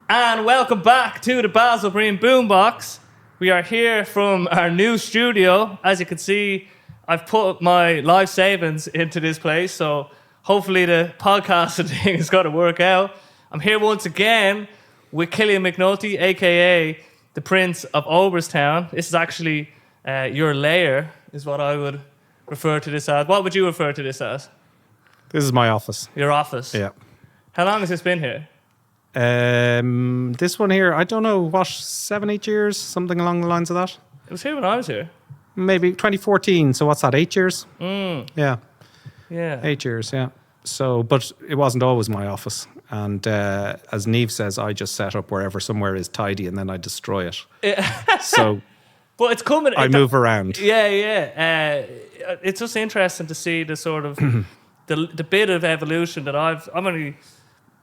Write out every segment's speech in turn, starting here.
And welcome back to the Basil Breen Boombox. We are here from our new studio. As you can see, I've put my life savings into this place, so hopefully the podcasting thing is going to work out. I'm here once again with Killian McNulty, aka the Prince of Oberstown. This is actually your lair, is what I would refer to this as. What would you refer to this as? This is my office. Your office? Yeah. How long has this been here? This one here, I don't know, what, 7-8 years, something along the lines of that. It was here when I was here. Maybe 2014. So what's that? 8 years? Yeah. 8 years. Yeah. So, but it wasn't always my office. And as Niamh says, I just set up wherever somewhere is tidy and then I destroy it. So, but it's coming. I move around. Yeah. It's just interesting to see the sort of the bit of evolution that I'm only.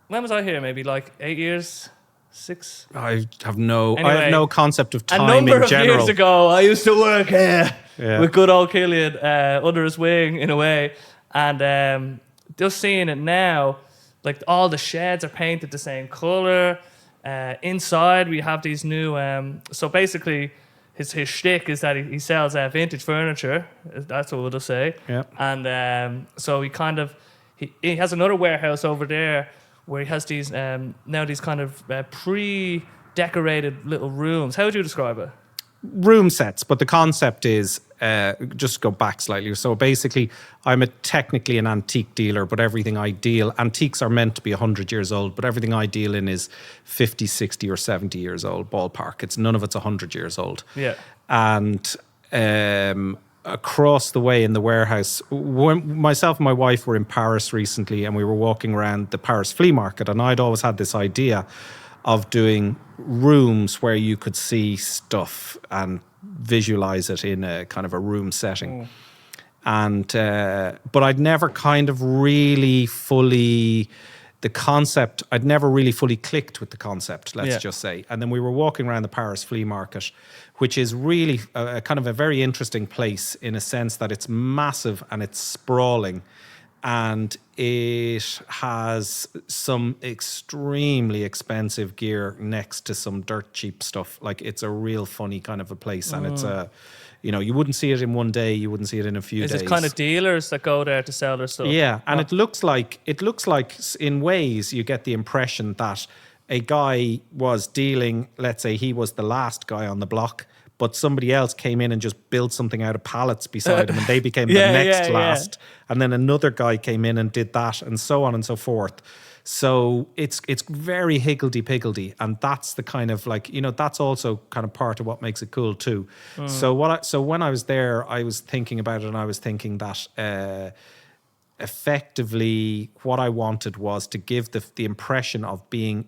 When was I here? Maybe like 8 years, 6. I have no concept of time in general. A number of years ago, I used to work here with good old Killian under his wing in a way, and just seeing it now, like all the sheds are painted the same color. Inside, we have these new. So basically, his shtick is that he sells vintage furniture. That's what we'll just say. Yeah. And so he has another warehouse over there, where he has these now these kind of pre-decorated little rooms. How would you describe it? Room sets, but the concept is just go back slightly. So basically, I'm technically an antique dealer, but everything I deal, antiques are meant to be 100 years old, but everything I deal in is 50, 60 or 70 years old, ballpark. None of it's 100 years old. Yeah. And across the way in the warehouse, when myself and my wife were in Paris recently and we were walking around the Paris flea market, and I'd always had this idea of doing rooms where you could see stuff and visualize it in a kind of a room setting. And but I'd never kind of really fully I'd never really fully clicked with the concept, let's just say. And then we were walking around the Paris flea market, which is really a kind of a very interesting place in a sense that it's massive and it's sprawling. And it has some extremely expensive gear next to some dirt cheap stuff. Like, it's a real funny kind of a place. And it's you wouldn't see it in one day. You wouldn't see it in a few days. Is it kind of dealers that go there to sell their stuff? Yeah. And it looks like in ways you get the impression that a guy was dealing, let's say he was the last guy on the block, but somebody else came in and just built something out of pallets beside him and they became the next last. And then another guy came in and did that, and so on and so forth. So it's very higgledy-piggledy, and that's the kind of that's also kind of part of what makes it cool too. So when I was there, I was thinking about it, and I was thinking that effectively what I wanted was to give the impression of being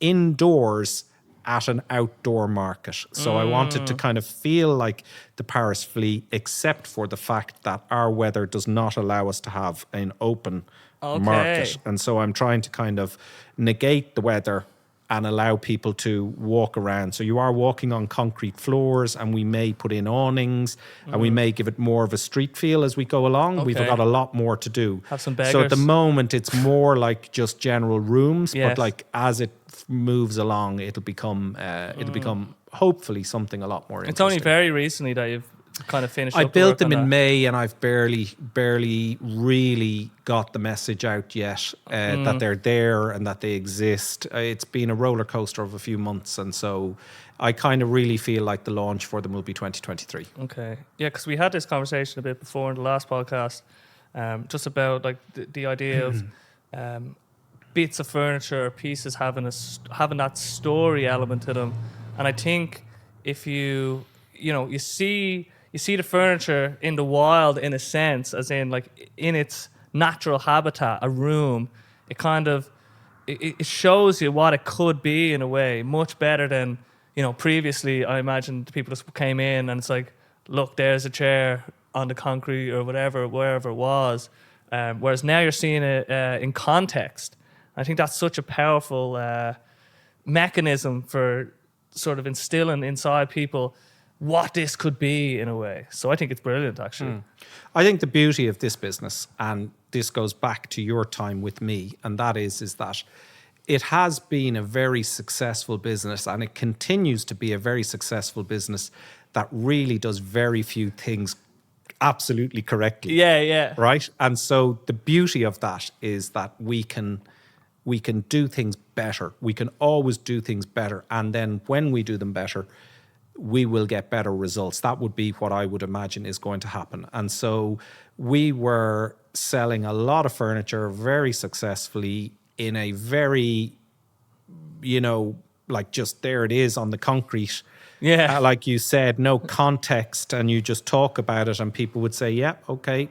indoors at an outdoor market. So I wanted to kind of feel like the Paris Flea, except for the fact that our weather does not allow us to have an open market. And so I'm trying to kind of negate the weather and allow people to walk around. So you are walking on concrete floors, and we may put in awnings and we may give it more of a street feel as we go along. We've got a lot more to do. Have some beggars. So at the moment, it's more like just general rooms, but like as it moves along, it'll become hopefully something a lot more interesting. It's only very recently that you've kind of finished. I built them in May, and I've barely really got the message out yet that they're there and that they exist. It's been a roller coaster of a few months, and so I kind of really feel like the launch for them will be 2023. Okay, yeah, because we had this conversation a bit before in the last podcast, just about like the idea of bits of furniture or pieces having that story element to them, and I think if you see the furniture in the wild, in a sense, as in like in its natural habitat, a room, it shows you what it could be in a way, much better than, previously I imagine people just came in and it's like, look, there's a chair on the concrete or wherever it was. Whereas now you're seeing it in context. I think that's such a powerful mechanism for sort of instilling inside people what this could be in a way. So I think it's brilliant, actually. I think the beauty of this business, and this goes back to your time with me, and that is that it has been a very successful business, and it continues to be a very successful business that really does very few things absolutely correctly. Yeah. Right? And so the beauty of that is that we can do things better. We can always do things better. And then when we do them better, we will get better results. That would be what I would imagine is going to happen. And so we were selling a lot of furniture very successfully in a very, like just there it is on the concrete. Yeah. Like you said, no context, and you just talk about it and people would say, yeah, okay,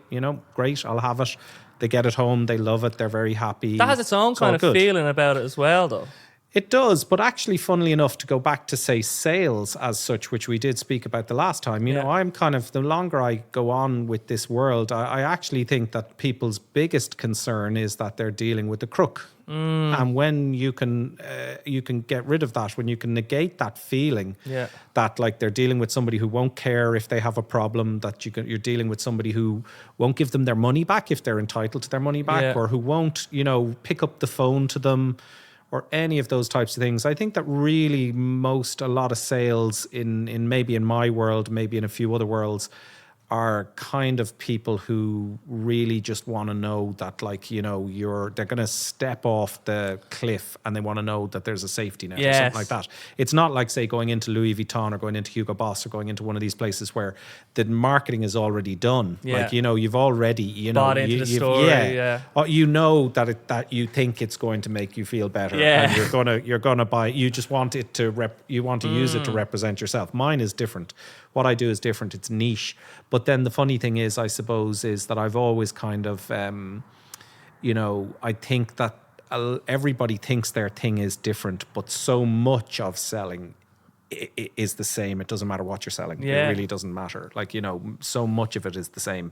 great, I'll have it. They get it home, they love it, they're very happy. That has its own kind of feeling about it as well, though. It does, but actually, funnily enough, to go back to, say, sales as such, which we did speak about the last time, I'm kind of, the longer I go on with this world, I actually think that people's biggest concern is that they're dealing with the crook. And when you can get rid of that, when you can negate that feeling that like they're dealing with somebody who won't care if they have a problem, that you're dealing with somebody who won't give them their money back if they're entitled to their money back, or who won't, pick up the phone to them, or any of those types of things. I think that really a lot of sales in maybe in my world, maybe in a few other worlds, are kind of people who really just want to know that, like, they're going to step off the cliff and they want to know that there's a safety net or something like that. It's not like, say, going into Louis Vuitton or going into Hugo Boss or going into one of these places where the marketing is already done. Like, you've already, bought into the story. That you think it's going to make you feel better. Yeah. And you're gonna buy. You just want it to use it to represent yourself. Mine is different. What I do is different. It's niche. But then the funny thing is, I suppose, is that I've always kind of, I think that everybody thinks their thing is different, but so much of selling is the same. It doesn't matter what you're selling. It really doesn't matter. Like, so much of it is the same.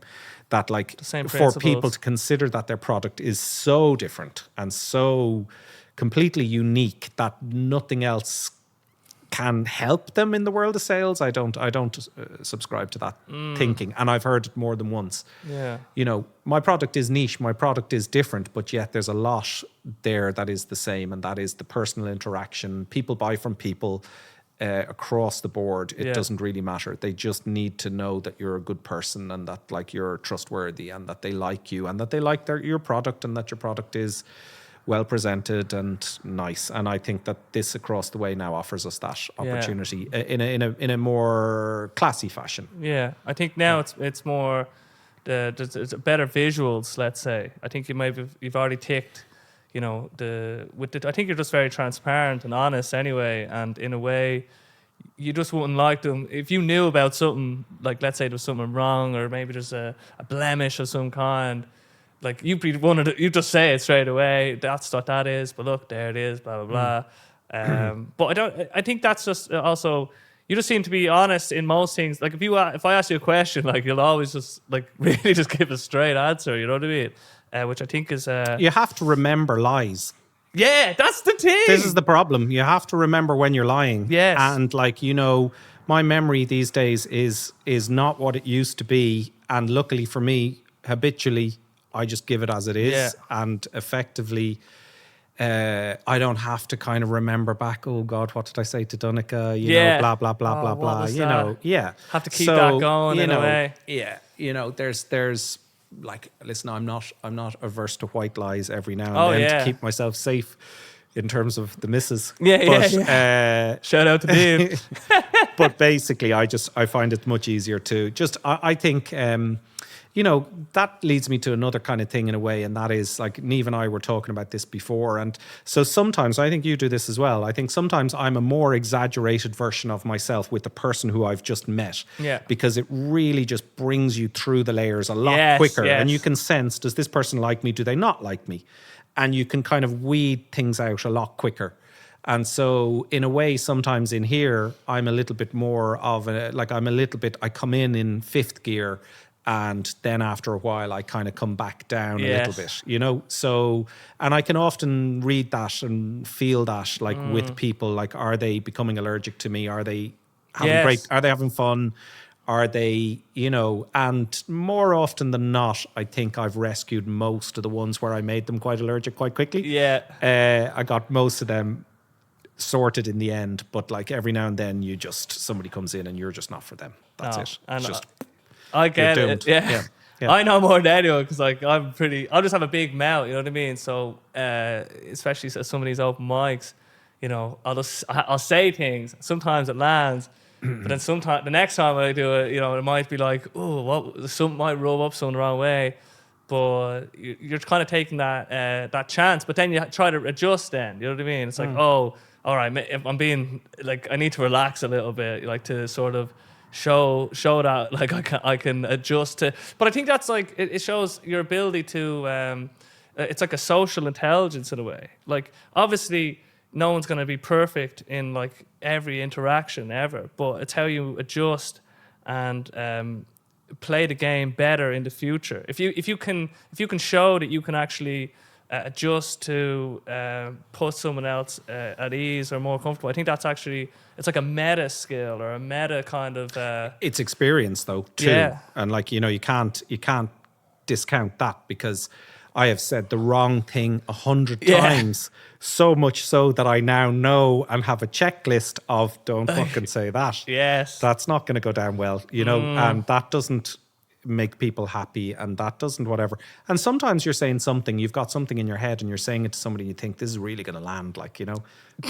That, like, for people to consider that their product is so different and so completely unique that nothing else can help them in the world of sales. I don't subscribe to that thinking, and I've heard it more than once. My product is niche, my product is different, but yet there's a lot there that is the same, and that is the personal interaction. People buy from people across the board. It doesn't really matter. They just need to know that you're a good person, and that, like, you're trustworthy, and that they like you, and that they like your product, and that your product is well presented and nice. And I think that this across the way now offers us that opportunity in a more classy fashion. Yeah, I think now it's more it's better visuals. Let's say I think you've already ticked. I think you're just very transparent and honest anyway. And in a way, you just wouldn't like them if you knew about something. Like, let's say there's something wrong, or maybe there's a blemish of some kind. Like, you just say it straight away. That's what that is. But look, there it is. Blah blah blah. But I think that's just also. You just seem to be honest in most things. Like, if I ask you a question, like, you'll always just, like, really just give a straight answer. You know what I mean? Which I think is. You have to remember lies. Yeah, that's the thing. This is the problem. You have to remember when you're lying. Yes. And, like, my memory these days is not what it used to be. And luckily for me, habitually, I just give it as it is. Yeah. And effectively, I don't have to kind of remember back, oh God, what did I say to Donica? Blah, blah, blah, blah, blah. Have to keep that going in a way. Yeah. There's like, listen, I'm not averse to white lies every now and then to keep myself safe in terms of the missus. Shout out to Dean. But basically, I find it much easier to just, I think, that leads me to another kind of thing in a way, and that is, like, Niamh and I were talking about this before, and so sometimes, I think you do this as well, I think sometimes I'm a more exaggerated version of myself with the person who I've just met, because it really just brings you through the layers a lot quicker, and you can sense, does this person like me, do they not like me? And you can kind of weed things out a lot quicker. And so, in a way, sometimes in here, I'm a little bit more of I come in fifth gear, and then after a while, I kind of come back down a little bit, So, and I can often read that and feel that, like, with people, like, are they becoming allergic to me? Are they having are they having fun? Are they, and more often than not, I think I've rescued most of the ones where I made them quite allergic quite quickly. Yeah. I got most of them sorted in the end, but like every now and then somebody comes in and you're just not for them. That's it. And It's just, I get you're it. doomed. Yeah. Yeah. I know more than anyone because like I'll just have a big mouth, you know what I mean? So especially at some of these open mics, I'll say things. Sometimes it lands, but then sometimes the next time I do it, it might be like, oh, something might rub up some the wrong way. But you're kind of taking that chance, but then you try to adjust. Then you know what I mean? It's like, oh, all right, if I'm being like, I need to relax a little bit, like to sort of show that like I can adjust to. But I think that's like it shows your ability to. It's like a social intelligence in a way. Like obviously, no one's going to be perfect in like every interaction ever, but it's how you adjust and play the game better in the future. If you can show that you can actually adjust to put someone else at ease or more comfortable, I think that's actually, it's like a meta skill or a meta kind of. It's experience though too, Yeah. and like you can't discount that because I have said the wrong thing 100 times, so much so that I now know and have a checklist of don't fucking say that. Yes. That's not going to go down well, and that doesn't make people happy and that doesn't whatever. And sometimes you're saying something, you've got something in your head and you're saying it to somebody and you think this is really going to land,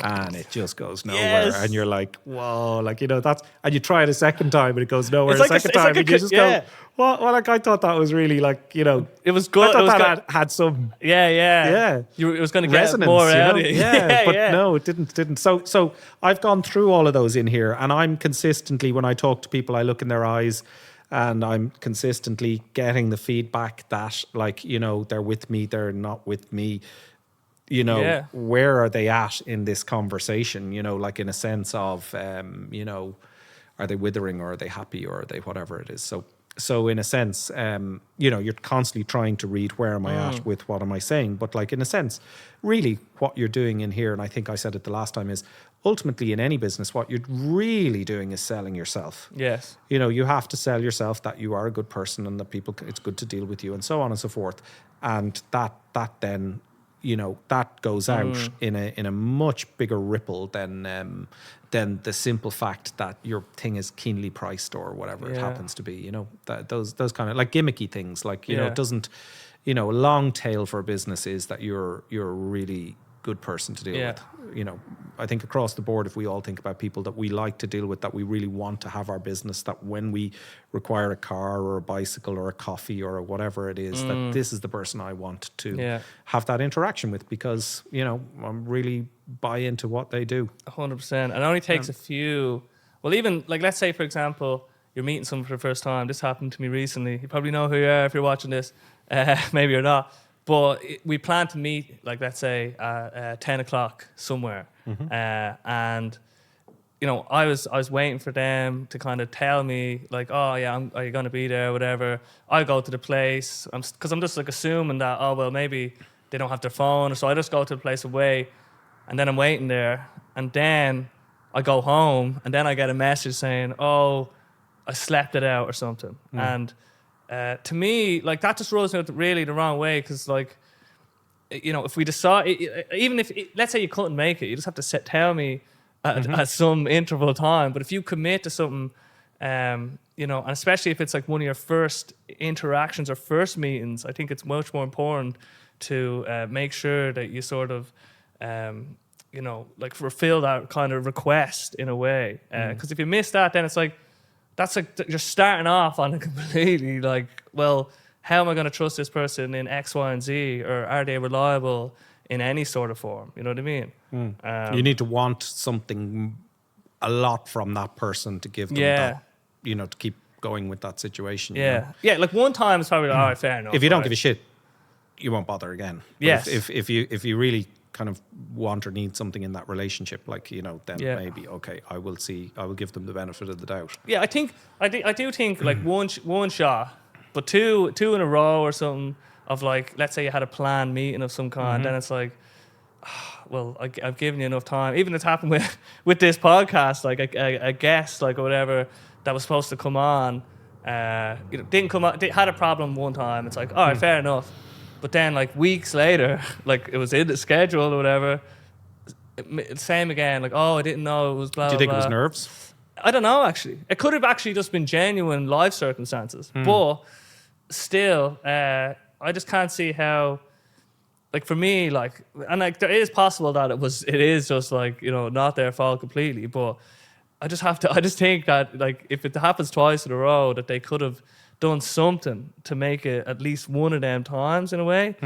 and it just goes nowhere. Yes. And you're like, whoa, that's, and you try it a second time and it goes nowhere. It's like a second time and you just go, well, I thought that was really it was good. I thought that had some yeah. It was going to get resonance, more out of you. But no, it didn't. So I've gone through all of those in here, and I'm consistently, when I talk to people, I look in their eyes, and I'm consistently getting the feedback that they're with me, they're not with me. Where are they at in this conversation? Like in a sense of, are they withering or are they happy or are they whatever it is? So in a sense, you're constantly trying to read where am I at with what am I saying? But like in a sense, really what you're doing in here, and I think I said it the last time, is ultimately in any business, what you're really doing is selling yourself. Yes. You have to sell yourself that you are a good person and that it's good to deal with you and so on and so forth. And that then, that goes out in a much bigger ripple than the simple fact that your thing is keenly priced or whatever it happens to be. Those kind of like gimmicky things, it doesn't. A long tail for a business is that you're a really good person to deal with. I think across the board, if we all think about people that we like to deal with, that we really want to have our business, that when we require a car or a bicycle or a coffee or whatever it is, that this is the person I want to have that interaction with because, I'm really buy into what they do. 100%. And it only takes a few, well, even like, let's say, for example, you're meeting someone for the first time. This happened to me recently. You probably know who you are if you're watching this. Maybe you're not. But we plan to meet, like, let's say, 10 o'clock somewhere. And, I was waiting for them to kind of tell me, like, oh, yeah, are you going to be there or whatever. I go to the place because I'm just, like, assuming that, oh, well, maybe they don't have their phone. So I just go to the place away. And then I'm waiting there. And then I go home. And then I get a message saying, oh, I slept it out or something. And to me, like, that just rolls out really the wrong way because, like, if we decide, even if, let's say you couldn't make it, you just have to tell me at some interval time. But if you commit to something, and especially if it's like one of your first interactions or first meetings, I think it's much more important to make sure that you sort of, like fulfill that kind of request in a way. Because if you miss that, then it's like, that's like you're starting off on a completely like, well, how am I going to trust this person in X, Y, and Z, or are they reliable in any sort of form? You know what I mean? You need to want something a lot from that person to give them that, to keep going with that situation. Yeah. Like one time it's probably like, all right, fair enough. If you don't give a shit, you won't bother again. But yes. If you really kind of want or need something in that relationship, like, then maybe, okay, I will give them the benefit of the doubt. Yeah, I do think like one shot, but two in a row or something of like, let's say you had a planned meeting of some kind, then it's like, well, I've given you enough time. Even it's happened with this podcast, like a guest, like or whatever, that was supposed to come on, didn't come on. They had a problem one time. It's like, all right, fair enough. But then like weeks later, like it was in the schedule or whatever. Same again. Like, oh, I didn't know it was blah. Do you think blah, it was blah. nerves? I don't know. Actually, it could have actually just been genuine life circumstances. But still, I just can't see how. Like for me, like, and like there is possible that it is just like, not their fault completely. But I just think that like if it happens twice in a row, that they could have done something to make it at least one of them times in a way.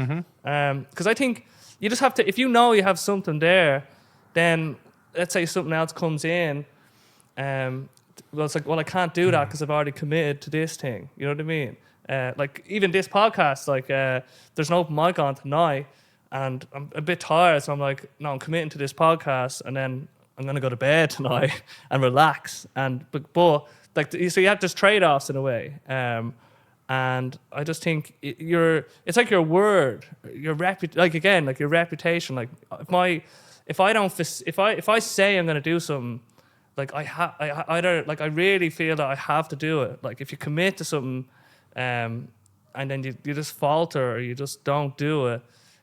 Because I think you just have to, if you have something there, then let's say something else comes in. Well, it's like, well, I can't do that because I've already committed to this thing. You know what I mean? Like even this podcast, like there's an open mic on tonight, and I'm a bit tired, so I'm like, no, I'm committing to this podcast, and then I'm gonna go to bed tonight and relax. But like, so you have just trade-offs in a way. And I just think it's like your word, your your reputation. Like if I say I'm gonna do something, like I really feel that I have to do it. Like if you commit to something, and then you just falter or you just don't do it,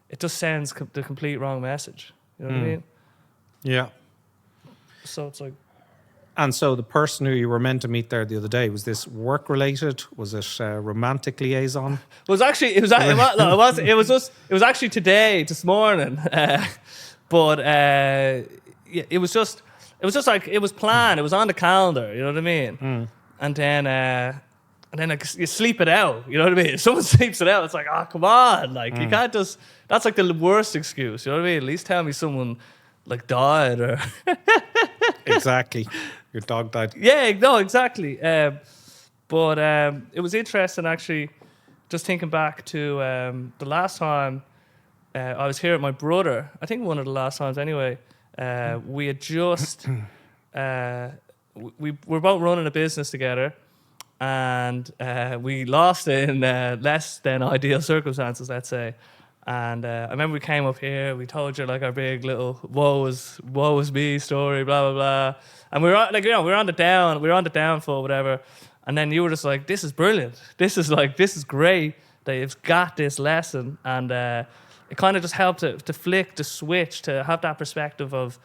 it just sends the complete wrong message. You know what I mean? Yeah. So it's like. And so the person who you were meant to meet there the other day, was this work related? Was it romantic liaison? It was actually this morning. But it was just like, it was planned. It was on the calendar. You know what I mean? And then like you sleep it out. You know what I mean? If someone sleeps it out, it's like, oh, come on. Like you can't just, that's like the worst excuse. You know what I mean? At least tell me someone like died or. Exactly. Your dog died. Yeah, no, exactly. But it was interesting actually, just thinking back to the last time I was here with my brother. I think one of the last times anyway. We had just we were both running a business together, and we lost it in less than ideal circumstances, let's say. And I remember we came up here, we told you like our big little woes me story, blah blah blah. And we were on the downfall, whatever. And then you were just like, this is brilliant. This is great. They've got this lesson, and it kind of just helped to flick the switch, to have that perspective of,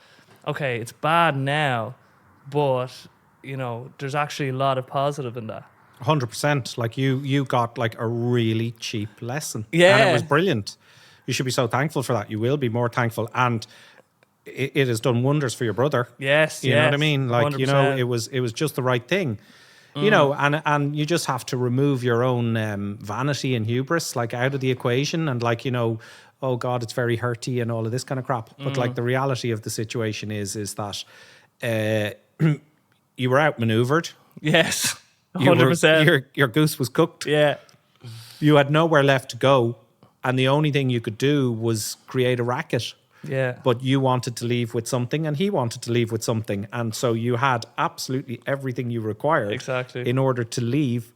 okay, it's bad now, but there's actually a lot of positive in that. 100%. Like you got like a really cheap lesson. Yeah. And it was brilliant. You should be so thankful for that. You will be more thankful. And it has done wonders for your brother. Yes. You know what I mean? Like, 100%. it was just the right thing. And you just have to remove your own vanity and hubris like out of the equation, and like, oh God, it's very hurty and all of this kind of crap. But like the reality of the situation is that you were outmaneuvered. Yes. 100%. Your goose was cooked. Yeah. You had nowhere left to go, and the only thing you could do was create a racket. Yeah. But you wanted to leave with something, and he wanted to leave with something, and so you had absolutely everything you required exactly in order to leave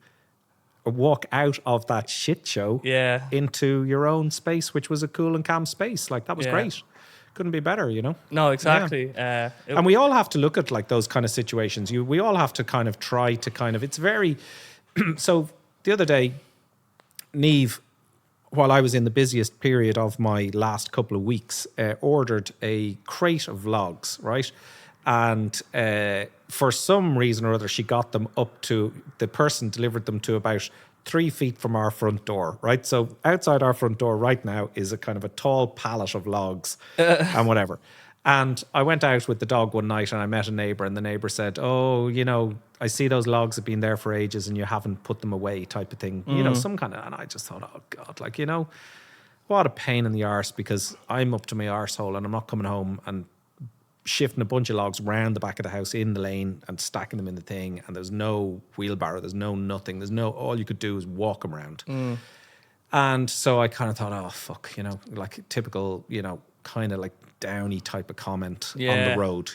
or walk out of that shit show into your own space, which was a cool and calm space. Like that was great. Couldn't be better, No, exactly. Yeah. And we all have to look at like those kind of situations. We all have to kind of try to kind of, it's very, so the other day, Niamh, while I was in the busiest period of my last couple of weeks, ordered a crate of logs, right? And for some reason or other, she got them up to, the person delivered them to about 3 feet from our front door, right? So outside our front door right now is a kind of a tall pallet of logs and whatever. And I went out with the dog one night and I met a neighbour, and the neighbour said, oh, I see those logs have been there for ages and you haven't put them away, type of thing. Some kind of, and I just thought, oh God, like, what a pain in the arse, because I'm up to my arsehole and I'm not coming home and shifting a bunch of logs round the back of the house in the lane and stacking them in the thing, and there's no wheelbarrow, there's no nothing, all you could do is walk them around. And so I kind of thought, oh fuck, like typical, kind of like downy type of comment on the road,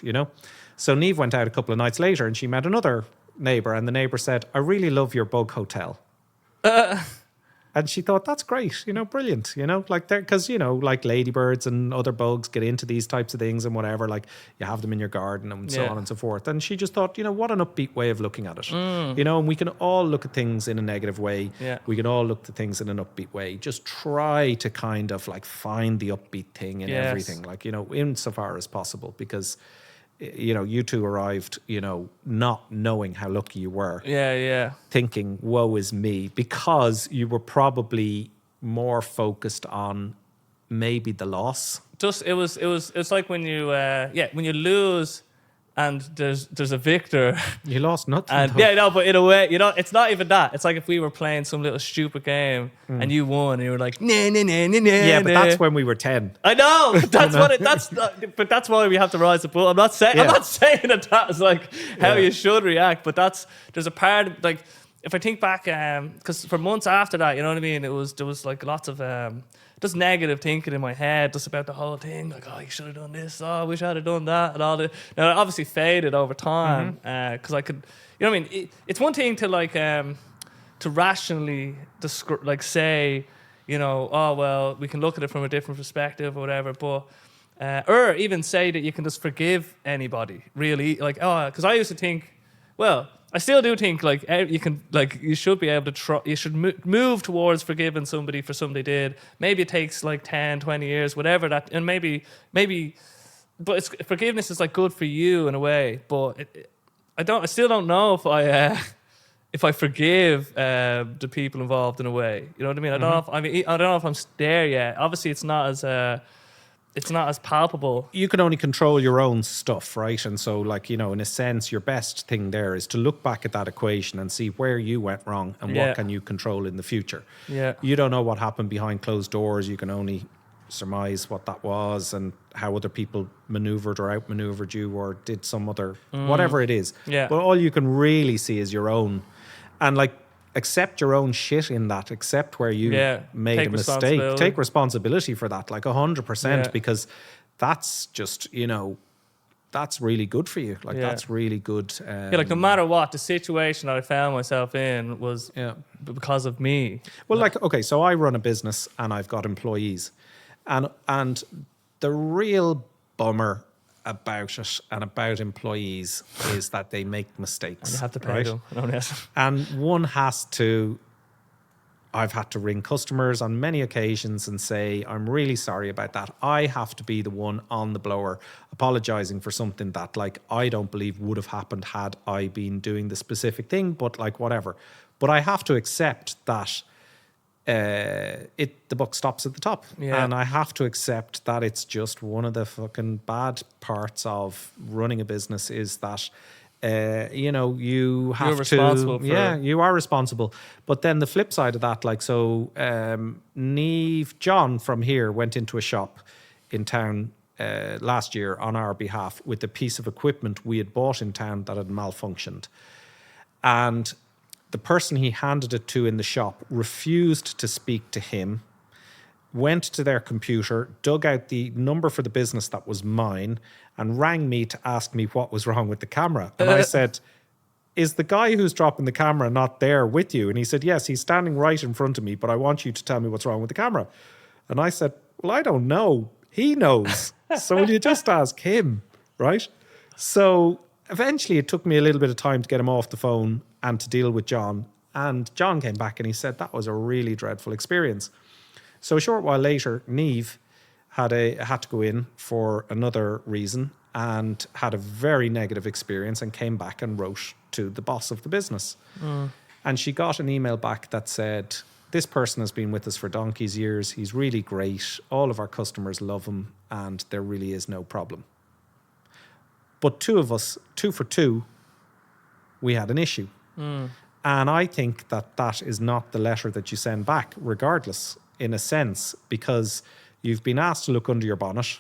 So Niamh went out a couple of nights later and she met another neighbour, and the neighbour said, I really love your bug hotel. And she thought, that's great, brilliant, like because, like ladybirds and other bugs get into these types of things and whatever, like you have them in your garden and so on and so forth. And she just thought, what an upbeat way of looking at it, and we can all look at things in a negative way. Yeah. We can all look at things in an upbeat way. Just try to kind of like find the upbeat thing in everything, like, insofar as possible, because you two arrived, not knowing how lucky you were. Yeah. Thinking, woe is me, because you were probably more focused on maybe the loss. It's like when you when you lose and there's a victor. You lost nothing. And but in a way, it's not even that. It's like if we were playing some little stupid game and you won and you were like, nah. Yeah, but that's when we were 10. I know. But that's why we have to rise above. I'm not saying that is like how you should react, but there's a part, like, if I think back, because for months after that, you know what I mean, there was like lots of just negative thinking in my head just about the whole thing, like, oh, you should have done this, oh, I wish I had done that, and all that. Now, it obviously faded over time, because I could, you know what I mean, it's one thing to like to rationally say, oh, well, we can look at it from a different perspective or whatever, but or even say that you can just forgive anybody, really, like, oh, because I used to think, well, I still do think, like, you should be able to you should move towards forgiving somebody for something they did. Maybe it takes like 10, 20 years, whatever that, and maybe, but forgiveness is like good for you in a way. But I still don't know if I forgive the people involved in a way. You know what I mean? I don't know if I'm there yet. Obviously, it's not as palpable. You can only control your own stuff, right? And so, like, in a sense, your best thing there is to look back at that equation and see where you went wrong and what can you control in the future. Yeah. You don't know what happened behind closed doors. You can only surmise what that was and how other people maneuvered or outmaneuvered you or did some other, whatever it is. Yeah. But all you can really see is your own. And, like, accept your own shit in that. Accept where you made a mistake. Take responsibility for that, like 100%, because that's just, that's really good for you. Like, that's really good. Like, no matter what, the situation that I found myself in was because of me. Well, like, okay, so I run a business and I've got employees. And the real bummer about it and about employees is that they make mistakes. And you have to pay them. And I've had to ring customers on many occasions and say, I'm really sorry about that. I have to be the one on the blower apologizing for something that, like, I don't believe would have happened had I been doing the specific thing, but, like, whatever. But I have to accept that the buck stops at the top, and I have to accept that it's just one of the fucking bad parts of running a business is that you have you are responsible. But then the flip side of that, like, so John from here went into a shop in town last year on our behalf with a piece of equipment we had bought in town that had malfunctioned, and the person he handed it to in the shop refused to speak to him, went to their computer, dug out the number for the business that was mine, and rang me to ask me what was wrong with the camera. And I said, is the guy who's dropping the camera not there with you? And he said, yes, he's standing right in front of me, but I want you to tell me what's wrong with the camera. And I said, well, I don't know. He knows. So will you just ask him, right? So eventually it took me a little bit of time to get him off the phone and to deal with John. And John came back and he said that was a really dreadful experience. So a short while later, Niamh had to go in for another reason and had a very negative experience and came back and wrote to the boss of the business. And she got an email back that said, this person has been with us for donkey's years. He's really great. All of our customers love him and there really is no problem. But two of us, 2 for 2, we had an issue. And I think that is not the letter that you send back, regardless, in a sense, because you've been asked to look under your bonnet.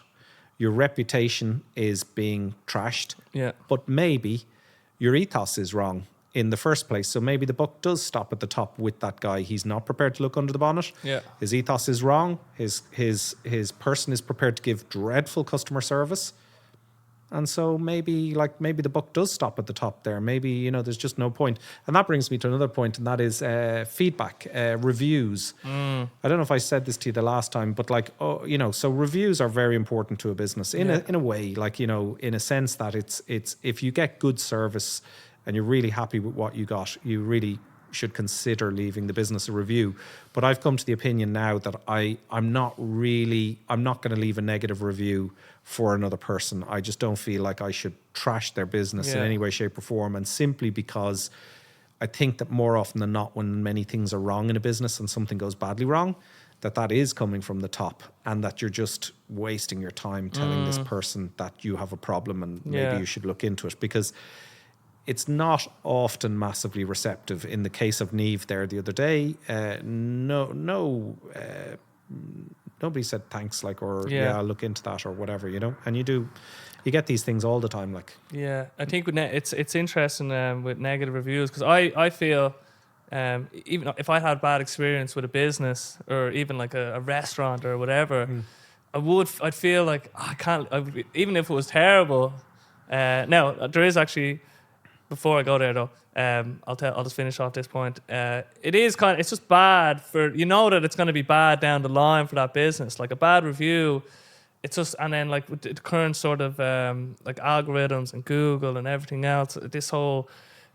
Your reputation is being trashed. Yeah. But maybe your ethos is wrong in the first place. So maybe the buck does stop at the top with that guy. He's not prepared to look under the bonnet. Yeah. His ethos is wrong. His person is prepared to give dreadful customer service. And so maybe the buck does stop at the top there. Maybe, there's just no point. And that brings me to another point, and that is feedback, reviews. I don't know if I said this to you the last time, but so reviews are very important to a business in a way, in a sense that it's if you get good service and you're really happy with what you got, you really should consider leaving the business a review. But I've come to the opinion now that I'm not going to leave a negative review for another person. I just don't feel like I should trash their business in any way, shape or form. And simply because I think that more often than not, when many things are wrong in a business and something goes badly wrong, that is coming from the top, and that you're just wasting your time telling this person that you have a problem and maybe you should look into it, because it's not often massively receptive. In the case of Niamh there the other day, nobody said thanks, I'll look into that or whatever, and you get these things all the time, Yeah, I think it's interesting with negative reviews, because I feel even if I had bad experience with a business or even like a restaurant or whatever, I'd feel like I can't, even if it was terrible. Now there is actually, before I go there though, I'll just finish off this point. It's just bad for, that it's going to be bad down the line for that business. Like a bad review, it's just, and then like with the current sort of like algorithms and Google and everything else, this whole,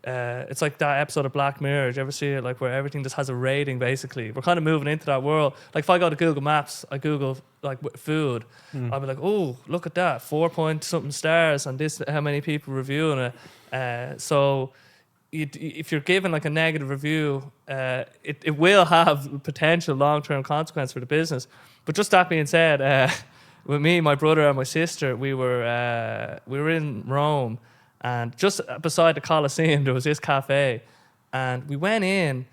it's like that episode of Black Mirror. Did you ever see it? Like where everything just has a rating. Basically, we're kind of moving into that world. Like if I go to Google Maps, I Google like food, I'll be like, oh, look at that, 4 point something stars, and this how many people reviewing it. So if you're given like a negative review, it will have potential long-term consequence for the business. But just that being said, with me, my brother and my sister, we were in Rome, and just beside the Colosseum there was this cafe, and we went in,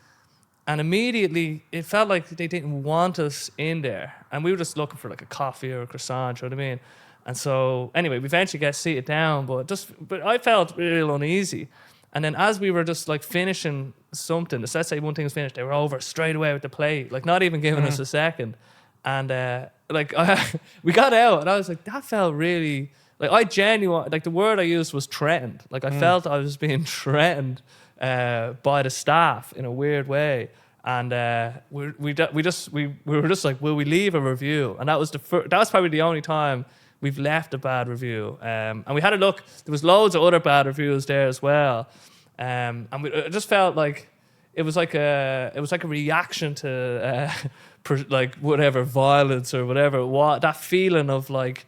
and immediately it felt like they didn't want us in there, and we were just looking for like a coffee or a croissant, you know what I mean? And so anyway, we eventually got seated down, but I felt real uneasy. And then as we were just like finishing something, let's say one thing was finished, they were over straight away with the plate, like not even giving us a second. And we got out, and I was like, that felt really, like I genuinely, like the word I used was threatened. Like I felt I was being threatened by the staff in a weird way. And we were just like, will we leave a review? And that was that was probably the only time we've left a bad review. And we had a look. There was loads of other bad reviews there as well. And it just felt like it was like a reaction to like whatever violence or whatever. That feeling of like,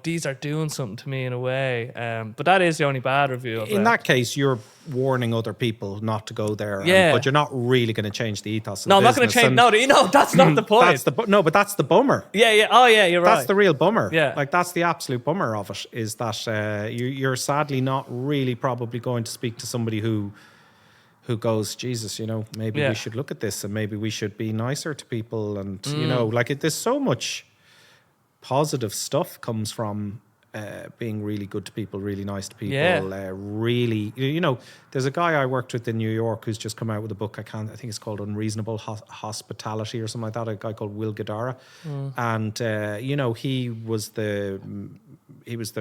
these are doing something to me in a way. But that is the only bad review. In that case, you're warning other people not to go there. But you're not really going to change the ethos of No, I'm not going to change. No, that's not the point. But that's the bummer. Yeah. Oh, yeah, you're right. That's the real bummer. Yeah. Like, that's the absolute bummer of it, is that you're sadly not really probably going to speak to somebody who goes, Jesus, maybe we should look at this, and maybe we should be nicer to people. And, there's so much positive stuff comes from being really good to people, really nice to people. Really, there's a guy I worked with in New York who's just come out with a book. I think it's called Unreasonable Hospitality or something like that. A guy called Will Guidara, and he was the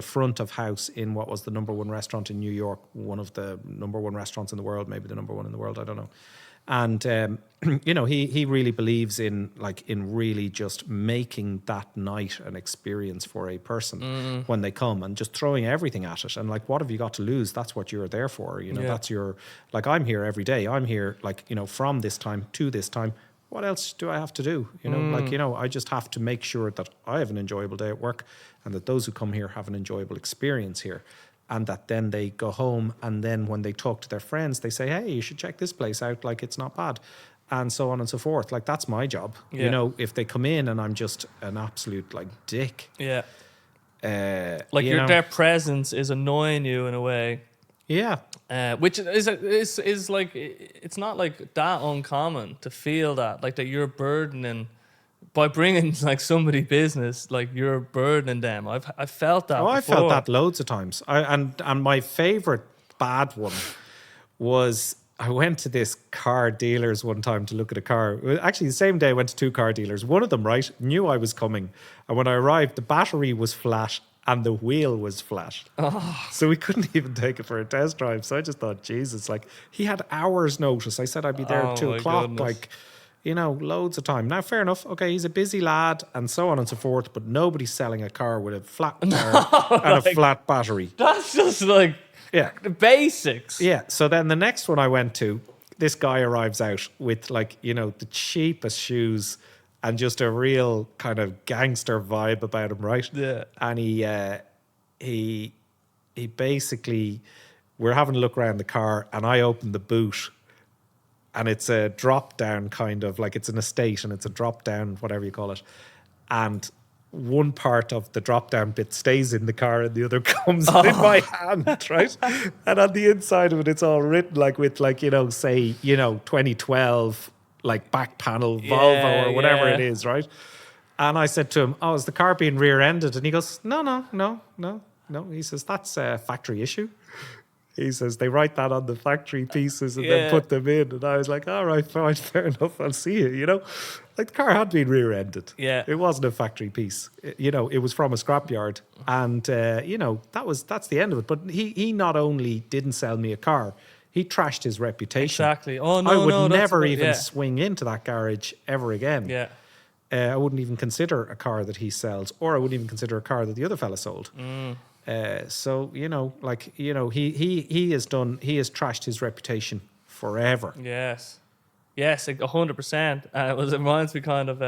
front of house in what was the number one restaurant in New York, one of the number one restaurants in the world, maybe the number one in the world, I don't know. And he really believes in really just making that night an experience for a person when they come, and just throwing everything at it. And like, what have you got to lose? That's what you're there for. That's your, like, I'm here every day. I'm here from this time to this time. What else do I have to do? I just have to make sure that I have an enjoyable day at work, and that those who come here have an enjoyable experience here. And that then they go home, and then when they talk to their friends, they say, hey, you should check this place out, like, it's not bad, and so on and so forth. Like, that's my job. If they come in and I'm just an absolute dick, their presence is annoying you in a way, which is like, it's not like that uncommon to feel that, like, that you're burdening by bringing like somebody business, like you're burdening them. I've felt that. I felt that loads of times. And my favorite bad one was, I went to this car dealer's one time to look at a car. Actually, the same day I went to two car dealers. One of them, knew I was coming. And when I arrived, the battery was flat and the wheel was flat. So we couldn't even take it for a test drive. So I just thought, Jesus, like he had hours notice. I said I'd be there at 2 o'clock, goodness. like, you know, loads of time. Now, fair enough. Okay, he's a busy lad and so on and so forth, but nobody's selling a car with a flat tire and a flat battery. That's just like the basics. Yeah. So then the next one I went to, this guy arrives out with like, you know, the cheapest shoes and just a real kind of gangster vibe about him, right? Yeah. And he basically, we're having a look around the car and I opened the boot and it's a drop down kind of, like it's an estate and it's a drop down, whatever you call it. And one part of the drop down bit stays in the car and the other comes in my hand, right? And on the inside of it, it's all written like with like, you know, say, you know, 2012, like back panel Volvo or whatever it is, right? And I said to him, "Oh, is the car being rear-ended?" And he goes, No. He says, "That's a factory issue." He says, "They write that on the factory pieces and then put them in." And I was like, "All right, fine, fair enough. I'll see you." You know, like the car had been rear-ended. Yeah, it wasn't a factory piece. You know, it was from a scrapyard, and you know that's the end of it. But he not only didn't sell me a car, he trashed his reputation. Exactly. Oh no, I would never even even swing into that garage ever again. Yeah. I wouldn't even consider a car that he sells, or I wouldn't even consider a car that the other fella sold. So you know, like you know, he has trashed his reputation forever. Yes, 100%. It reminds me kind of.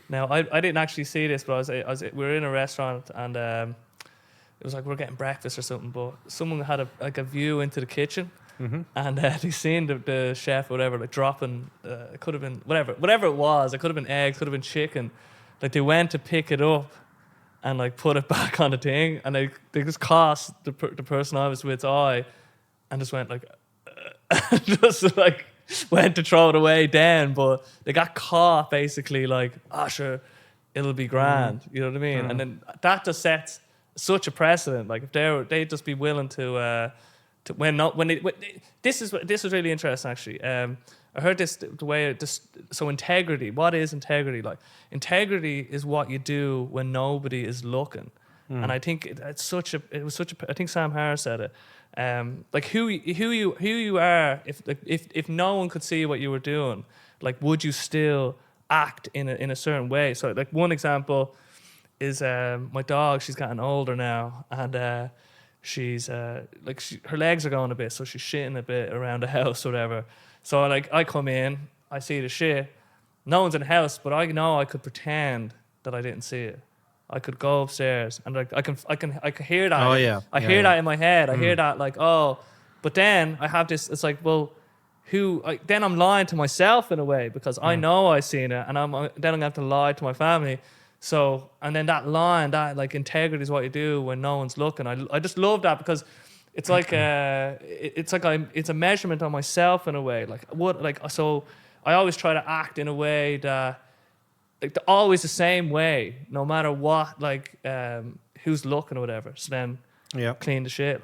Now I didn't actually see this, but we were in a restaurant and it was like we were getting breakfast or something, but someone had a view into the kitchen. Mm-hmm. And they seen the chef or whatever like dropping it could have been whatever it was, it could have been eggs, could have been chicken, like they went to pick it up and like put it back on the thing and they just cast the person I was with's eye and just went like just like went to throw it away then, but they got caught basically like sure it'll be grand, you know what I mean? And then that just sets such a precedent, like if they'd just be willing to this is really interesting actually. I heard this the way so integrity. What is integrity? Like integrity is what you do when nobody is looking, and I think it was such a. I think Sam Harris said it. Like who you are if no one could see what you were doing, like would you still act in a certain way? So like one example is my dog. She's gotten older now, and she's her legs are going a bit, so she's shitting a bit around the house or whatever. So like I come in, I see the shit. No one's in the house, but I know I could pretend that I didn't see it. I could go upstairs and like I can hear that. Oh yeah. I hear that in my head. I hear that like but then I have this. It's like then I'm lying to myself in a way because I know I seen it, and I'm gonna have to lie to my family. So, and then that line, that like integrity is what you do when no one's looking. I just love that because it's like it's a measurement on myself in a way. So I always try to act in a way that like always the same way, no matter what, like who's looking or whatever. So then clean the shit.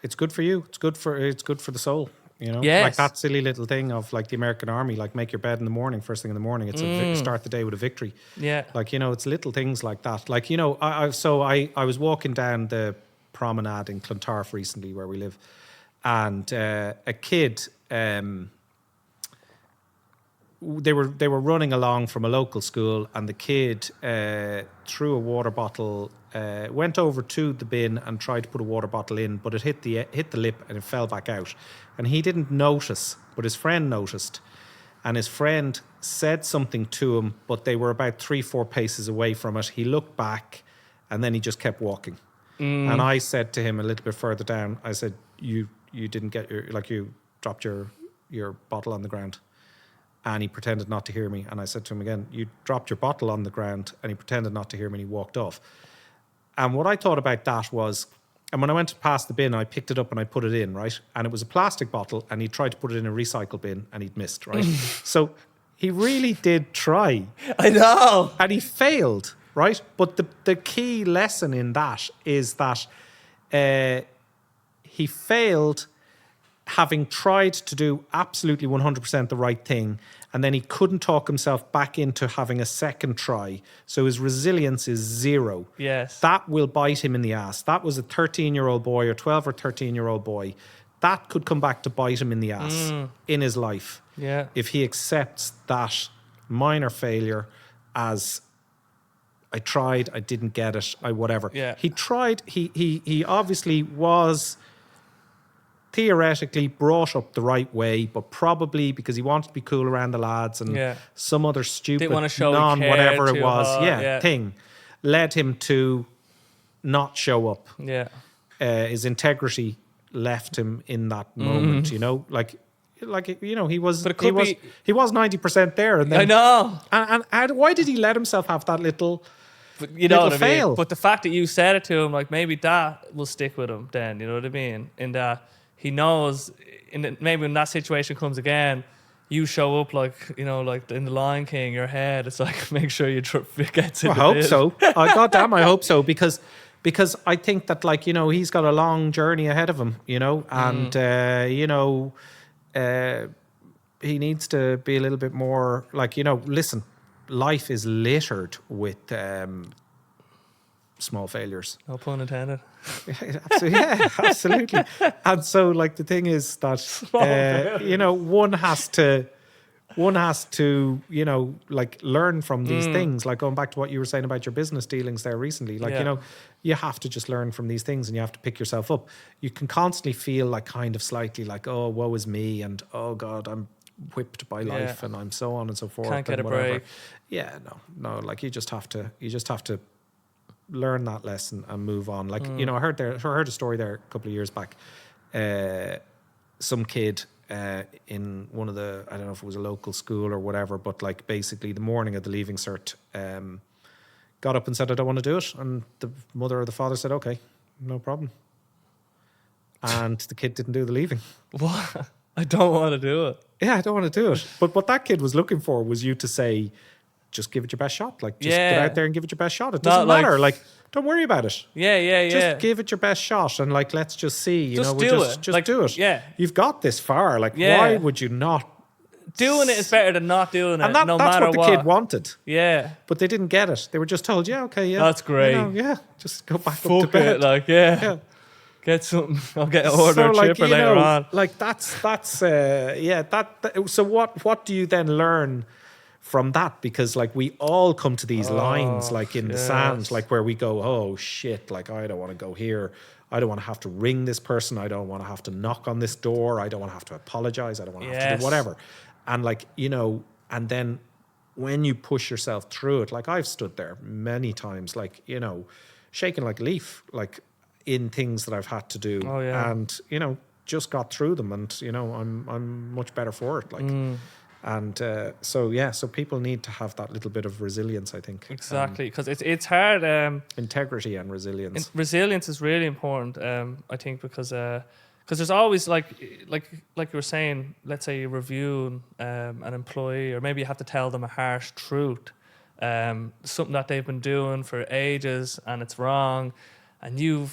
It's good for you. It's good for the soul. You know, yes. Like that silly little thing of like the American Army, like make your bed in the morning, first thing in the morning. It's start the day with a victory. Yeah. Like, you know, it's little things like that. Like, you know, I was walking down the promenade in Clontarf recently where we live, and a kid, they were running along from a local school, and the kid threw a water bottle, went over to the bin and tried to put a water bottle in, but it hit the lip and it fell back out. And he didn't notice, but his friend noticed. And his friend said something to him, but they were about 3-4 paces away from it. He looked back and then he just kept walking. And I said to him a little bit further down, I said, you didn't get you dropped your bottle on the ground. And he pretended not to hear me. And I said to him again, you dropped your bottle on the ground. And he pretended not to hear me and he walked off. And what I thought about that was, and when I went to pass the bin, I picked it up and I put it in, right? And it was a plastic bottle, and he tried to put it in a recycle bin, and he'd missed, right? So he really did try. I know. And he failed, right? But the key lesson in that is that he failed, having tried to do absolutely 100% the right thing, and then he couldn't talk himself back into having a second try. So his resilience is zero. Yes. That will bite him in the ass. That was a 13-year-old boy or 12 or 13-year-old boy. That could come back to bite him in the ass in his life. Yeah. If he accepts that minor failure as, I tried, I didn't get it, I whatever. Yeah. He tried, he obviously was theoretically brought up the right way, but probably because he wanted to be cool around the lads and some other stupid Didn't want to show whatever it too was, hard, thing led him to not show up. Yeah. His integrity left him in that moment, you know, like you know, he was 90% there, and then I know. And why did he let himself have that little? But you know what I fail? mean? But the fact that you said it to him, like, maybe that will stick with him then, you know what I mean? In that he knows, maybe when that situation comes again, you show up like, you know, like in the Lion King, your head, it's like, make sure you get to I hope so. Goddamn, I hope so, because I think that, like, you know, he's got a long journey ahead of him, you know, and, you know, he needs to be a little bit more, like, you know, listen, life is littered with small failures. No pun intended. Absolutely. And so, like, the thing is that, you know, one has to, you know, like, learn from these things. Like, going back to what you were saying about your business dealings there recently, like, you know, you have to just learn from these things and you have to pick yourself up. You can constantly feel like kind of slightly like, oh, woe is me, and oh God, I'm whipped by life, and I'm so on and so forth. Can't get a whatever. break. Yeah, no, like, you just have to learn that lesson and move on. Like, you know, I heard a story there a couple of years back. Some kid in one of the, I don't know if it was a local school or whatever, but, like, basically the morning of the leaving cert, got up and said, I don't want to do it. And the mother or the father said, okay, no problem. And the kid didn't do the leaving. What? I don't want to do it. Yeah, I don't want to do it. But what that kid was looking for was you to say, just give it your best shot. Like, just get out there and give it your best shot. It doesn't matter. Like, don't worry about it. Yeah. Just give it your best shot, and, like, let's just see. You know, just like, do it. Yeah. You've got this far. Like, why would you not? Doing it is better than not doing it, and that's matter what the kid wanted. Yeah. But they didn't get it. They were just told, yeah. That's great. You know, just go back Fuck up to bed. it, like, yeah. Get something. I'll get an order a chipper later on. Like, that's so what do you then learn from that? Because, like, we all come to these lines, like, in the sand, like, where we go, oh shit, like, I don't want to go here. I don't want to have to ring this person. I don't want to have to knock on this door. I don't want to have to apologize. I don't want to have to do whatever. And, like, you know, and then when you push yourself through it, like, I've stood there many times, like, you know, shaking like a leaf, like, in things that I've had to do, and, you know, just got through them, and, you know, I'm much better for it, like, and so people need to have that little bit of resilience, I think. Exactly, because it's hard. Integrity and resilience. Resilience is really important, I think, because there's always, like you were saying, let's say you review an employee, or maybe you have to tell them a harsh truth, something that they've been doing for ages and it's wrong, and you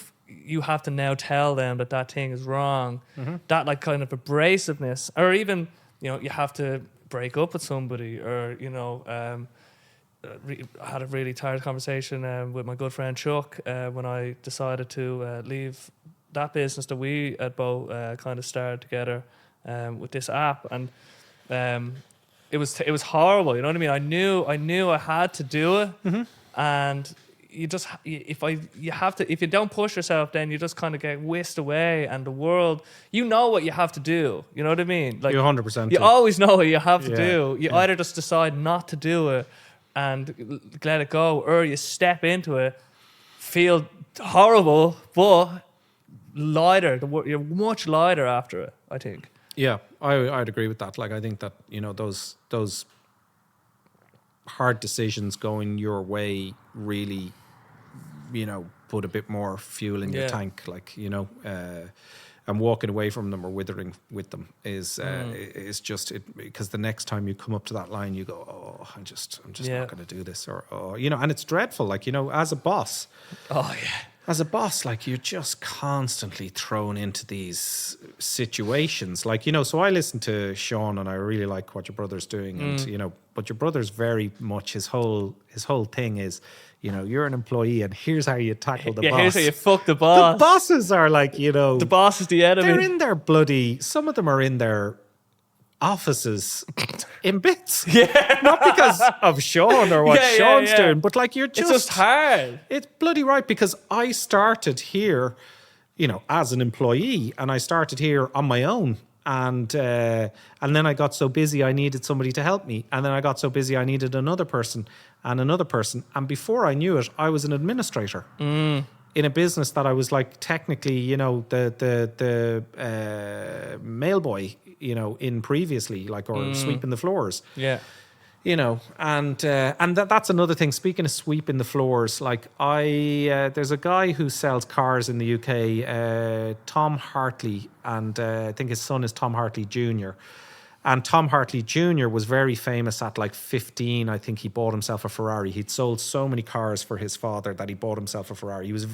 have to now tell them that thing is wrong. That, like, kind of abrasiveness, or even, you know, you have to break up with somebody, or, you know, I had a really tired conversation with my good friend Chuck when I decided to leave that business that we at both kind of started together with this app, and it was horrible. You know what I mean? I knew I had to do it, and you just, if you don't push yourself, then you just kind of get whisked away, and the world, you know what you have to do. You know what I mean? Like, you 100%. You always know what you have to do. You either just decide not to do it and let it go, or you step into it, feel horrible, but lighter. You're much lighter after it, I think. Yeah, I'd agree with that. Like, I think that, you know, those hard decisions going your way really, you know, put a bit more fuel in your tank, like, you know, and walking away from them or withering with them is just it, because the next time you come up to that line, you go, oh, I'm just not going to do this, or, you know, and it's dreadful, like, you know, as a boss. Oh yeah. As a boss, like, you're just constantly thrown into these situations. Like, so I listen to Sean and I really like what your brother's doing. And, but your brother's very much, his whole thing is, you're an employee and here's how you tackle the boss. Here's how you fuck the boss. The bosses are like, the boss is the enemy. They're in their some of them are in their offices in bits. Not because of Sean or what Sean's doing, but like, it's just hard. It's bloody right, because I started here, as an employee, and I started here on my own. And then I got so busy I needed somebody to help me. And then I got so busy I needed another person and another person. And before I knew it, I was an administrator in a business that I was like technically, the mail boy, in previously, like, or sweeping the floors. Yeah. And that's another thing. Speaking of sweeping the floors, like, there's a guy who sells cars in the UK, Tom Hartley, and I think his son is Tom Hartley Jr. And Tom Hartley Jr. was very famous at like 15. I think he bought himself a Ferrari. He'd sold so many cars for his father that he bought himself a Ferrari. He's a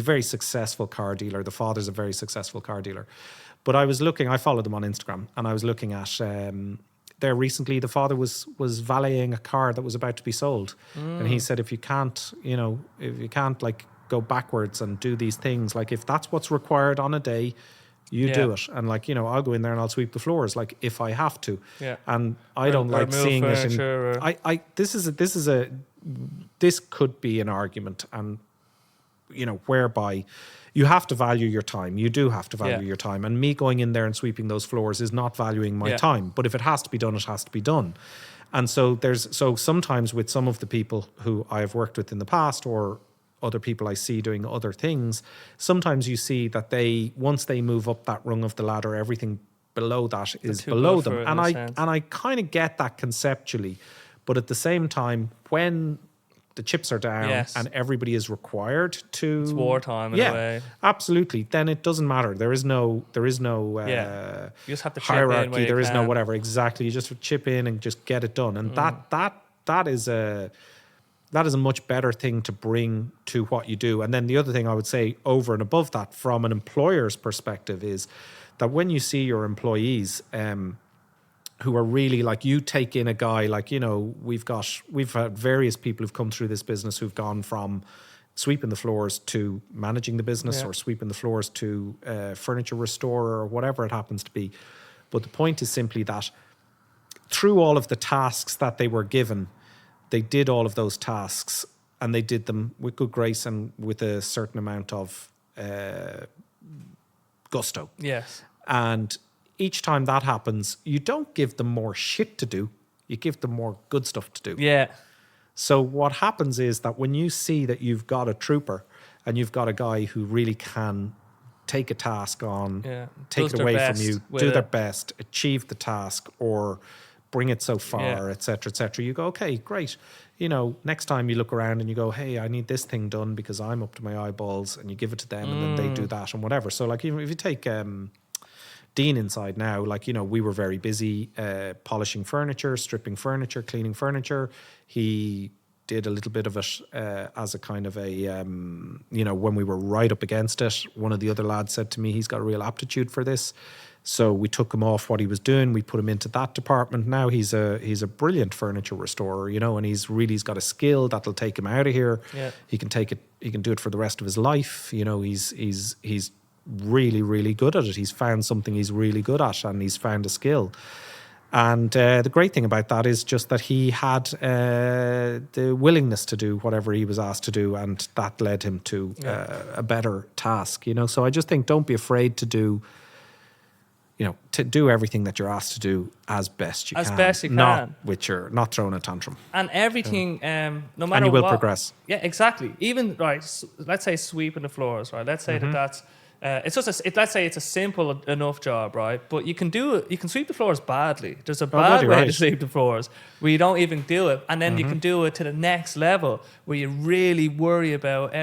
very successful car dealer. The father's a very successful car dealer. But I followed him on Instagram, and I was looking at there recently, the father was valeting a car that was about to be sold. And he said, if you can't like go backwards and do these things, like, if that's what's required on a day, you do it. And like, I'll go in there and I'll sweep the floors, like, if I have to. Yeah. And I don't like seeing it. This could be an argument, and whereby you have to value your time. You do have to value your time. And me going in there and sweeping those floors is not valuing my time. But if it has to be done, it has to be done. And so sometimes with some of the people who I've worked with in the past, or other people I see doing other things, sometimes you see that once they move up that rung of the ladder, everything below that is below them. And I kind of get that conceptually. But at the same time, when the chips are down and everybody is required to... It's wartime in a way. Absolutely. Then it doesn't matter. There is no you just have to hierarchy. Chip in there is no whatever. Exactly. You just chip in and just get it done. And that is a much better thing to bring to what you do. And then the other thing I would say over and above that, from an employer's perspective, is that when you see your employees who are really, like, you take in a guy, like, we've had various people who've come through this business who've gone from sweeping the floors to managing the business, or sweeping the floors to furniture restorer, or whatever it happens to be. But the point is simply that through all of the tasks that they were given, they did all of those tasks, and they did them with good grace and with a certain amount of gusto. Yes. And each time that happens, you don't give them more shit to do. You give them more good stuff to do. Yeah. So what happens is that when you see that you've got a trooper and you've got a guy who really can take a task on, take it away from you, do their best, achieve the task, or bring it so far, et cetera, you go, okay, great. Next time you look around and you go, hey, I need this thing done because I'm up to my eyeballs, and you give it to them and then they do that and whatever. So like, if you take Dean inside now, like, we were very busy polishing furniture, stripping furniture, cleaning furniture. He did a little bit of it as a kind of a, when we were right up against it, one of the other lads said to me, he's got a real aptitude for this. So we took him off what he was doing. We put him into that department. Now he's a brilliant furniture restorer, and he's got a skill that'll take him out of here. Yeah. He can do it for the rest of his life. He's really, really good at it. He's found something he's really good at, and he's found a skill. And the great thing about that is just that he had the willingness to do whatever he was asked to do, and that led him to a better task. So I just think, don't be afraid to do, to do everything that you're asked to do as best you can. As best you can. Not throwing a tantrum. And everything, no matter what. And you will progress. Yeah, exactly. Even, right, let's say sweeping the floors, right? Let's say that's... let's say it's a simple enough job, right? But you can do it. You can sweep the floors badly. There's a bad way to sweep the floors where you don't even do it, and then you can do it to the next level where you really worry about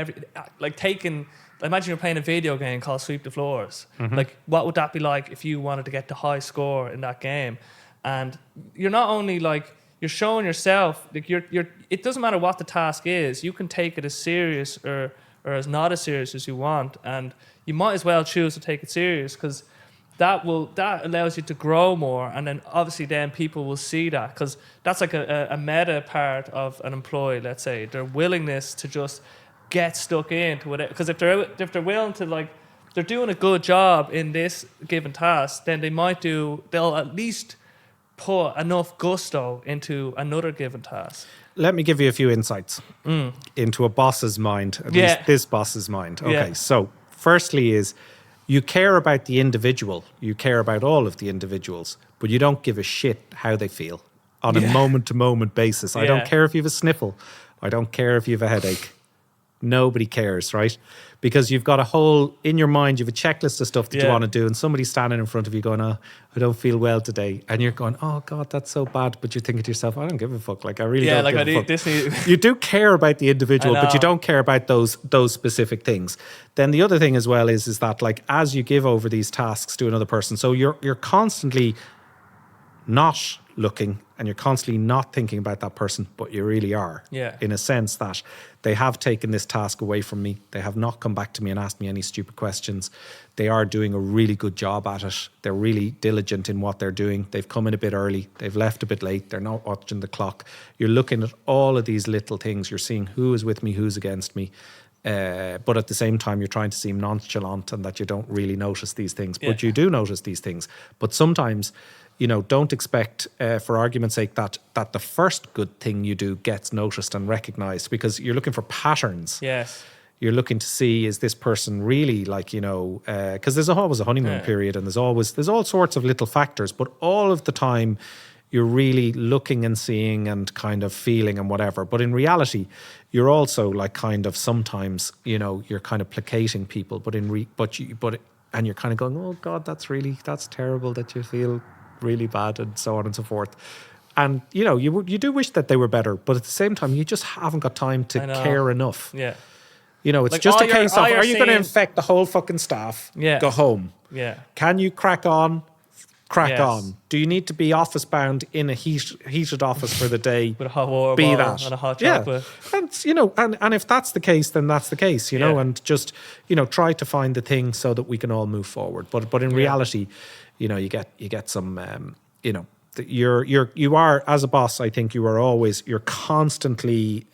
imagine you're playing a video game called Sweep the Floors. Like, what would that be like if you wanted to get the high score in that game? And you're not only like, you're showing yourself, like, you're. It doesn't matter what the task is. You can take it as serious or or as not as serious as you want, and you might as well choose to take it serious, because that allows you to grow more, and then obviously then people will see that, because that's like a meta part of an employee. Let's say their willingness to just get stuck into whatever, because if they're willing to, like, they're doing a good job in this given task, then they'll at least put enough gusto into another given task. Let me give you a few insights into a boss's mind, at least this boss's mind. Okay, so firstly is, you care about the individual. You care about all of the individuals, but you don't give a shit how they feel on a moment-to-moment basis. I don't care if you have a sniffle. I don't care if you have a headache. Nobody cares, right? Because you've got in your mind, you have a checklist of stuff that you want to do, and somebody's standing in front of you going, oh, I don't feel well today. And you're going, oh God, that's so bad. But you're thinking to yourself, I don't give a fuck. Like, I really don't give a fuck. You do care about the individual, but you don't care about those specific things. Then the other thing as well is that, like, as you give over these tasks to another person, so you're constantly not looking and you're constantly not thinking about that person, but you really are. Yeah. In a sense that they have taken this task away from me. They have not come back to me and asked me any stupid questions. They are doing a really good job at it. They're really diligent in what they're doing. They've come in a bit early. They've left a bit late. They're not watching the clock. You're looking at all of these little things. You're seeing who is with me, who's against me. But at the same time, you're trying to seem nonchalant and that you don't really notice these things. But you do notice these things. But sometimes, don't expect, for argument's sake, that the first good thing you do gets noticed and recognised, because you're looking for patterns. Yes. You're looking to see, is this person really, like, because there's always a honeymoon period, and there's all sorts of little factors, but all of the time you're really looking and seeing and kind of feeling and whatever. But in reality, you're also, like, kind of sometimes, you're kind of placating people, but and you're kind of going, oh God, that's terrible that you feel really bad, and so on and so forth. And you do wish that they were better, but at the same time you just haven't got time to care enough. It's like, just a case of, are you going to infect the whole fucking staff? Go home. Can you crack on? On. Do you need to be office bound in a heated office for the day? With a hot water be bottle that and a hot chocolate. And if that's the case, then that's the case, and just try to find the thing so that we can all move forward. But in reality, you get some you are, as a boss, I think you're constantly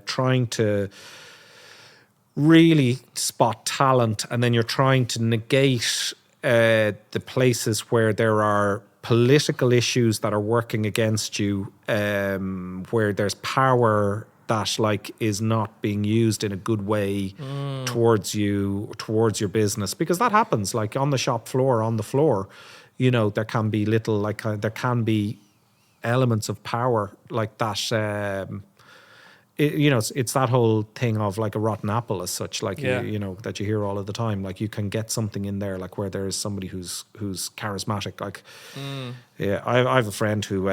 trying to really spot talent, and then you're trying to negate the places where there are political issues that are working against you, where there's power that, like, is not being used in a good way towards your business, because that happens, like, on the shop floor, on the floor. There can be there can be elements of power like that. It's that whole thing of, like, a rotten apple as such, like, that you hear all of the time. Like, you can get something in there, like, where there is somebody who's charismatic. Like, I have a friend who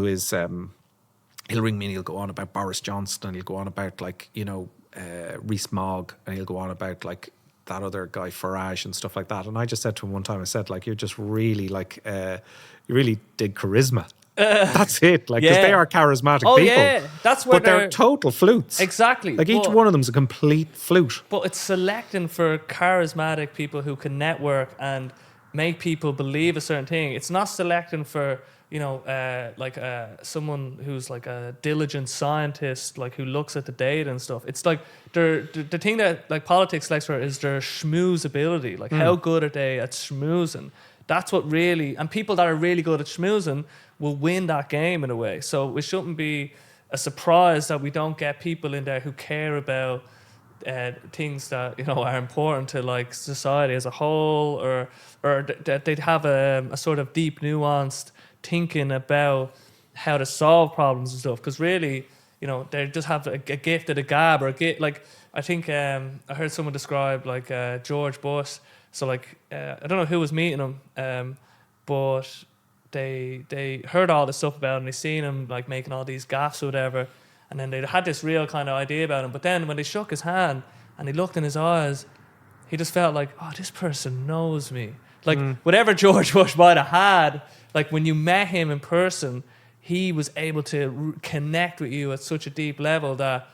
is, he'll ring me and he'll go on about Boris Johnson, and he'll go on about, like, Rees-Mogg, and he'll go on about, like, that other guy Farage and stuff like that. And I just said to him one time, I said, like, you're just really, like, you really dig charisma. That's it, like, because they are charismatic people. Yeah, that's where they're total flutes. Exactly, like, each one of them's a complete flute. But it's selecting for charismatic people who can network and make people believe a certain thing. It's not selecting for someone who's, like, a diligent scientist, like, who looks at the data and stuff. It's like the thing that, like, politics selects for is their smoozability. Like, how good are they at schmoozing? That's what really, and people that are really good at schmoozing will win that game in a way. So it shouldn't be a surprise that we don't get people in there who care about things that are important to, like, society as a whole, or that they'd have a sort of deep, nuanced thinking about how to solve problems and stuff. Because really, they just have a gift of the gab, or a gift. Like, I think I heard someone describe, like, George Bush. So, like, I don't know who was meeting him, but they heard all this stuff about him. They seen him, like, making all these gaffes or whatever, and then they had this real kind of idea about him. But then when they shook his hand and he looked in his eyes, he just felt like, oh, this person knows me. Like, whatever George Bush might have had, like, when you met him in person, he was able to connect with you at such a deep level that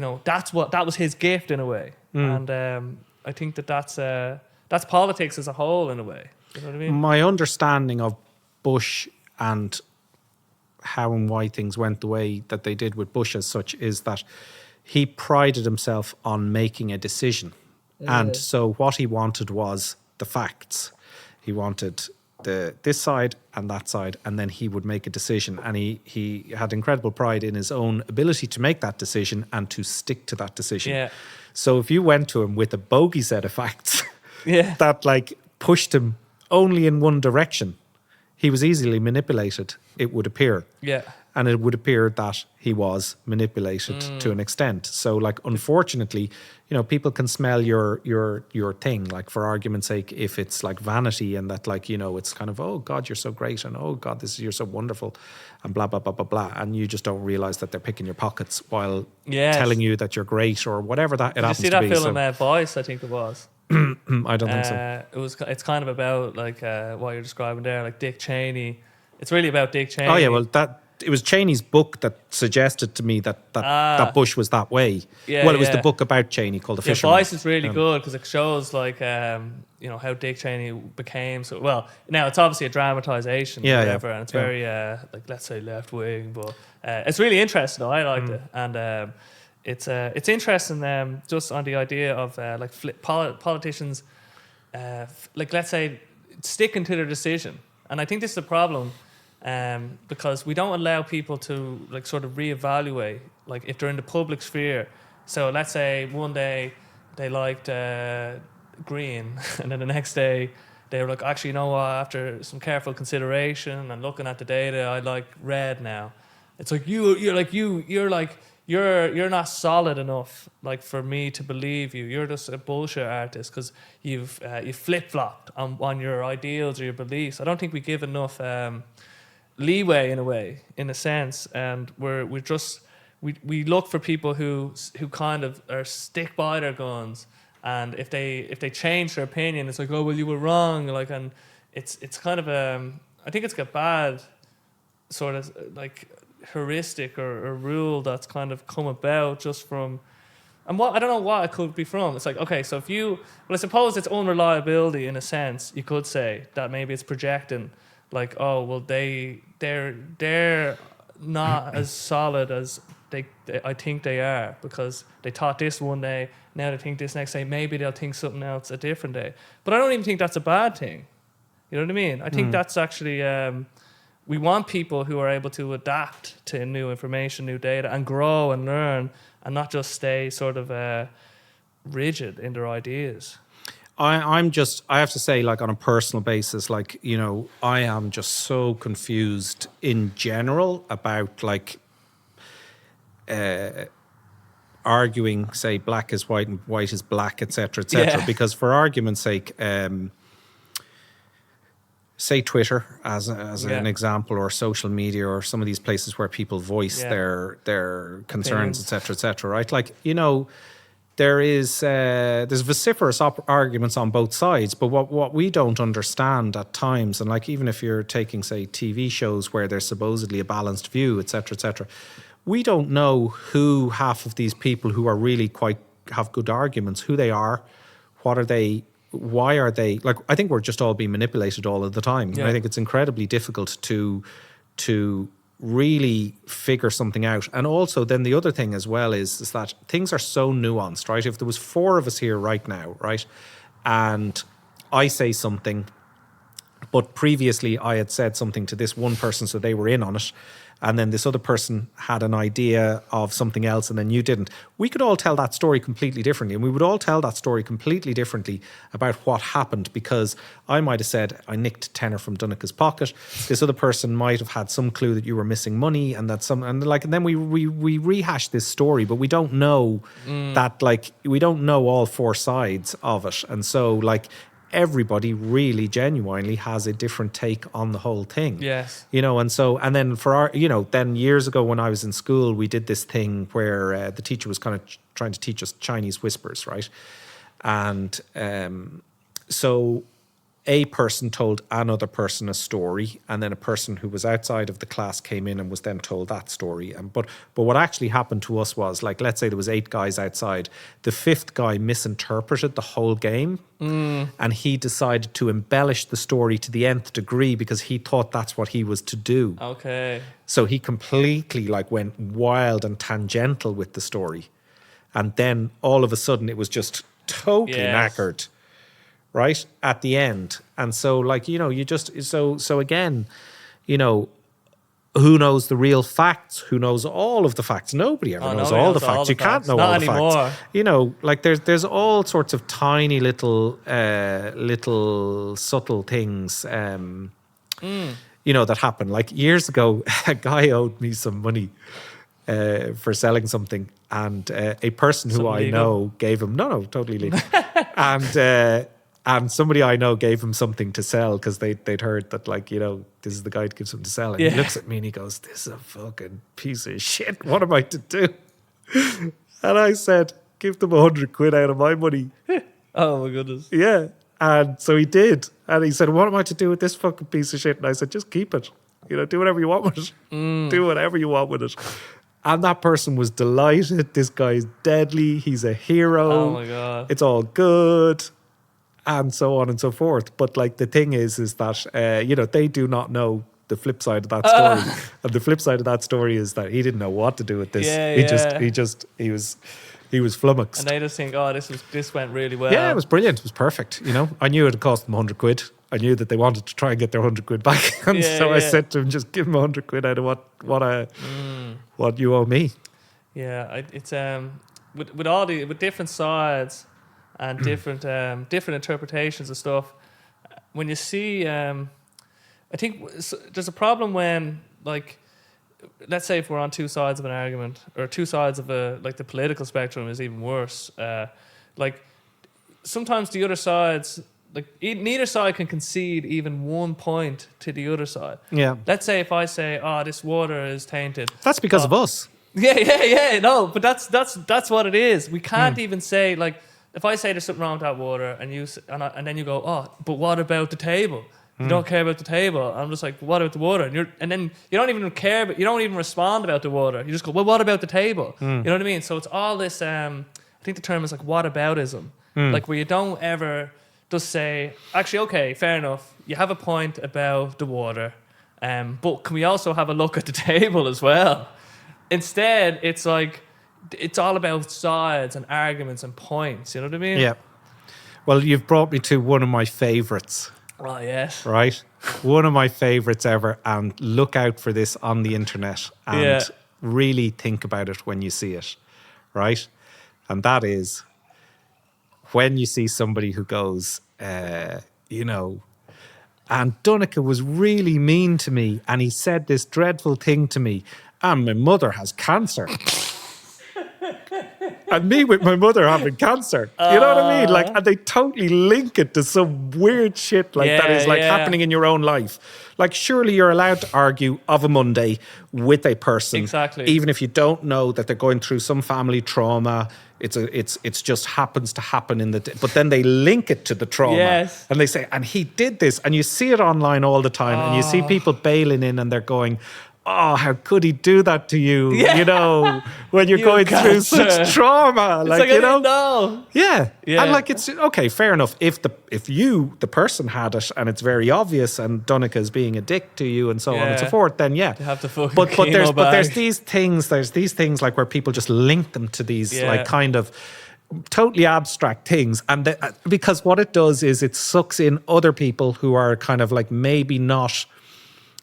that was his gift in a way. And I think that's politics as a whole in a way. You know what I mean? My understanding of Bush and how and why things went the way that they did with Bush as such is that he prided himself on making a decision. And so what he wanted was the facts. He wanted this side and that side, and then he would make a decision. And he had incredible pride in his own ability to make that decision and to stick to that decision. Yeah. So if you went to him with a bogey set of facts that like pushed him only in one direction, he was easily manipulated, it would appear. Yeah. And it would appear that he was manipulated to an extent. So, like, unfortunately, people can smell your thing. Like, for argument's sake, if it's like vanity and that, like, it's kind of, oh God, you're so great, and oh God, you're so wonderful, and blah blah blah blah blah, and you just don't realize that they're picking your pockets while telling you that you're great or whatever that it happens to be. Did you see that film, Boys? I think it was. I don't think so. It's kind of about like what you're describing there, like Dick Cheney. It's really about Dick Cheney. Oh yeah, well it was Cheney's book that suggested to me that Bush was that way. Yeah, well, it was the book about Cheney called The Fisherman. Vice is really good because it shows like how Dick Cheney became so. Well, now it's obviously a dramatization, or whatever, and it's very like, let's say, left wing, but it's really interesting. Though I liked it, and it's interesting just on the idea of like politicians, like, let's say, sticking to their decision, and I think this is a problem. Because we don't allow people to like sort of reevaluate, like if they're in the public sphere. So let's say one day they liked green, and then the next day they were like, actually, after some careful consideration and looking at the data, I like red now. It's like you're not solid enough, like, for me to believe you. You're just a bullshit artist because you've flip flopped on your ideals or your beliefs. I don't think we give enough leeway in a sense, and we look for people who kind of are stick by their guns, and if they change their opinion, it's like, oh well, you were wrong, like, and it's kind of I think it's like a bad sort of like heuristic or rule that's kind of come about just from, and what I don't know what it could be from. It's like, okay, so I suppose it's unreliability in a sense. You could say that maybe it's projecting. Like, oh well, they're not as solid as I think they are because they thought this one day, now they think this next day. Maybe they'll think something else a different day. But I don't even think that's a bad thing. You know what I mean? I think that's actually we want people who are able to adapt to new information, new data, and grow and learn, and not just stay sort of rigid in their ideas. I have to say, like, on a personal basis, like, I am just so confused in general about, like, arguing, say, black is white and white is black, etc., etc. Because for argument's sake, say Twitter as an example, or social media, or some of these places where people voice their concerns, etc., right? Like, there's vociferous arguments on both sides, but what we don't understand at times, and like even if you're taking, say, TV shows where there's supposedly a balanced view, etc., we don't know who half of these people who are really have good arguments, who they are, what are they, why are they, like, I think we're just all being manipulated all of the time. Yeah. And I think it's incredibly difficult to really figure something out. And also then the other thing as well is that things are so nuanced, right? If there was four of us here right now, right, and I say something, but previously I had said something to this one person, so they were in on it, and then this other person had an idea of something else and then you didn't. We could all tell that story completely differently, and we would all tell that story completely differently about what happened, because I might have said I nicked tenner from Donica's pocket. This other person might have had some clue that you were missing money, and then we rehash this story, but we don't know that, like, we don't know all four sides of it. And so, like, everybody really genuinely has a different take on the whole thing. Yes. And then for our, then years ago when I was in school, we did this thing where the teacher was kind of trying to teach us Chinese whispers, right? And so a person told another person a story, and then a person who was outside of the class came in and was then told that story. And but what actually happened to us was, like, let's say there was 8 guys outside. The 5th guy misinterpreted the whole game, and he decided to embellish the story to the nth degree because he thought that's what he was to do. Okay. So he completely like went wild and tangential with the story, and then all of a sudden it was just totally knackered. Right at the end. And so, like, you know, you just so again, you know, who knows the real facts? Who knows all of the facts? Nobody ever knows all the facts. You can't know all the facts. You know, like there's all sorts of tiny little subtle things you know, that happen. Like years ago, a guy owed me some money for selling something, and a person who I know gave him totally legal. And somebody I know gave him something to sell because they'd heard that, like, you know, this is the guy who gives him to sell. And he looks at me and he goes, "This is a fucking piece of shit. What am I to do?" And I said, "Give them 100 quid out of my money." Oh my goodness. Yeah. And so he did. And he said, "What am I to do with this fucking piece of shit?" And I said, "Just keep it. You know, do whatever you want with it. Do whatever you want with it." And that person was delighted. This guy's deadly. He's a hero. Oh my God. It's all good. And so on and so forth. But like the thing is that, you know, they do not know the flip side of that story. And the flip side of that story is that he didn't know what to do with this. He was flummoxed. And they just think, oh, this went really well. Yeah, it was brilliant. It was perfect. You know, I knew it had cost them 100 quid. I knew that they wanted to try and get their 100 quid back. And I said to him, just give him 100 quid out of what you owe me. Yeah, it's with different sides and different interpretations of stuff. When you see, I think there's a problem when, like, let's say if we're on 2 sides of an argument, or 2 sides of the political spectrum is even worse. Like sometimes the other sides, like neither side can concede even 1 point to the other side. Yeah. Let's say if I say, "Oh, this water is tainted." That's because of us. Yeah. No, but that's what it is. We can't even say, like, if I say there's something wrong with that water, and then you go, "Oh, but what about the table? You don't care about the table." I'm just like, "What about the water?" And then you don't even care, but you don't even respond about the water. You just go, "Well, what about the table?" You know what I mean? So it's all this. I think the term is like what-about-ism, like where you don't ever just say, "Actually, okay, fair enough. You have a point about the water, but can we also have a look at the table as well?" Instead, it's like it's all about sides and arguments and points. You know what I mean? Yeah. Well, you've brought me to one of my favourites. Oh, yes. Right? One of my favourites ever. And look out for this on the internet. And really think about it when you see it. Right? And that is when you see somebody who goes, you know, "And Donncha was really mean to me. And he said this dreadful thing to me. And my mother has cancer." And me with my mother having cancer. You know what I mean? Like, and they totally link it to some weird shit like that is like happening in your own life. Like, surely you're allowed to argue of a Monday with a person. Exactly. Even if you don't know that they're going through some family trauma. It's just happens to happen in the day. But then they link it to the trauma. Yes. And they say, "And he did this." And you see it online all the time. And you see people bailing in and they're going, "Oh, how could he do that to you?" You know, when you're going through such trauma. It's like, you I know? didn't know. Yeah. And like, it's okay, fair enough. If the person had it and it's very obvious and Donncha is being a dick to you and so on and so forth, then You have to fucking but there's these things like where people just link them to these like kind of totally abstract things. And because what it does is it sucks in other people who are kind of like maybe not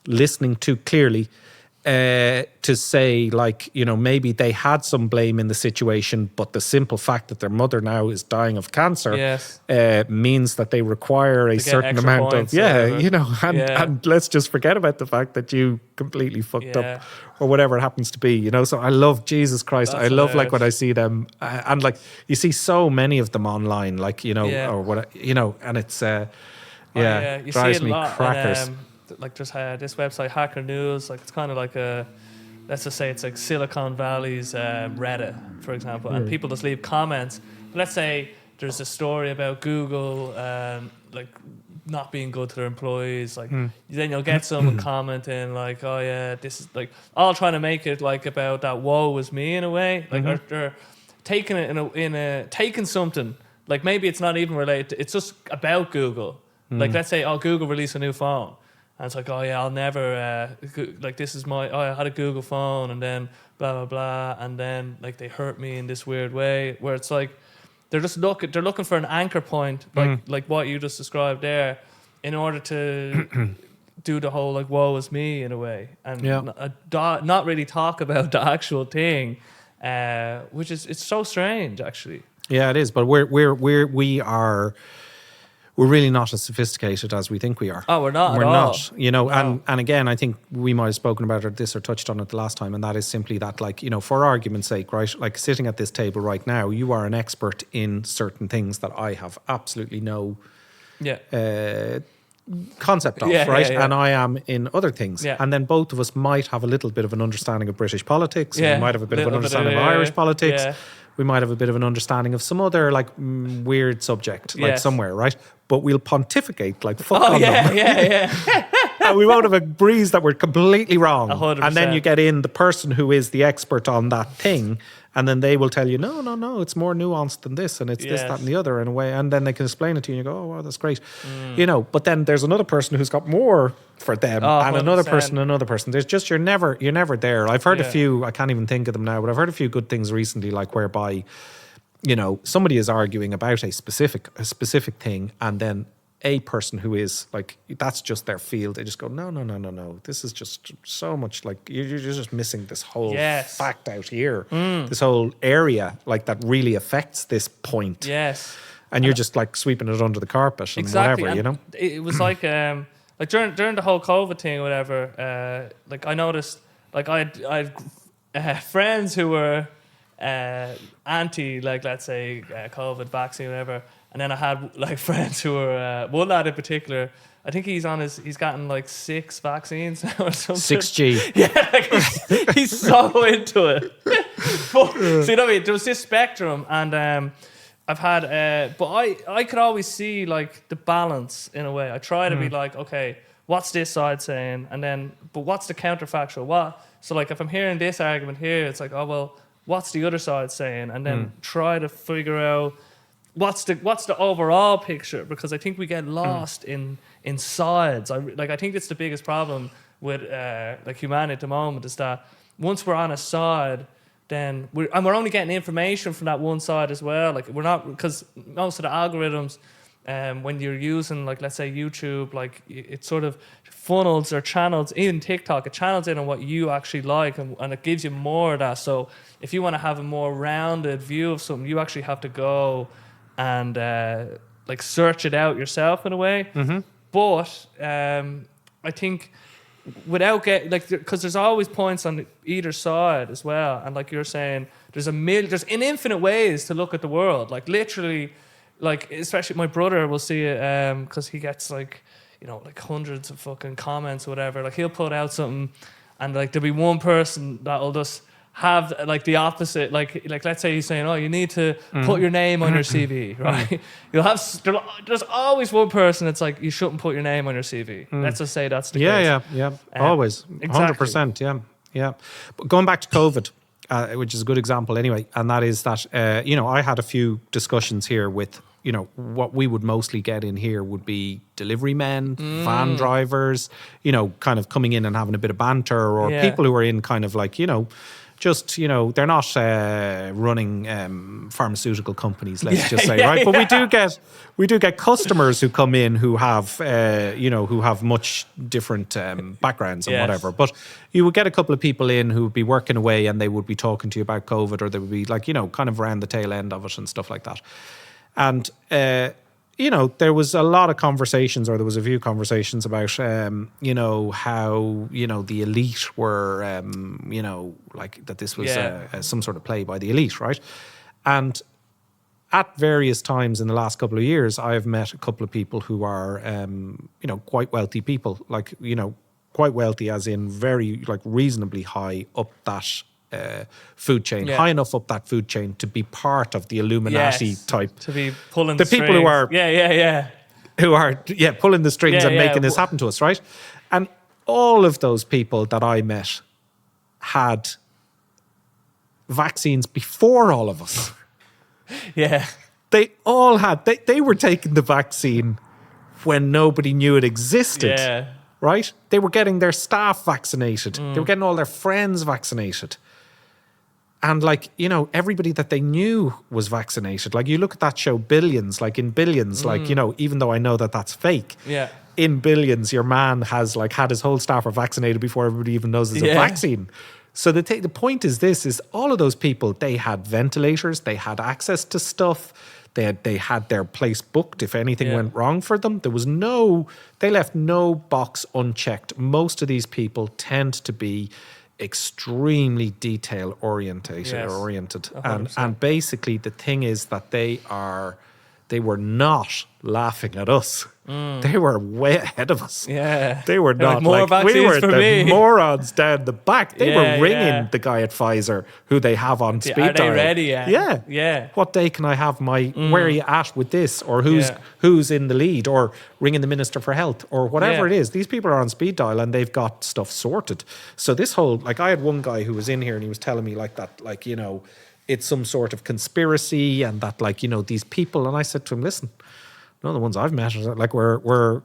listening too clearly to say, like, you know, maybe they had some blame in the situation, but the simple fact that their mother now is dying of cancer means that they require a certain amount of, you know, and let's just forget about the fact that you completely fucked up or whatever it happens to be, you know. So I love, Jesus Christ, I love hilarious. Like when I see them and like you see so many of them online, like, you know, or what, you know, and it's, you drives see it me a lot crackers. Like just this website Hacker News, like it's kind of like let's just say it's like Silicon Valley's Reddit, for example, and people just leave comments. Let's say there's a story about Google like not being good to their employees. Like then you'll get someone commenting like, "Oh yeah, this is like," all trying to make it like about that woe is me in a way. Like they're taking it taking something like maybe it's not even related to, it's just about Google. Like let's say, oh, Google released a new phone. And it's like, oh yeah, I'll never like this is my. Oh, I had a Google phone, and then blah blah blah, and then like they hurt me in this weird way. Where it's like they're looking for an anchor point, like what you just described there, in order to do the whole like woe is me in a way, and not really talk about the actual thing, which is it's so strange actually. Yeah, it is. But we are. We're really not as sophisticated as we think we are. Oh, we're not. We're at all. not. You know, and again, I think we might have spoken about this or touched on it the last time, and that is simply that, like, you know, for argument's sake, right? Like sitting at this table right now, you are an expert in certain things that I have absolutely no concept of, right? And I am in other things. And then both of us might have a little bit of an understanding of British politics. We might have a bit of an understanding of Irish politics. We might have a bit of an understanding of some other like weird subject, like somewhere, right? But we'll pontificate like fuck on them. And we won't have a breeze that we're completely wrong. 100%. And then you get in the person who is the expert on that thing, and then they will tell you, no, it's more nuanced than this, and it's this, that, and the other in a way. And then they can explain it to you, and you go, oh, wow, that's great. You know, but then there's another person who's got more for them, and 100%. another person. There's just, you're never there. I've heard a few, I can't even think of them now, but I've heard a few good things recently, like whereby, you know, somebody is arguing about a specific thing, and then a person who is like, that's just their field. They just go, no. This is just so much like, you're just missing this whole fact out here. This whole area like that really affects this point. Yes. And you're just like sweeping it under the carpet and whatever, and you know? It was like during the whole COVID thing or whatever, like I noticed, like I had friends who were anti, like let's say COVID vaccine or whatever, and then I had like friends who were one lad in particular. I think he's gotten like 6 vaccines now or something. 6G. Yeah, like he's so into it. But, so you know what I mean? There was this spectrum, and I've had, but I could always see like the balance in a way. I try to be like, okay, what's this side saying, and then, but what's the counterfactual? What? So like if I'm hearing this argument here, it's like, oh well, what's the other side saying, and then try to figure out what's the overall picture, because I think we get lost in sides. I think it's the biggest problem with like humanity at the moment, is that once we're on a side, then we're only getting information from that one side as well. Like we're not, because most of the algorithms, when you're using like let's say YouTube, like it sort of funnels or channels, even TikTok, it channels in on what you actually like, and it gives you more of that. So if you want to have a more rounded view of something, you actually have to go and like search it out yourself in a way. But I think without getting like, because there's always points on either side as well, and like you're saying, there's there's infinite ways to look at the world. Like literally, like especially my brother will see it because he gets like, you know, like hundreds of fucking comments or whatever. Like he'll put out something, and like there'll be one person that'll just have like the opposite, like let's say he's saying, oh, you need to put your name on your CV, right? You'll have, there's always one person that's like, you shouldn't put your name on your CV. Let's just say that's the case. Yeah, always, 100%, yeah. But going back to COVID, which is a good example anyway, and that is that, you know, I had a few discussions here with, you know, what we would mostly get in here would be delivery men, van drivers, you know, kind of coming in and having a bit of banter, or people who are in kind of like, you know, just, you know, they're not running pharmaceutical companies, let's just say, right? But we do get customers who come in who have, you know, who have much different backgrounds and whatever. But you would get a couple of people in who would be working away, and they would be talking to you about COVID, or they would be like, you know, kind of around the tail end of it and stuff like that. And, you know, there was a lot of conversations, or there was a few conversations about, you know, how, you know, the elite were, you know, like that this was some sort of play by the elite, right? And at various times in the last couple of years, I have met a couple of people who are, you know, quite wealthy people, like, you know, quite wealthy as in very, like, reasonably high up that food chain, high enough up that food chain to be part of the Illuminati type. To be pulling the people who are pulling the strings Yeah, and making this happen to us, right? And all of those people that I met had vaccines before all of us. Yeah. They all had, they were taking the vaccine when nobody knew it existed. Yeah. Right? They were getting their staff vaccinated. They were getting all their friends vaccinated. And like, you know, everybody that they knew was vaccinated. Like you look at that show Billions, like in Billions, like, you know, even though I know that that's fake. Yeah. In Billions, your man has like had his whole staff are vaccinated before everybody even knows there's a vaccine. So the point is this, is all of those people, they had ventilators, they had access to stuff. They had their place booked if anything went wrong for them. They left no box unchecked. Most of these people tend to be extremely detail oriented. And basically the thing is that they were not laughing at us. They were way ahead of us. Yeah. They were not like we were the me. morons down the back. They were ringing the guy at Pfizer who they have on speed dial. Are they ready yet? Yeah. Yeah. What day can I have where are you at with this? Or who's in the lead? Or ringing the Minister for Health or whatever it is. These people are on speed dial and they've got stuff sorted. So this whole, like I had one guy who was in here and he was telling me like that, like, you know, it's some sort of conspiracy and that like, you know, these people, and I said to him, listen, none of the ones I've met like were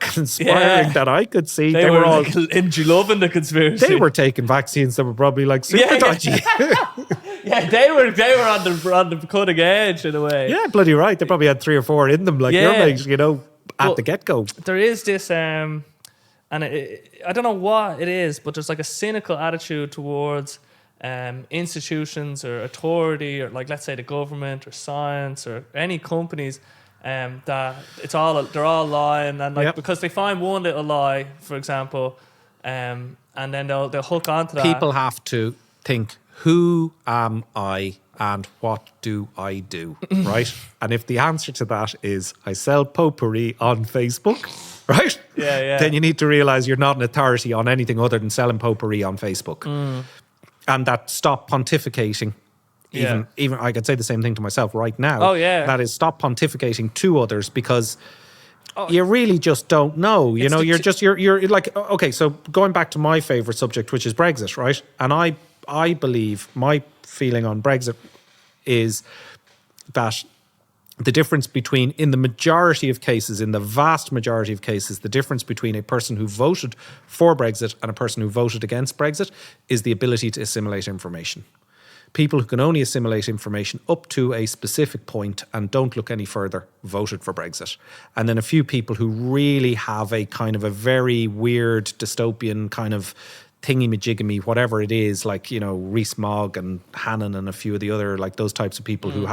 conspiring that I could see. They were all like, loving the conspiracy. They were taking vaccines that were probably like super dodgy. Yeah, they were on the cutting edge in a way. Yeah, bloody right. They probably had 3 or 4 in them, like your mates, you know, at the get-go. There is this, and I don't know what it is, but there's like a cynical attitude towards institutions or authority, or like let's say the government or science or any companies, that they're all lying, and like because they find one little lie, for example, and then they'll hook onto that. People have to think, who am I and what do I do, right? And if the answer to that is I sell potpourri on Facebook, right? Then you need to realize you're not an authority on anything other than selling potpourri on Facebook. And that stop pontificating. Even I could say the same thing to myself right now. Oh yeah. That is, stop pontificating to others, because you really just don't know. You know, you're like, okay, so going back to my favourite subject, which is Brexit, right? And I believe my feeling on Brexit is that the difference between, in the majority of cases, in the vast majority of cases, the difference between a person who voted for Brexit and a person who voted against Brexit is the ability to assimilate information. People who can only assimilate information up to a specific point and don't look any further voted for Brexit. And then a few people who really have a kind of a very weird dystopian kind of thingy-majigamy, whatever it is, like, you know, Rees-Mogg and Hannon and a few of the other, like those types of people who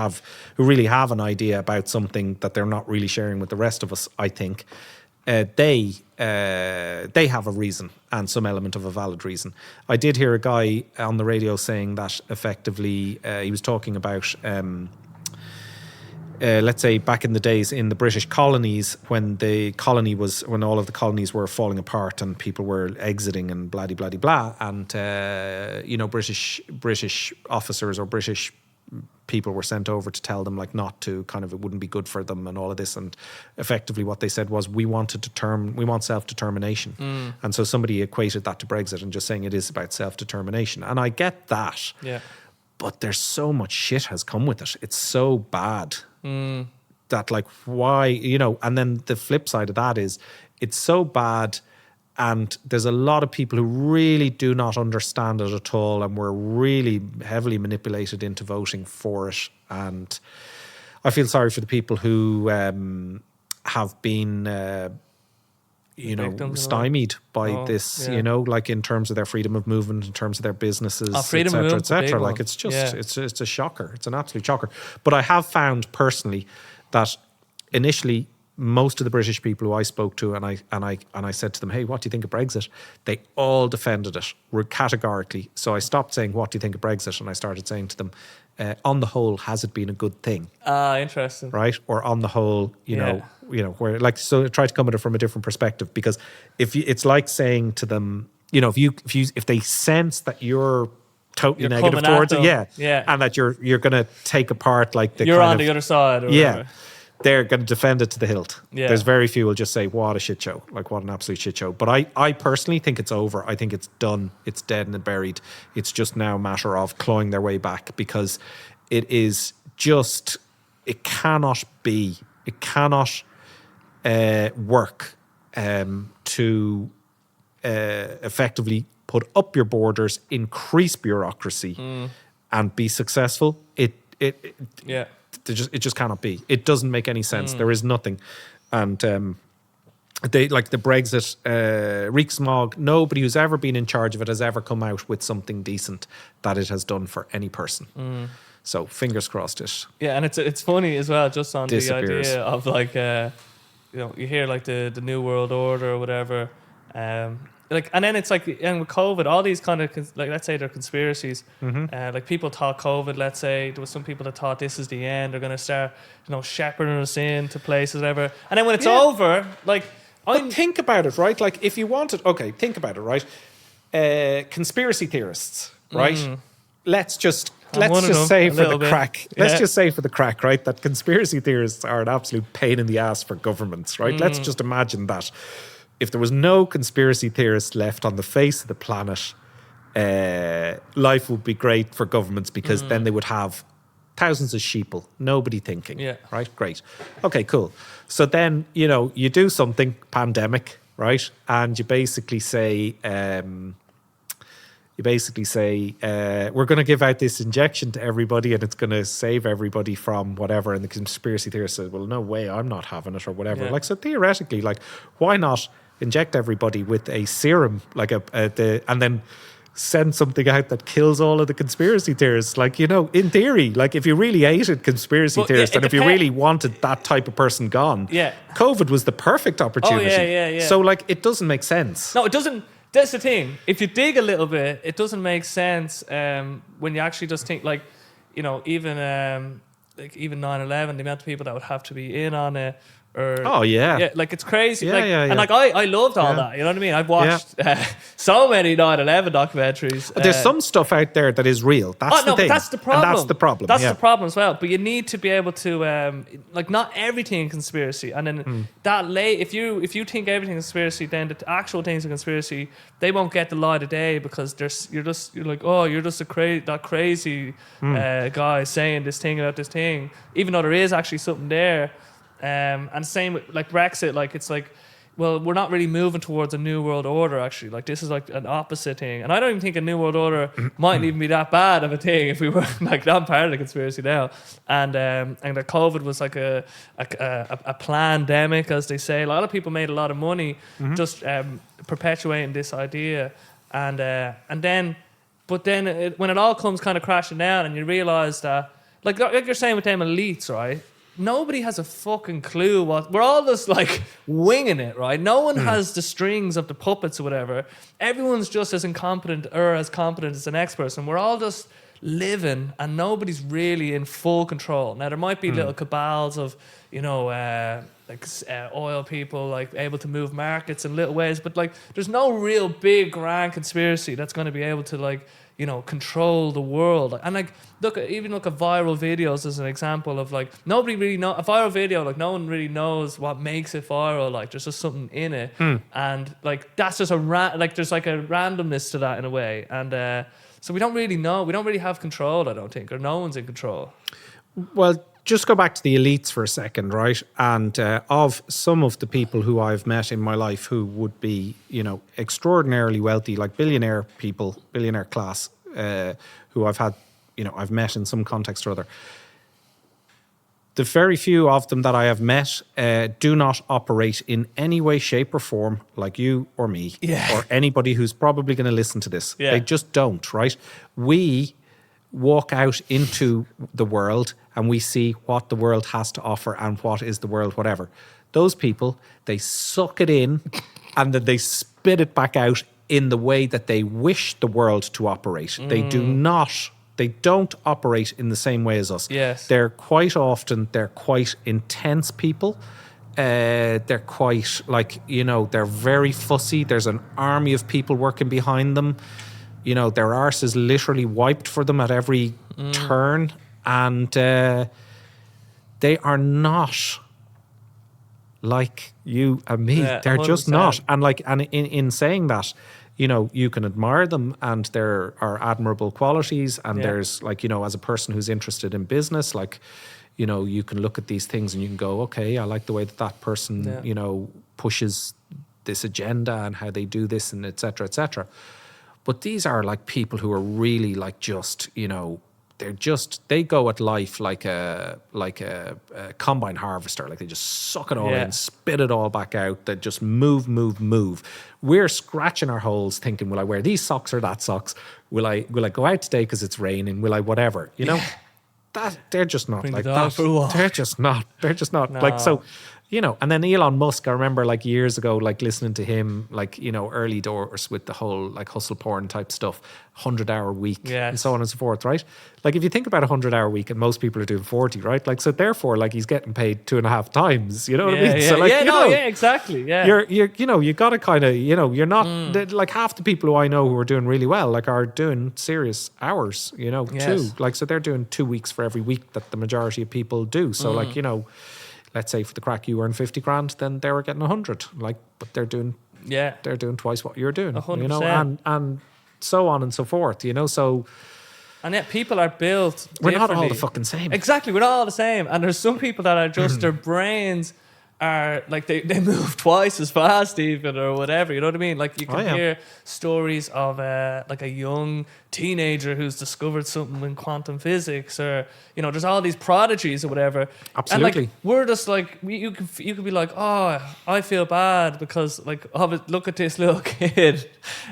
really have an idea about something that they're not really sharing with the rest of us, I think. They have a reason, and some element of a valid reason. I did hear a guy on the radio saying that effectively he was talking about let's say back in the days in the British colonies, when all of the colonies were falling apart and people were exiting and blah blah blah blah, and you know, British officers or British people were sent over to tell them like not to, kind of, it wouldn't be good for them and all of this. And effectively what they said was, we want self-determination. And so somebody equated that to Brexit and just saying it is about self-determination. And I get that. Yeah. But there's so much shit has come with it. It's so bad that, like, why, you know, and then the flip side of that is it's so bad, and there's a lot of people who really do not understand it at all, and were really heavily manipulated into voting for it. And I feel sorry for the people who have been you know, stymied by this, you know, like in terms of their freedom of movement, in terms of their businesses, et cetera. Like, it's just, it's a shocker. It's an absolute shocker. But I have found personally that initially most of the British people who I spoke to, and I said to them, hey, what do you think of Brexit? They all defended it categorically. So I stopped saying, what do you think of Brexit? And I started saying to them, on the whole, has it been a good thing? Interesting. Right? Or on the whole, you know, where, like, so try to come at it from a different perspective, because it's like saying to them, you know, if they sense that you're totally negative towards it, and that you're going to take apart, like, you're on the other side, or whatever. they're going to defend it to the hilt. Yeah. There's very few who will just say, what a shit show. Like, what an absolute shit show. But I personally think it's over. I think it's done. It's dead and buried. It's just now a matter of clawing their way back, because it is just, it cannot work to effectively put up your borders, increase bureaucracy, and be successful. It just cannot be. It doesn't make any sense. There is nothing. And they, like the Brexit, Ríkismog, nobody who's ever been in charge of it has ever come out with something decent that it has done for any person. So fingers crossed it. Yeah, and it's funny as well, just on disappears. the idea of like, you know, you hear like the New World Order or whatever. Like, and then it's like, and with COVID, all these kind of, like, let's say they're conspiracies. Like, people thought COVID, let's say, there was some people that thought this is the end. They're going to start, you know, shepherding us into places, whatever. And then when it's over, like, but think about it, right? Like, if you wanted, okay, think about it, right? Conspiracy theorists, right? Let's just say for the crack. Let's just say for the crack, right? That conspiracy theorists are an absolute pain in the ass for governments, right? Let's just imagine that. If there was no conspiracy theorists left on the face of the planet, life would be great for governments, because then they would have thousands of sheeple, nobody thinking. Yeah. Right? Great. Okay, cool. So then, you know, you do something, pandemic, right? And you basically say, we're going to give out this injection to everybody and it's going to save everybody from whatever. And the conspiracy theorist says, well, no way, I'm not having it or whatever. Yeah. Like, so theoretically, like, why not inject everybody with a serum, like and then send something out that kills all of the conspiracy theorists? Like, you know, in theory, like, if you really hated conspiracy theorists and if you really wanted that type of person gone, COVID was the perfect opportunity. So, like, it doesn't make sense. No, it doesn't. That's the thing. If you dig a little bit, it doesn't make sense when you actually just think, like, you know, even 9/11, the amount of people that would have to be in on it. Like, it's crazy. And like, I loved all that. You know what I mean? I've watched so many 9/11 documentaries. There's some stuff out there that is real. That's the thing. But that's the problem. And that's the problem. That's the problem as well. But you need to be able to, like, not everything in conspiracy. And then if you think everything is conspiracy, then the actual things in conspiracy, they won't get the light of day, because you're like, oh, you're just that crazy guy saying this thing about this thing, even though there is actually something there. And same with, like, Brexit, like, it's like, well, we're not really moving towards a new world order, actually. Like, this is like an opposite thing. And I don't even think a new world order might even be that bad of a thing if we were, like, not part of the conspiracy now. And that COVID was like a plandemic, as they say. A lot of people made a lot of money just perpetuating this idea. And then when it all comes kind of crashing down, and you realize that, like you're saying with them elites, right? Nobody has a fucking clue we're all just, like, winging it, right? No one has the strings of the puppets or whatever. Everyone's just as incompetent or as competent as the next person. We're all just living, and nobody's really in full control. Now, there might be little cabals of, you know, oil people, like, able to move markets in little ways, but, like, there's no real big grand conspiracy that's going to be able to, like, you know, control the world. And, like, look at viral videos as an example of, like, nobody really know a viral video. Like, no one really knows what makes it viral. Like, there's just something in it, and, like, that's just there's like a randomness to that in a way. And so we don't really know. We don't really have control, I don't think, or no one's in control. Well, just go back to the elites for a second, right? And of some of the people who I've met in my life who would be, you know, extraordinarily wealthy, like billionaire people, billionaire class, who I've met in some context or other. The very few of them that I have met do not operate in any way, shape or form like you or me or anybody who's probably going to listen to this. They just don't, right? We walk out into the world and we see what the world has to offer and what is the world, whatever. Those people, they suck it in and then they spit it back out in the way that they wish the world to operate. They don't operate in the same way as us. Yes. They're quite intense people. They're quite, like, you know, they're very fussy. There's an army of people working behind them. You know, their arse is literally wiped for them at every turn. And they are not like you and me. Yeah, They're just 100%. not. And in saying that, you know, you can admire them and there are admirable qualities. And there's like, you know, as a person who's interested in business, like, you know, you can look at these things and you can go, okay, I like the way that person, you know, pushes this agenda and how they do this and et cetera, et cetera. But these are like people who are really like just, you know, they go at life like a combine harvester. Like they just suck it all in, spit it all back out. They just move. We're scratching our holes thinking, will I wear these socks or that socks? Will I go out today because it's raining? Will I whatever? You know, that they're just not like that. They're just not. No. Like, so, you know, and then Elon Musk, I remember like years ago, like listening to him, like, you know, early doors with the whole like hustle porn type stuff, 100-hour week and so on and so forth, right? Like if you think about 100-hour week and most people are doing 40, right? Like, so therefore, like he's getting paid 2.5 times, you know what I mean? So like, exactly. Yeah. You're you know, you got to kind of, you know, you're not, like half the people who I know who are doing really well, like are doing serious hours, you know, too. Like, so they're doing 2 weeks for every week that the majority of people do. So like, you know, let's say for the crack you earn 50 grand, then they were getting 100. Like, but they're doing twice what you're doing, 100%. you know, and so on and so forth, you know. So, and yet people are built we're not all differently. the fucking same. Exactly, we're not all the same. And there's some people that are just their brains are like they move twice as fast even or whatever, you know what I mean? Like you can hear stories of like a young teenager who's discovered something in quantum physics, or you know, there's all these prodigies or whatever. Absolutely. And like we're just like you could be like, oh, I feel bad because like look at this little kid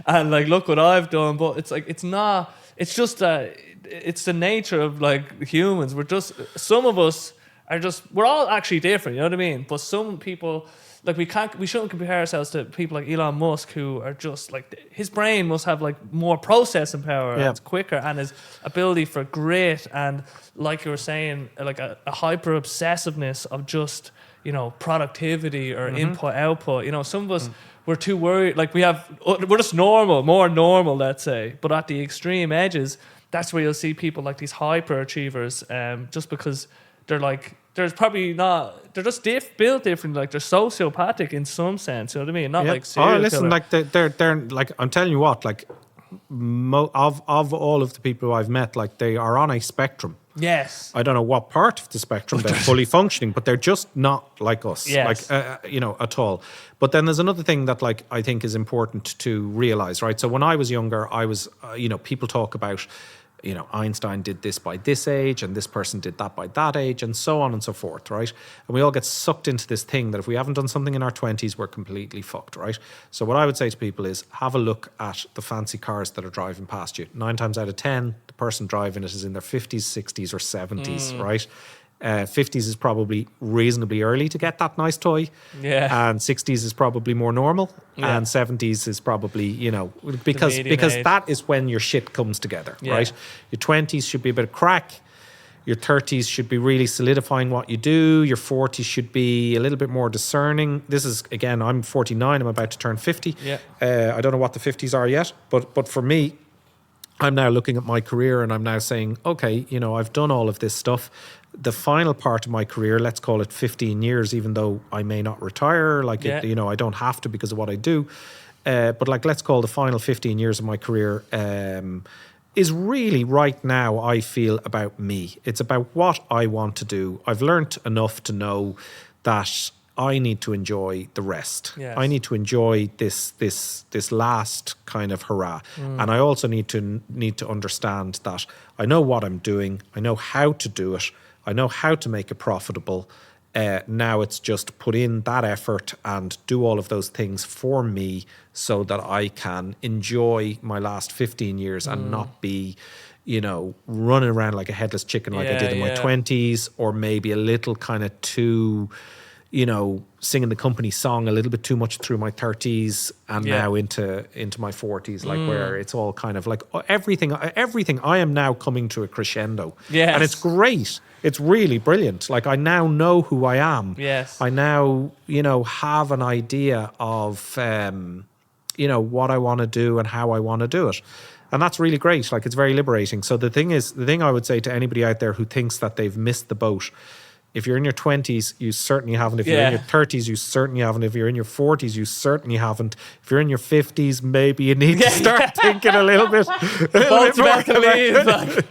and like look what I've done. But it's like it's not, it's just it's the nature of like humans. We're just, some of us are just, we're all actually different, you know what I mean? But some people, like we shouldn't compare ourselves to people like Elon Musk, who are just like, his brain must have like more processing power and it's quicker, and his ability for grit and, like you were saying, like a hyper obsessiveness of just, you know, productivity or input output. You know, some of us, we're too worried, like we're just more normal, let's say, but at the extreme edges, that's where you'll see people like these hyper achievers, just because they're like, there's probably not, they're just built different, like they're sociopathic in some sense, you know what I mean? Not like serial killer. Like they're like, I'm telling you what, like of all of the people who I've met, like they are on a spectrum. Yes. I don't know what part of the spectrum they're fully functioning, but they're just not like us, like, you know, at all. But then there's another thing that like I think is important to realize, right? So when I was younger, I was, you know, people talk about, you know, Einstein did this by this age and this person did that by that age and so on and so forth, right? And we all get sucked into this thing that if we haven't done something in our 20s, we're completely fucked, right? So what I would say to people is have a look at the fancy cars that are driving past you. 9 times out of 10, the person driving it is in their 50s, 60s or 70s, right? 50s is probably reasonably early to get that nice toy. Yeah. And 60s is probably more normal. Yeah. And 70s is probably, you know, because that is when your shit comes together, right? Your 20s should be a bit of crack. Your 30s should be really solidifying what you do. Your 40s should be a little bit more discerning. This is, again, I'm 49. I'm about to turn 50. Yeah. I don't know what the 50s are yet. But for me, I'm now looking at my career and I'm now saying, okay, you know, I've done all of this stuff. The final part of my career, let's call it 15 years, even though I may not retire, like, you know, I don't have to because of what I do. But like, let's call the final 15 years of my career is really right now, I feel, about me. It's about what I want to do. I've learned enough to know that I need to enjoy the rest. Yes. I need to enjoy this last kind of hurrah. And I also need to understand that I know what I'm doing. I know how to do it. I know how to make it profitable. Now it's just put in that effort and do all of those things for me so that I can enjoy my last 15 years and not be, you know, running around like a headless chicken like I did in my 20s, or maybe a little kind of too, you know, singing the company song a little bit too much through my 30s and now into my 40s, like where it's all kind of like everything I am now coming to a crescendo. Yes. And it's great. It's really brilliant. Like I now know who I am. Yes. I now, you know, have an idea of, you know, what I want to do and how I want to do it. And that's really great. Like it's very liberating. So the thing I would say to anybody out there who thinks that they've missed the boat If you're in your 20s, you certainly haven't. If you're in your 30s, you certainly haven't. If you're in your 40s, you certainly haven't. If you're in your 50s, maybe you need to start thinking a little bit Boat's more about to leave. Like,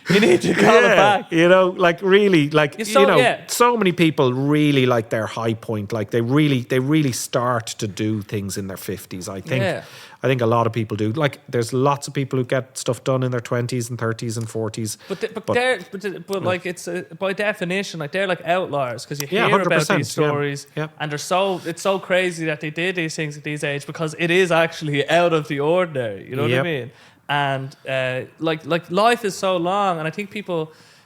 you need to call it back. You know, like really, like So- so many people really like their high point. Like they really start to do things in their 50s. I think a lot of people do. Like, there's lots of people who get stuff done in their 20s and 30s and 40s. But like it's by definition, like they're like outliers because you hear about 100%, these stories, and it's so crazy that they did these things at these age because it is actually out of the ordinary. You know what I mean? And like life is so long, and I think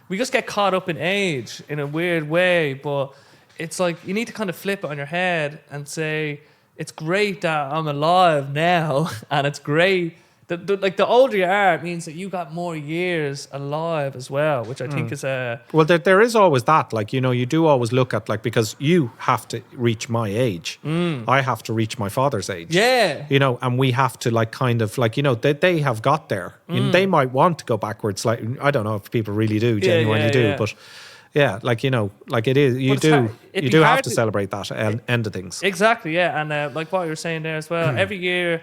we just get caught up in age in a weird way. But it's like you need to kind of flip it on your head and say, it's great that I'm alive now, and it's great that the older you are, it means that you got more years alive as well, which I think is a... Well, there is always that. Like, you know, you do always look at, like, because you have to reach my age. I have to reach my father's age. Yeah. You know, and we have to, like, kind of, like, you know, they have got there. You know, they might want to go backwards. Like, I don't know if people really do, genuinely do, but... Yeah, like, you you do have to celebrate that end of things. Exactly, yeah. And like what you were saying there as well, every year,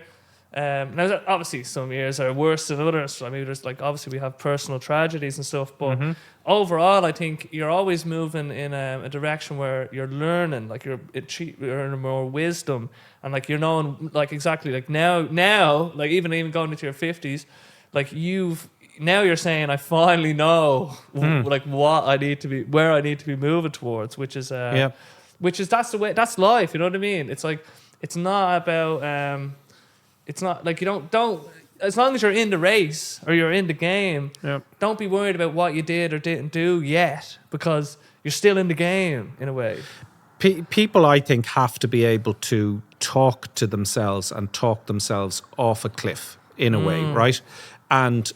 now obviously some years are worse than others. I mean, there's like, obviously we have personal tragedies and stuff, but overall I think you're always moving in a direction where you're learning, like you're earning more wisdom, and like you're knowing, like exactly, like now like even going into your 50s, like now you're saying, I finally know like where I need to be moving towards, which is that's the way, that's life. You know what I mean? It's like, it's not about, it's not like you don't, as long as you're in the race or you're in the game, don't be worried about what you did or didn't do yet, because you're still in the game in a way. People, I think, have to be able to talk to themselves and talk themselves off a cliff in a way, right? And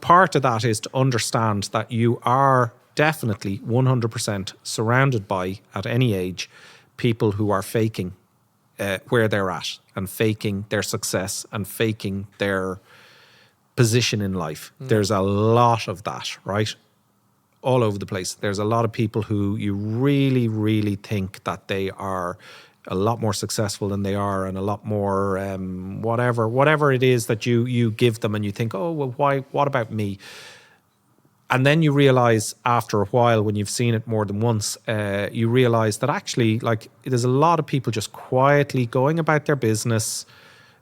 part of that is to understand that you are definitely 100% surrounded by, at any age, people who are faking where they're at and faking their success and faking their position in life. There's a lot of that, right? All over the place. There's a lot of people who you really, really think that they are a lot more successful than they are, and a lot more whatever it is that you give them, and you think, oh, well, what about me? And then you realize after a while, when you've seen it more than once, you realize that actually, like, there's a lot of people just quietly going about their business.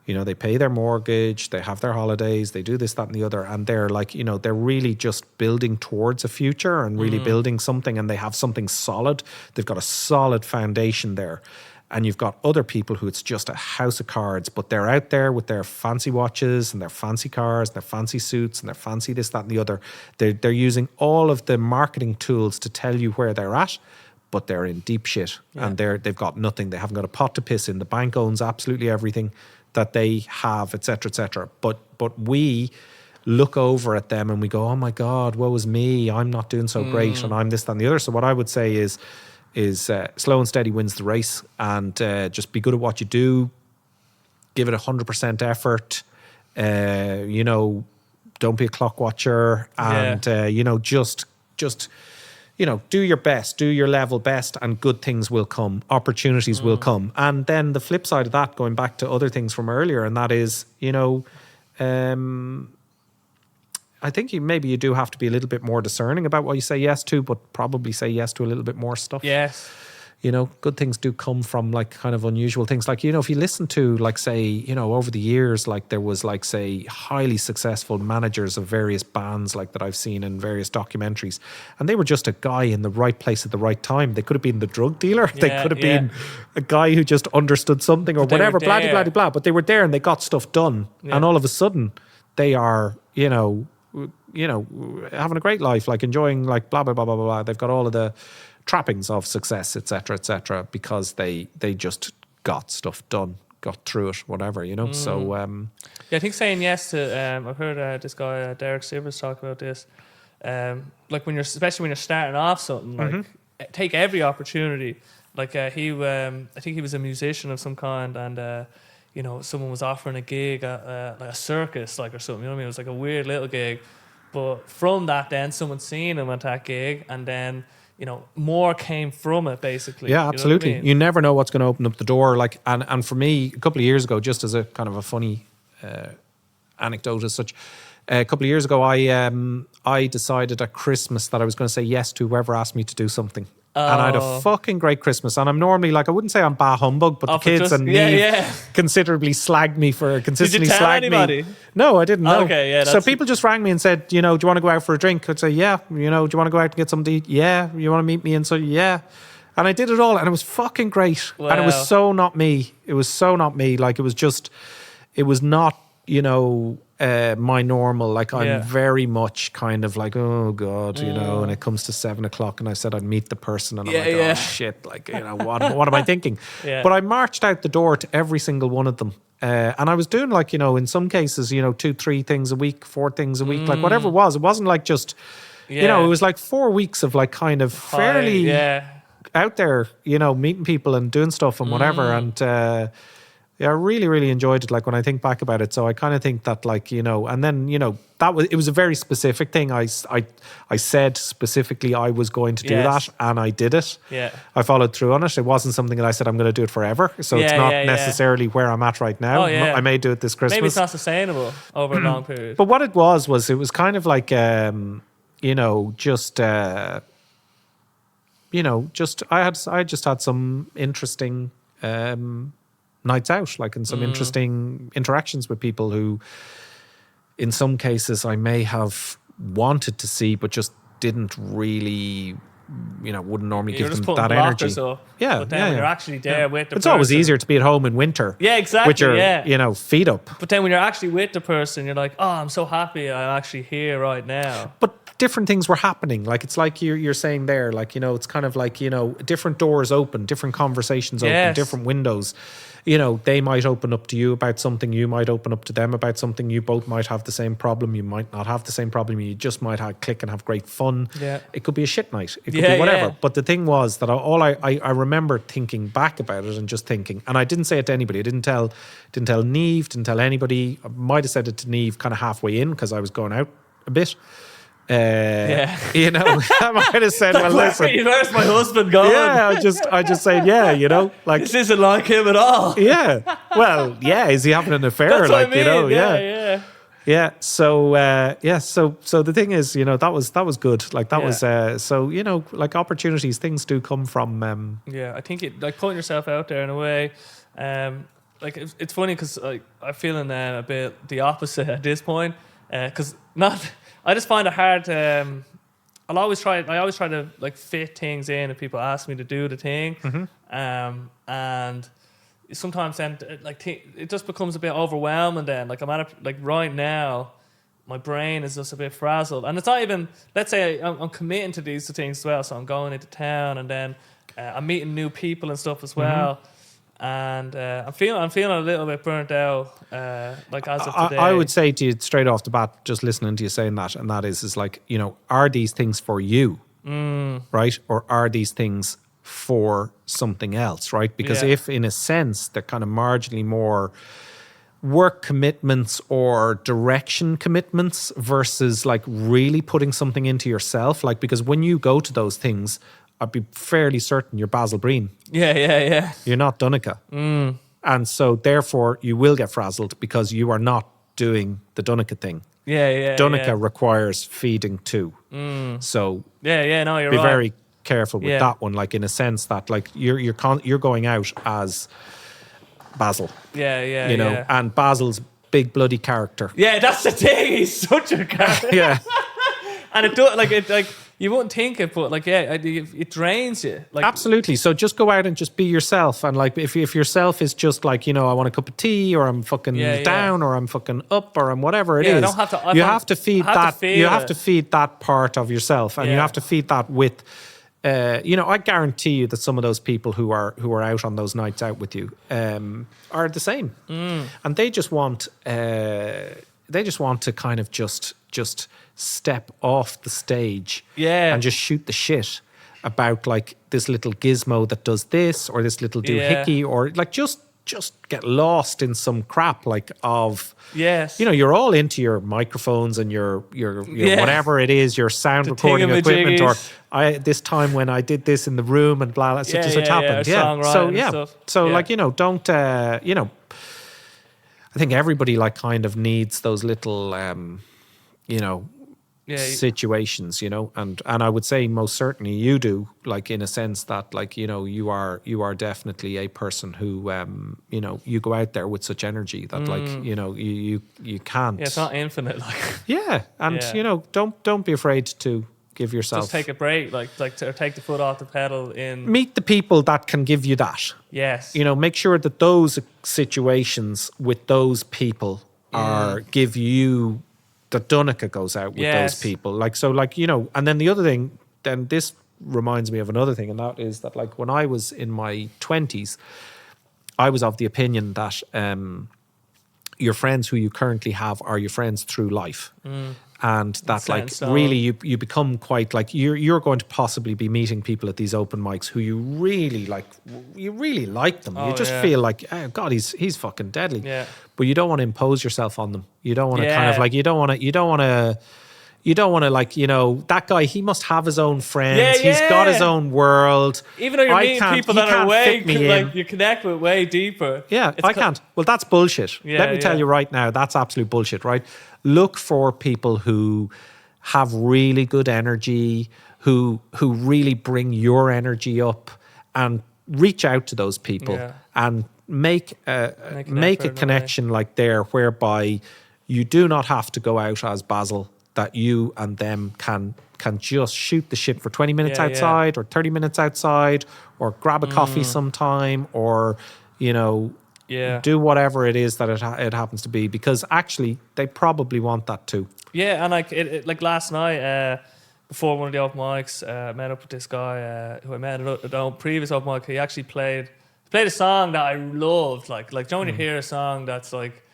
You know, they pay their mortgage, they have their holidays, they do this, that, and the other, and they're like, you know, they're really just building towards a future and really building something, and they have something solid. They've got a solid foundation there. And you've got other people who it's just a house of cards, but they're out there with their fancy watches and their fancy cars, and their fancy suits and their fancy this, that, and the other. They're using all of the marketing tools to tell you where they're at, but they're in deep shit, and they've got nothing. They haven't got a pot to piss in. The bank owns absolutely everything that they have, etc., etc. But we look over at them and we go, oh my God, woe is me. I'm not doing so great, and I'm this, that, and the other. So what I would say is slow and steady wins the race, and just be good at what you do. Give it 100% effort. You know, don't be a clock watcher, and you know, just you know, do your best, do your level best, and good things will come. Opportunities will come. And then the flip side of that, going back to other things from earlier, and that is, you know, I think maybe you do have to be a little bit more discerning about what you say yes to, but probably say yes to a little bit more stuff. Yes. You know, good things do come from, like, kind of unusual things. Like, you know, if you listen to, like, say, you know, over the years, like, there was, like, say, highly successful managers of various bands, like, that I've seen in various documentaries, and they were just a guy in the right place at the right time. They could have been the drug dealer. They could have been a guy who just understood something, or whatever, blah, blah, blah, blah. But they were there and they got stuff done. And all of a sudden, they are, you know, having a great life, like enjoying, like, blah, blah, blah, blah, blah. They've got all of the trappings of success, etc., because they just got stuff done, got through it, whatever, you know. So I think saying yes to I've heard this guy Derek Sivers talk about this, like, especially when you're starting off something, like, take every opportunity. Like, I think he was a musician of some kind, and you know, someone was offering a gig at like a circus, like, or something, you know what I mean? It was like a weird little gig, but from that, then someone seen him at that gig, and then more came from it, basically. Yeah, You know what I absolutely. mean? You never know what's going to open up the door. Like, and for me, a couple of years ago, just as a kind of a funny anecdote as such, a couple of years ago, I decided at Christmas that I was going to say yes to whoever asked me to do something. And I had a fucking great Christmas. And I'm normally like, I wouldn't say I'm bah humbug, but the kids and Neve considerably slagged me for consistently Did you tell slagged anybody? me. No, I didn't know. Okay, yeah. So people just rang me and said, do you want to go out for a drink? I'd say, yeah. Do you want to go out and get something to eat? Yeah. You want to meet me? And so, yeah. And I did it all. And it was fucking great. Wow. And it was so not me. It was so not me. Like, it was not, my normal. Like, I'm very much kind of like, oh God, and it comes to 7:00 and I said I'd meet the person and I'm like, oh shit, like, what am I thinking? Yeah. But I marched out the door to every single one of them. And I was doing like, in some cases, 2-3 things a week, 4 things a week, like whatever it was. It wasn't like just, it was like 4 weeks of like kind of fairly out there, meeting people and doing stuff and whatever. And, I really, really enjoyed it. Like when I think back about it, so I kind of think that, like, and then it was a very specific thing. I said specifically I was going to do that, and I did it. Yeah, I followed through on it. It wasn't something that I said I'm going to do it forever. So it's not necessarily where I'm at right now. I may do it this Christmas. Maybe it's not sustainable over a long period. But what it was kind of like I just had some interesting nights out, like, and some interesting interactions with people who, in some cases, I may have wanted to see, but just didn't really, wouldn't normally give them that energy. Yeah, but then when you're actually there with the person, it's always easier to be at home in winter. Yeah, exactly. With your feet up. But then when you're actually with the person, you're like, oh, I'm so happy I'm actually here right now. But different things were happening. Like, it's like you're saying there, like, it's kind of like, different doors open, different conversations open, different windows. They might open up to you about something, you might open up to them about something, you both might have the same problem, you might not have the same problem, you just might click and have great fun. Yeah. It could be a shit night, it could be whatever. Yeah. But the thing was that I remember thinking back about it and just thinking, and I didn't say it to anybody, I didn't tell Neve, didn't tell anybody. I might have said it to Neve kind of halfway in because I was going out a bit. I might have said, well, listen, where's my husband going? Yeah, I just said, like, this isn't like him at all. Yeah, well, is he having an affair? That's like, what I mean. Yeah. So the thing is, that was good. Like, that was like, opportunities, things do come from. I think it, like, putting yourself out there in a way. Like, it's funny because I'm feeling a bit the opposite at this point. Because I just find it hard. I always try to, like, fit things in if people ask me to do the thing. Mm-hmm. And sometimes then, like, it just becomes a bit overwhelming. Then, like, I'm at like right now, my brain is just a bit frazzled, and it's not even. Let's say I'm committing to these things as well. So I'm going into town, and then I'm meeting new people and stuff as well. Mm-hmm. And I'm feeling a little bit burnt out, like, as of today. I would say to you straight off the bat, just listening to you saying that, and that is like, are these things for you, right? Or are these things for something else, right? Because if, in a sense, they're kind of marginally more work commitments or direction commitments versus, like, really putting something into yourself, like, because when you go to those things, I'd be fairly certain you're Basil Breen. Yeah. You're not Dunica. And so, therefore, you will get frazzled because you are not doing the Dunica thing. Dunica requires feeding too. So, no, you're be right. very careful with that one. Like, in a sense that, like, you're going out as Basil. And Basil's big bloody character. Yeah, that's the thing. He's such a character. Yeah. And it does, like, you wouldn't think it, but, like, it drains you. Like, absolutely. So just go out and just be yourself. And, like, if yourself is just like, I want a cup of tea, or I'm fucking down, or I'm fucking up, or I'm whatever it is. You have to feed that. You have to feed that part of yourself, and you have to feed that with. I guarantee you that some of those people who are out on those nights out with you are the same, and they just want to kind of just step off the stage and just shoot the shit about, like, this little gizmo that does this, or this little doohickey, or, like, just just get lost in some crap like of Yes. you're all into your microphones and your whatever it is, your sound recording equipment, or this time when I did this in the room and blah, such and such happened. So don't I think everybody like kind of needs those little situations, and I would say most certainly you do, like in a sense that like you are definitely a person who you go out there with such energy that like you can't. Yeah, it's not infinite. Like don't be afraid to give yourself just take a break, or take the foot off the pedal. Meet the people that can give you that. Yes, make sure that those situations with those people give you. That Donica goes out with those people. And then the other thing, then this reminds me of another thing, and that is that like when I was in my 20s, I was of the opinion that your friends who you currently have are your friends through life. And that like really you become quite like you're going to possibly be meeting people at these open mics who you really like them. You just feel like, oh God, he's fucking deadly. Yeah. But you don't want to impose yourself on them. You don't want to kind of like you don't want to like, that guy, he must have his own friends. He's got his own world. Even though you're meeting people that are way, like you connect with way deeper. Yeah, I can't. Well, that's bullshit. Let me tell you right now, that's absolute bullshit, right? Look for people who have really good energy, who really bring your energy up, and reach out to those people and make a connection like there whereby you do not have to go out as Basil, that you and them can just shoot the shit for 20 minutes outside or 30 minutes outside, or grab a coffee sometime, or do whatever it is that it happens to be, because actually they probably want that too. Yeah, and like last night, before one of the open mics, I met up with this guy who I met at a previous open mic. He actually played a song that I loved. Like when you hear a song that's like,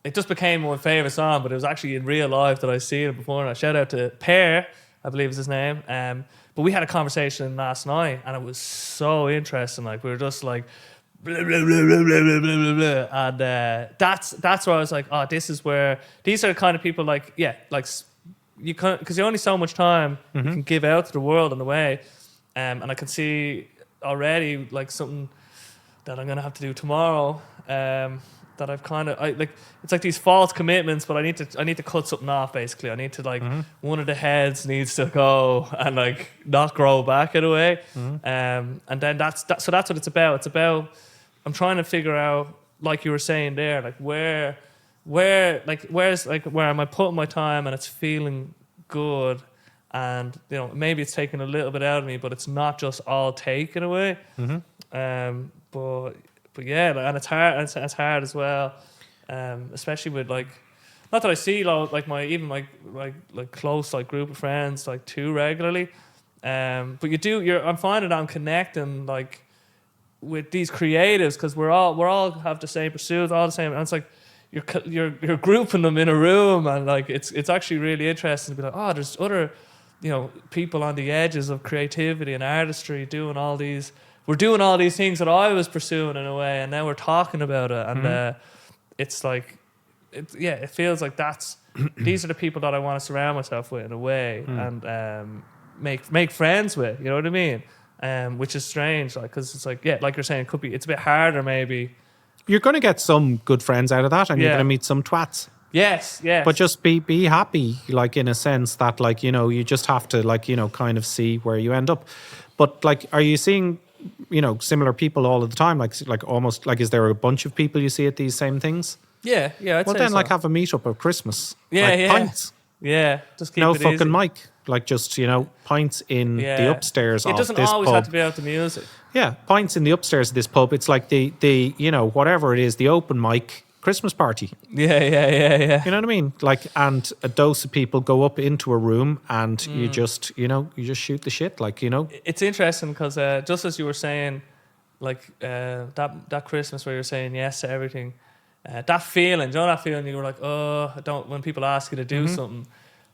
it just became my favorite song, but it was actually in real life that I seen it before. And I shout out to Pear, I believe is his name. But we had a conversation last night, and it was so interesting. Like we were just like, blah, blah, blah, blah, blah, blah, blah, blah. And that's where I was like, oh, this is where these are the kind of people like you can't, because you only so much time you can give out to the world in a way. And I can see already like something that I'm gonna have to do tomorrow. That I've kind of it's like these false commitments, but I need to cut something off. Basically, I need to like one of the heads needs to go and like not grow back in a way. And then that's what it's about. It's about I'm trying to figure out, like you were saying there, like where am I putting my time and it's feeling good, and maybe it's taking a little bit out of me, but it's not just all taken away. But yeah, and it's hard. It's hard as well, especially with like, not that I see like my even like close like group of friends like too regularly, but I'm finding that I'm connecting like with these creatives, because we're all have the same pursuits, all the same, and it's like you're grouping them in a room, and like it's actually really interesting to be like, oh, there's other people on the edges of creativity and artistry doing all these. We're doing all these things that I was pursuing in a way, and now we're talking about it, and it's like, it feels like these are the people that I want to surround myself with in a way, and make friends with. You know what I mean? Which is strange, like, because it's like, like you're saying, it's a bit harder maybe. You're going to get some good friends out of that, and you're going to meet some twats. Yes. But just be happy, like in a sense that like you just have to like kind of see where you end up. But like, are you seeing similar people all of the time? Like almost like, is there a bunch of people you see at these same things? Yeah. I'd well, say then so. Like have a meetup at Christmas. Pints. Yeah, just keep no it fucking easy. mic. Like just pints in the upstairs. It doesn't of this always pub. have to be out the music. Yeah, pints in the upstairs of this pub. It's like the whatever it is, the open mic Christmas party. Yeah. You know what I mean? Like, and a dose of people go up into a room, and you just shoot the shit. Like It's interesting because just as you were saying, like that Christmas where you're saying yes to everything, that feeling, that feeling you were like, oh, I don't. When people ask you to do something,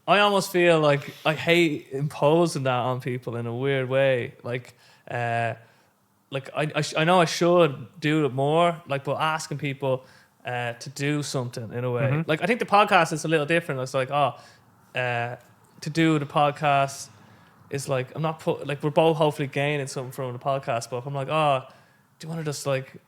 I almost feel like I hate imposing that on people in a weird way. Like like I know I should do it more, like, but asking people to do something in a way. Like I think the podcast is a little different. It's like, to do the podcast is like, I'm not like, we're both hopefully gaining something from the podcast, but if I'm like, do you want to just like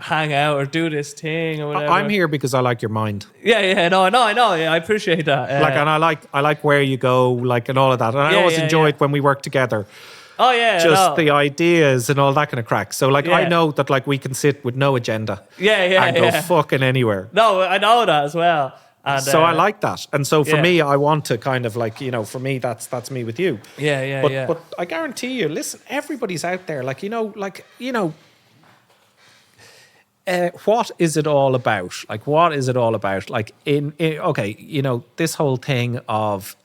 hang out or do this thing or whatever? I'm here because I like your mind. Yeah, no, I know. Yeah, I appreciate that. And I like where you go, like, and all of that. And I always enjoyed when we work together. Oh yeah, just the ideas and all that kind of crack. So like, I know that like we can sit with no agenda. And go fucking anywhere. No, I know that as well. And, so I like that. And so for me, I want to kind of like, you know, for me, that's me with you. But I guarantee you, listen, everybody's out there. Like, what is it all about? Like, what is it all about? Like okay, you know, this whole thing of,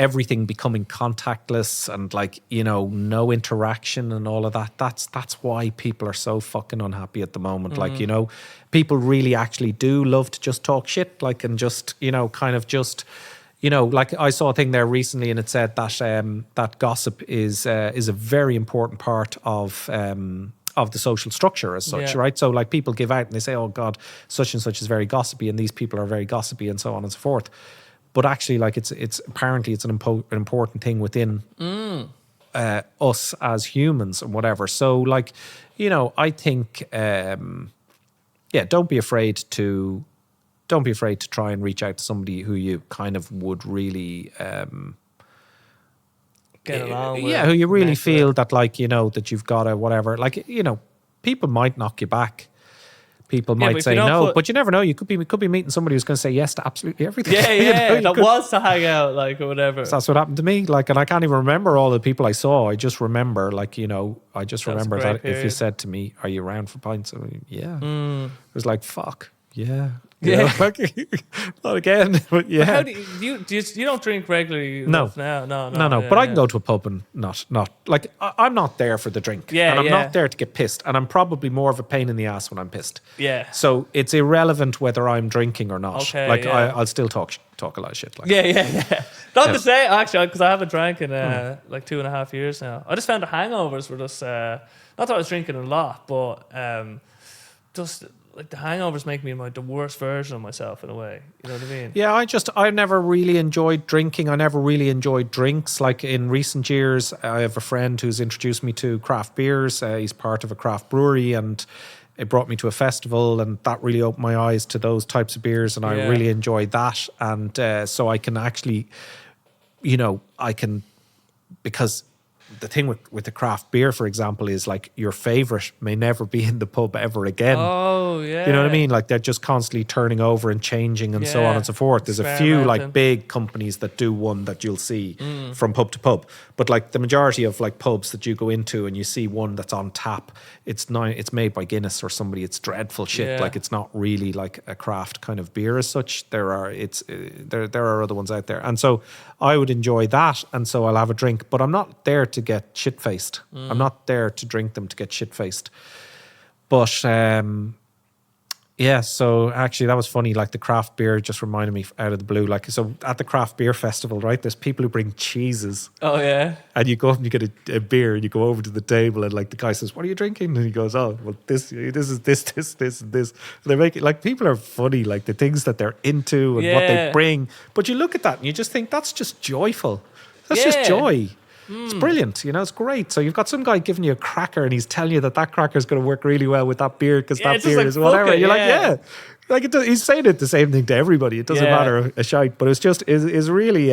everything becoming contactless and like, you know, no interaction and all of that. That's why people are so fucking unhappy at the moment. Like, you know, people really actually do love to just talk shit, like, and just, you know, kind of just, you know, like I saw a thing there recently and it said that that gossip is a very important part of the social structure as such, right? So like people give out and they say, oh God, such and such is very gossipy and these people are very gossipy and so on and so forth. But actually, like it's apparently it's an important thing within us as humans and whatever. So, like, you know, I think, don't be afraid to try and reach out to somebody who you kind of would really get along with. Yeah, who you really feel that, like, you know, that you've got a whatever. Like, you know, people might knock you back. People might say no, but you never know. You could be meeting somebody who's going to say yes to absolutely everything. That wants to hang out, like, or whatever. So that's what happened to me. Like, and I can't even remember all the people I saw. I just remember, like, you know, remember that if you said to me, "Are you around for pints?" I mean, it was like, "Fuck, yeah." Yeah, not again. But yeah. How do you don't drink regularly? No, now? No. But I can go to a pub and not like I'm not there for the drink. And I'm not there to get pissed. And I'm probably more of a pain in the ass when I'm pissed. Yeah. So it's irrelevant whether I'm drinking or not. Okay, like I'll still talk a lot of shit. Like. Yeah. Not to say actually, because I haven't drank in like 2.5 years now. I just found the hangovers were just not that I was drinking a lot, but just. Like the hangovers make me the worst version of myself in a way. You know what I mean? Yeah, I never really enjoyed drinking. I never really enjoyed drinks. Like in recent years, I have a friend who's introduced me to craft beers. He's part of a craft brewery and it brought me to a festival and that really opened my eyes to those types of beers and I really enjoyed that. And so I can actually, you know, because the thing with the craft beer, for example, is like your favorite may never be in the pub ever again. Oh, yeah. You know what I mean? Like they're just constantly turning over and changing and so on and so forth. There's a few like big companies that do one that you'll see from pub to pub. But like the majority of like pubs that you go into and you see one that's on tap, it's made by Guinness or somebody. It's dreadful shit. Yeah. Like it's not really like a craft kind of beer as such. There are other ones out there. And so I would enjoy that. And so I'll have a drink, but I'm not there to get shit-faced. I'm not there to drink them to get shit-faced. But so actually that was funny. Like the craft beer just reminded me out of the blue. Like, so at the craft beer festival, right, there's people who bring cheeses. Oh yeah. And you go up and you get a beer and you go over to the table and like the guy says, "What are you drinking?" And he goes, "Oh, well, this is this and this." They make it like people are funny, like the things that they're into and what they bring. But you look at that and you just think that's just joyful. That's just joy. It's brilliant, you know, it's great. So you've got some guy giving you a cracker and he's telling you that cracker is going to work really well with that beer because that beer like, is whatever. You're like, like it does, he's saying it the same thing to everybody. It doesn't matter a shite, but it's just is really,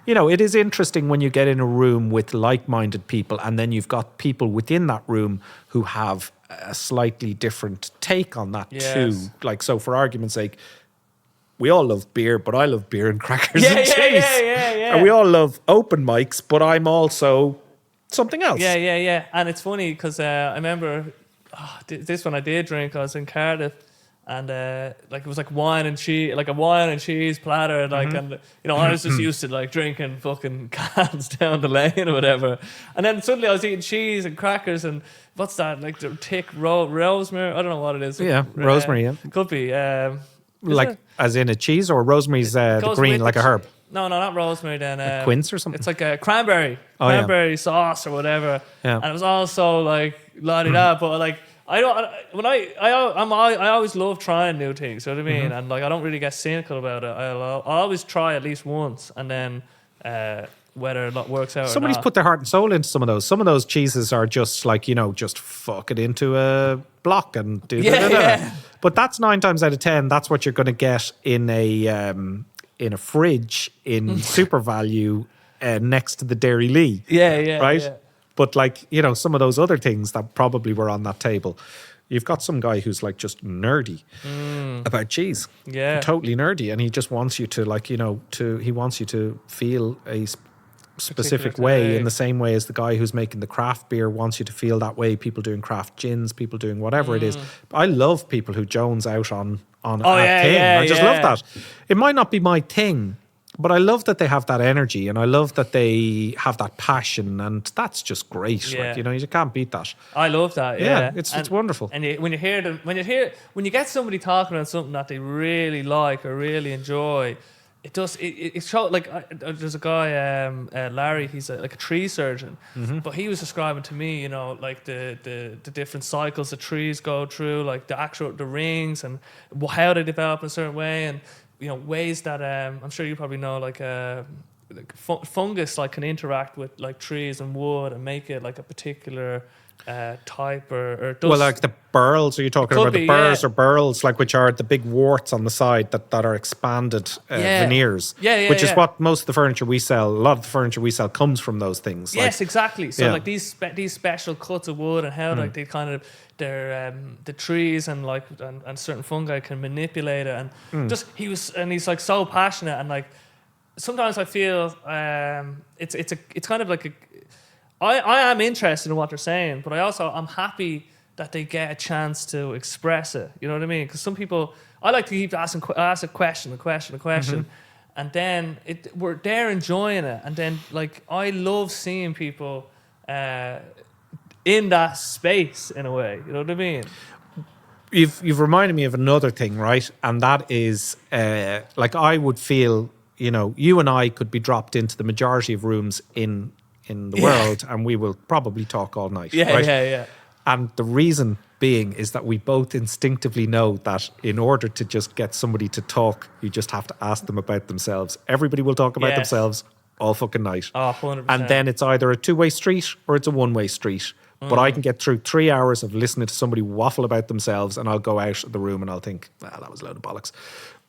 you know, it is interesting when you get in a room with like-minded people and then you've got people within that room who have a slightly different take on that too. Like, so for argument's sake, we all love beer, but I love beer and crackers and cheese. Yeah. And we all love open mics, but I'm also something else. Yeah. And it's funny because I remember this one I did drink. I was in Cardiff, and like it was like wine and cheese, like a wine and cheese platter, like and you know I was just used to like drinking fucking cans down the lane or whatever, and then suddenly I was eating cheese and crackers and what's that, like the thick rosemary? I don't know what it is. Yeah, rosemary. Yeah, could be. Like as in a cheese, or rosemary's the green, like a herb. No, not rosemary. Then quince or something. It's like a cranberry sauce or whatever. Yeah. And it was also like la di da, but like I always love trying new things. You know what I mean? And like I don't really get cynical about it. I'll always try at least once, and then whether it works out. Somebody's or not. put their heart and soul into some of those. Some of those cheeses are just like, just fuck it into a block and do Yeah. But that's 9 times out of 10. That's what you're going to get in a fridge in Super Value next to the Dairy Lee. Yeah. Right? Yeah. But like, some of those other things that probably were on that table. You've got some guy who's like just nerdy about cheese. Yeah. Totally nerdy. And he just wants you to like, he wants you to feel a specific way, in the same way as the guy who's making the craft beer wants you to feel that way. People doing craft gins, people doing whatever it is. I love people who jones out on a thing. I just love that. It might not be my thing, but I love that they have that energy, and I love that they have that passion, and that's just great. Yeah. Like, you can't beat that. I love that. Yeah, it's wonderful. And when you get somebody talking about something that they really like or really enjoy, it does. It shows. Like there's a guy, Larry. He's like a tree surgeon, but he was describing to me, like the different cycles the trees go through, like the rings and how they develop in a certain way, and ways that I'm sure you probably know, like fungus like can interact with like trees and wood and make it like a particular type or does. Well, like the burls, are you talking about the burrs or burls, like which are the big warts on the side that are expanded veneers? Which is what most of the furniture we sell, a lot of the furniture we sell comes from those things. Yes, exactly. So like these special cuts of wood and how like they kind of the trees and like and certain fungi can manipulate it, and he's like so passionate, and like sometimes I feel it's kind of like I am interested in what they're saying, but I'm happy that they get a chance to express it. You know what I mean? Because some people, I like to keep asking a question, and then they're enjoying it, and then like I love seeing people in that space in a way. You know what I mean? You've reminded me of another thing, right? And that is like I would feel, you and I could be dropped into the majority of rooms in the world, and we will probably talk all night. Yeah. And the reason being is that we both instinctively know that in order to just get somebody to talk, you just have to ask them about themselves. Everybody will talk about themselves all fucking night. Oh, 100%. And then it's either a two-way street or it's a one-way street. But I can get through 3 hours of listening to somebody waffle about themselves, and I'll go out of the room and I'll think, that was a load of bollocks.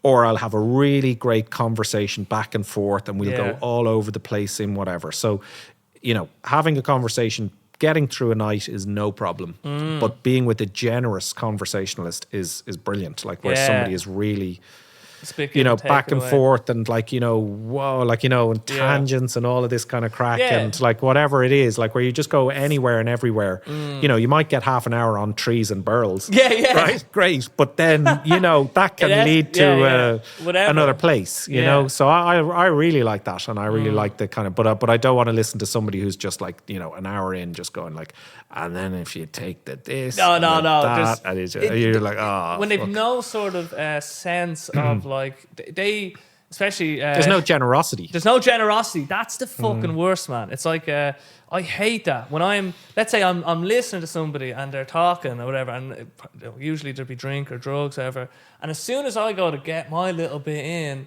Or I'll have a really great conversation back and forth, and we'll go all over the place in whatever. So, having a conversation, getting through a night is no problem. But being with a generous conversationalist is brilliant. Like where somebody is really, back and forth and like, whoa, like, and tangents and all of this kind of crack and like whatever it is, like where you just go anywhere and everywhere. You might get half an hour on trees and burls. Right? Great. But then, that can lead to another place, So I really like that. And I really like the kind of, but I don't want to listen to somebody who's just like, an hour in just going like, and then if you take this, no. That, and you're like, when they've no sort of sense of like they, especially there's no generosity. That's the fucking worst, man. It's like I hate that when let's say I'm listening to somebody and they're talking or whatever, and usually there'd be drink or drugs or whatever, and as soon as I go to get my little bit in,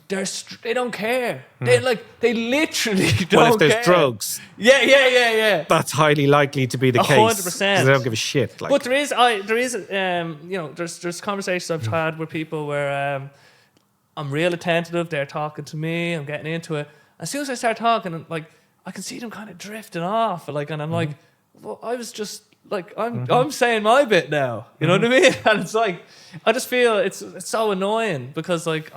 they don't care. They literally don't care. Well, if there's drugs, that's highly likely to be the case. 100%. Because they don't give a shit. Like. But there is there's conversations I've had with people where I'm real attentive, they're talking to me, I'm getting into it. As soon as I start talking, like I can see them kind of drifting off, like, and I'm like, well, I was just like, I'm saying my bit now, you know what I mean? And it's like, I just feel it's so annoying because like,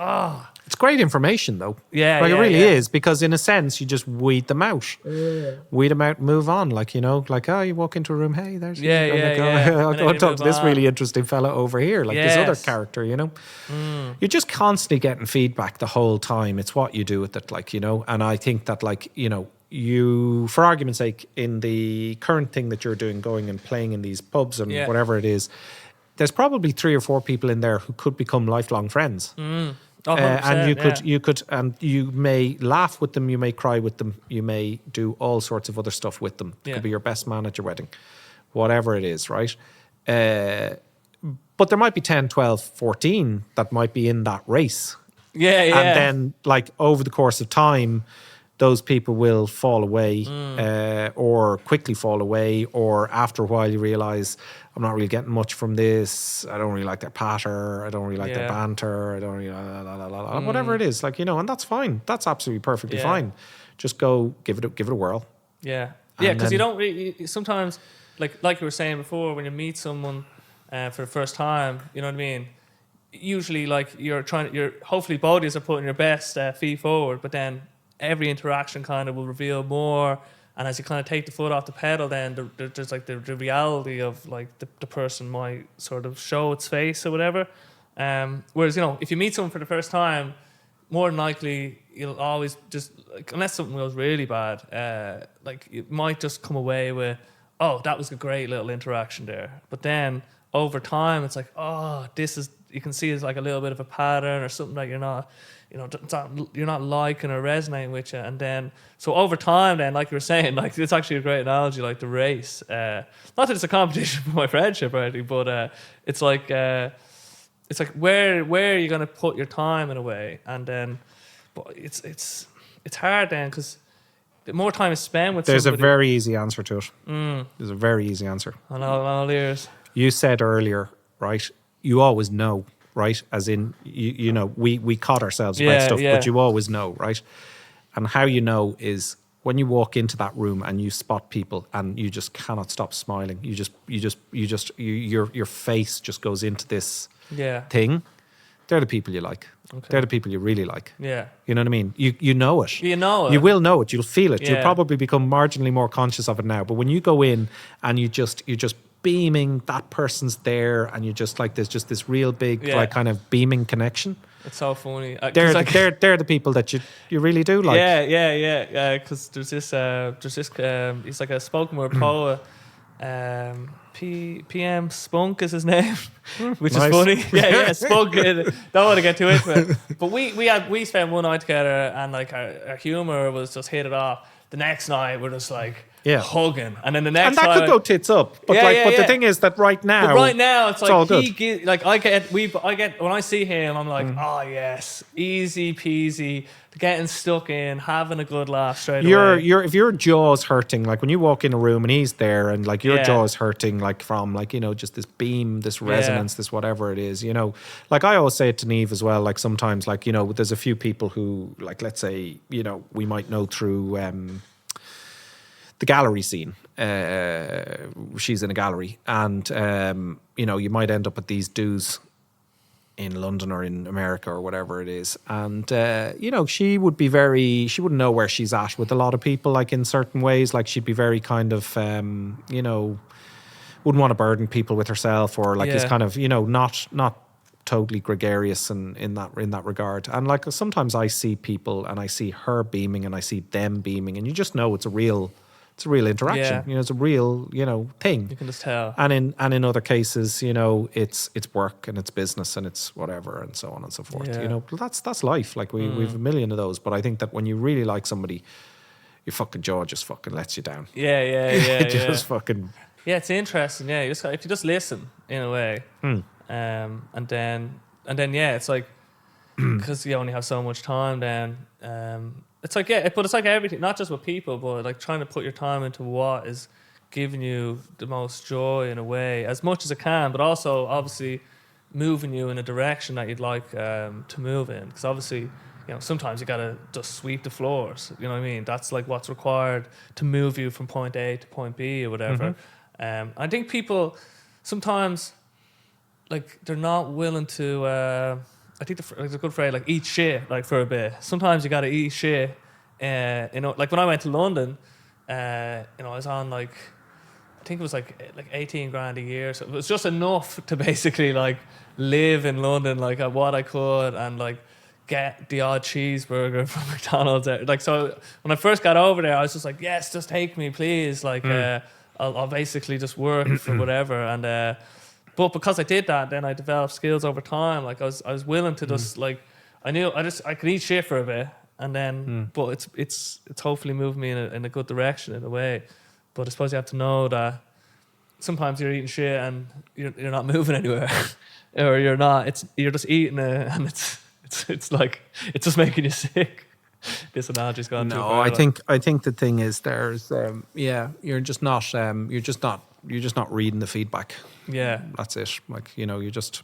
it's great information though. Yeah, like it really is, because in a sense you just weed them out. Weed them out and move on. Like, you walk into a room, hey, there's I'll go and talk to this really interesting fella over here, like this other character, You're just constantly getting feedback the whole time. It's what you do with it, like, and I think that like, you, for argument's sake, in the current thing that you're doing, going and playing in these pubs and whatever it is, there's probably 3 or 4 people in there who could become lifelong friends. Oh, 100%, and you could, and you may laugh with them, you may cry with them, you may do all sorts of other stuff with them. It could be your best man at your wedding, whatever it is, right? But there might be 10, 12, 14 that might be in that race. Yeah. And then, like, over the course of time, those people will fall away or quickly fall away, or after a while you realise, I'm not really getting much from this. I don't really like their patter. I don't really like their banter. I don't really whatever it is, like, you know, and that's fine. That's absolutely perfectly fine. Just go give it a whirl. Yeah, because you don't really, sometimes, like you were saying before, when you meet someone for the first time, you know what I mean? Usually, like, you're hopefully both of you are putting your best feet forward, but then every interaction kind of will reveal more. And as you kind of take the foot off the pedal, then there's like the reality of, like, the person might sort of show its face or whatever. Whereas, you know, if you meet someone for the first time, more than likely you'll always just, like, unless something goes really bad, like, you might just come away with, oh, that was a great little interaction there. But then over time, it's like, oh, this is, you can see it's like a little bit of a pattern or something that you're not, you know, you're not liking or resonating with you. And then, so over time then, like you were saying, like, it's actually a great analogy, like the race. Not that it's a competition for my friendship or anything, but it's like where are you going to put your time in a way? And then, but it's hard then, because the more time is spent with There's somebody, a very easy answer to it. There's a very easy answer. I'm all ears. You said earlier, right? You always know, right? As in, you know, we caught ourselves about stuff, but you always know, right? And how you know is when you walk into that room and you spot people and you just cannot stop smiling. Your face just goes into this thing. They're the people you like. Okay. They're the people you really like. Yeah. You know what I mean? You know it. You know it. You will know it. You'll feel it. Yeah. You'll probably become marginally more conscious of it now. But when you go in and you're just beaming, that person's there, and you just, like, there's just this real big, like, kind of beaming connection. It's so funny. They're the people that you really do like. Yeah. Because there's this he's like a spoken word poet. PM Spunk is his name, which is funny. Yeah, Spunk. Don't want to get too into it, but we spent one night together, and, like, our humor was just hit it off. The next night we're just like hugging, and then the next and that could go tits up. But the thing is that right now it's like I get when I see him, I'm like, oh yes, easy peasy, getting stuck in, having a good laugh straight away. If your jaw's hurting, like when you walk in a room and he's there, and, like, your jaw's hurting, like, from, like, you know, just this beam, this resonance, this whatever it is, you know. Like, I always say it to Niamh as well, like, sometimes, like, you know, there's a few people who, like, let's say, you know, we might know through the gallery scene. She's in a gallery, and you know, you might end up at these dues in London or in America or whatever it is, and you know, she wouldn't know where she's at with a lot of people, like, in certain ways. Like, she'd be very kind of you know, wouldn't want to burden people with herself, or, like, is kind of, you know, not totally gregarious in that regard. And, like, sometimes I see people and I see her beaming and I see them beaming, and you just know it's a real interaction. Yeah. You know, it's a real, you know, thing. You can just tell. And in other cases, you know, it's work and it's business and it's whatever and so on and so forth. Yeah. You know, that's life. Like, we've a million of those. But I think that when you really like somebody, your fucking jaw just fucking lets you down. Yeah. Just fucking. Yeah, it's interesting. Yeah, if you just listen in a way, and then it's like, because you only have so much time, then it's like, but it's like everything, not just with people, but, like, trying to put your time into what is giving you the most joy in a way, as much as it can, but also obviously moving you in a direction that you'd like to move in. Because obviously, you know, sometimes you gotta just sweep the floors. You know what I mean? That's, like, what's required to move you from point A to point B or whatever. I think people sometimes, like, they're not willing to. I think there's a good phrase, like, eat shit, like, for a bit. Sometimes you gotta eat shit. You know, like, when I went to London, you know, I was on, like, I think it was like 18 grand a year. So it was just enough to basically, like, live in London, like, at what I could, and, like, get the odd cheeseburger from McDonald's. Like, so when I first got over there, I was just like, yes, just take me, please. Like, I'll basically just work for whatever. And but because I did that, then I developed skills over time. Like, I was willing to just, like, I could eat shit for a bit, and then, but it's hopefully moved me in a good direction in a way. But I suppose you have to know that sometimes you're eating shit and you're not moving anywhere, or you're just eating it, and it's like it's just making you sick. This analogy's gone too far. I think the thing is there's you're just not reading the feedback. Yeah, that's it. Like you just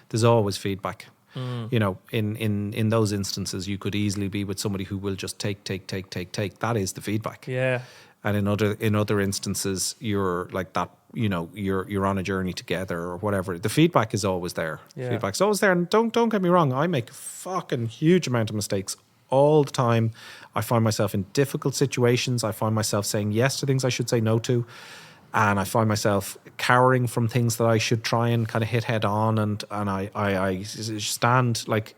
there's always feedback. In those instances, you could easily be with somebody who will just take. That is the feedback. Yeah. And in other instances, you're like that. You're on a journey together or whatever. The feedback is always there. Yeah. Feedback's always there. And don't get me wrong. I make a fucking huge amount of mistakes all the time. I find myself in difficult situations. I find myself saying yes to things I should say no to. And I find myself cowering from things that I should try and kind of hit head on. And I stand like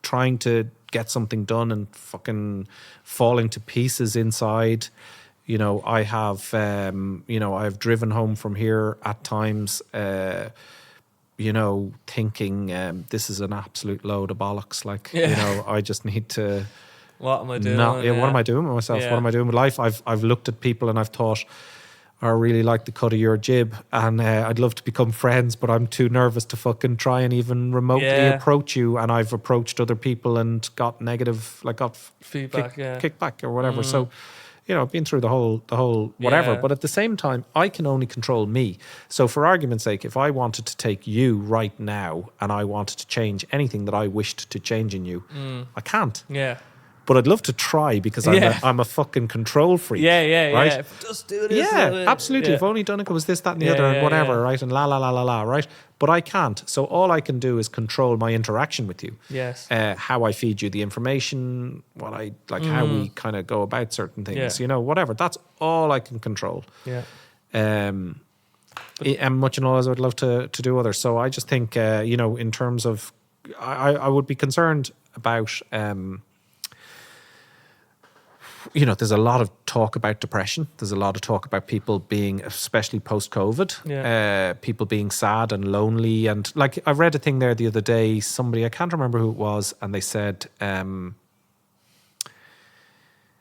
trying to get something done and fucking falling to pieces inside. I have driven home from here at times, thinking this is an absolute load of bollocks. Like, I just need to... What am I doing? What am I doing with myself? Yeah. What am I doing with life? I've looked at people and I've thought, I really like the cut of your jib and I'd love to become friends, but I'm too nervous to fucking try and even remotely approach you. And I've approached other people and got negative, like got feedback, kickback or whatever. So, been through the whole whatever. But at the same time, I can only control me. So for argument's sake, if I wanted to take you right now and I wanted to change anything that I wished to change in you, I can't. Yeah. But I'd love to try because I'm a fucking control freak. Yeah. Right? Just do this. Yeah, absolutely. Yeah. If only Donegal was this, that, and the other, and whatever, right? And la, right? But I can't. So all I can do is control my interaction with you. Yes. How I feed you the information, what I like, how we kind of go about certain things. Whatever. That's all I can control. Yeah. And much and all as I would love to do others. So I just think, in terms of, I would be concerned about. There's a lot of talk about depression. There's a lot of talk about people being, especially post-COVID, people being sad and lonely. And like, I read a thing there the other day, somebody, I can't remember who it was, and they said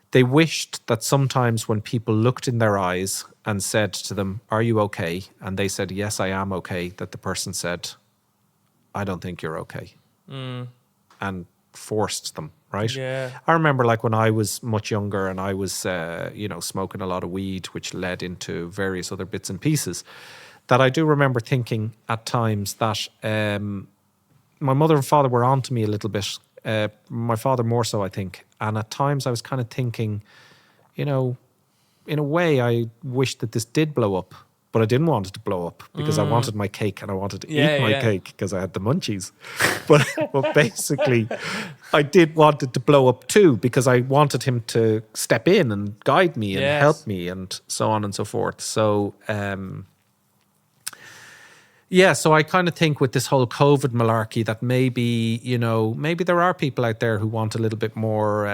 they wished that sometimes when people looked in their eyes and said to them, "Are you okay?" And they said, "Yes, I am okay," that the person said, "I don't think you're okay." And forced them. Right. Yeah. I remember like when I was much younger and I was, smoking a lot of weed, which led into various other bits and pieces, that I do remember thinking at times that my mother and father were on to me a little bit. My father more so, I think. And at times I was kind of thinking, in a way, I wish that this did blow up. But I didn't want it to blow up because I wanted my cake and I wanted to eat my cake because I had the munchies. But basically, I did want it to blow up too because I wanted him to step in and guide me and help me and so on and so forth. So, so I kind of think with this whole COVID malarkey that maybe there are people out there who want a little bit more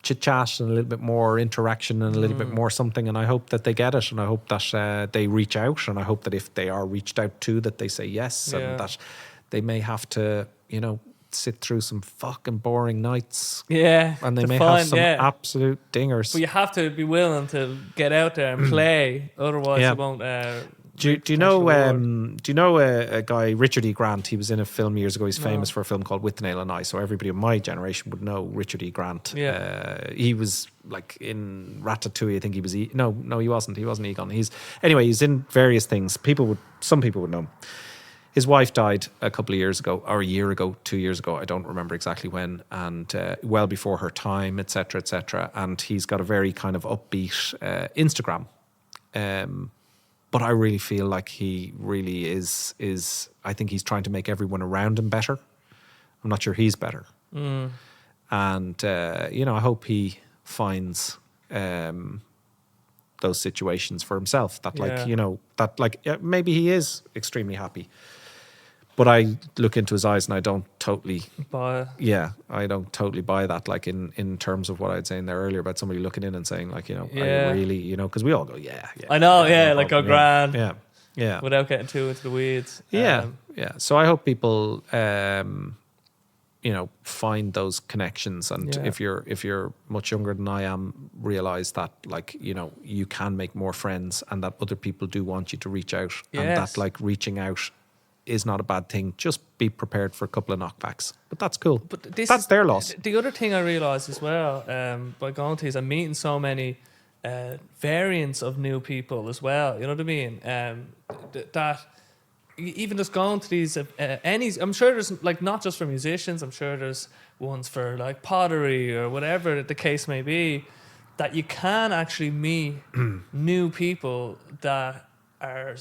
chit-chat and a little bit more interaction and a little bit more something, and I hope that they get it, and I hope that they reach out, and I hope that if they are reached out to, that they say yes, and that they may have to, sit through some fucking boring nights. Yeah. And they may have some absolute dingers. But you have to be willing to get out there and play, otherwise you won't... Do you know a guy, Richard E. Grant? He was in a film years ago. He's famous for a film called With the Nail and I. So everybody of my generation would know Richard E. Grant. Yeah. He was like in Ratatouille. I think he was. No, he wasn't. He wasn't Egon. He's in various things. Some people would know him. His wife died a couple of years ago, or a year ago, 2 years ago. I don't remember exactly when, and well before her time, etc., etc. And he's got a very kind of upbeat Instagram. But I really feel like he really is. I think he's trying to make everyone around him better. I'm not sure he's better. And, I hope he finds those situations for himself that maybe he is extremely happy. But I look into his eyes and I don't totally buy. Yeah, I don't totally buy that. Like in terms of what I'd saying there earlier about somebody looking in and saying like, I really, because we all go, I know, like go grand. Yeah. Without getting too into the weeds. Yeah. So I hope people, find those connections. And if you're much younger than I am, realize that like, you can make more friends and that other people do want you to reach out, and that like reaching out is not a bad thing. Just be prepared for a couple of knockbacks. But that's cool. But that's their loss. The other thing I realised as well by going to is I'm meeting so many variants of new people as well. You know what I mean? That even just going to these I'm sure there's like not just for musicians. I'm sure there's ones for like pottery or whatever the case may be. That you can actually meet new people that are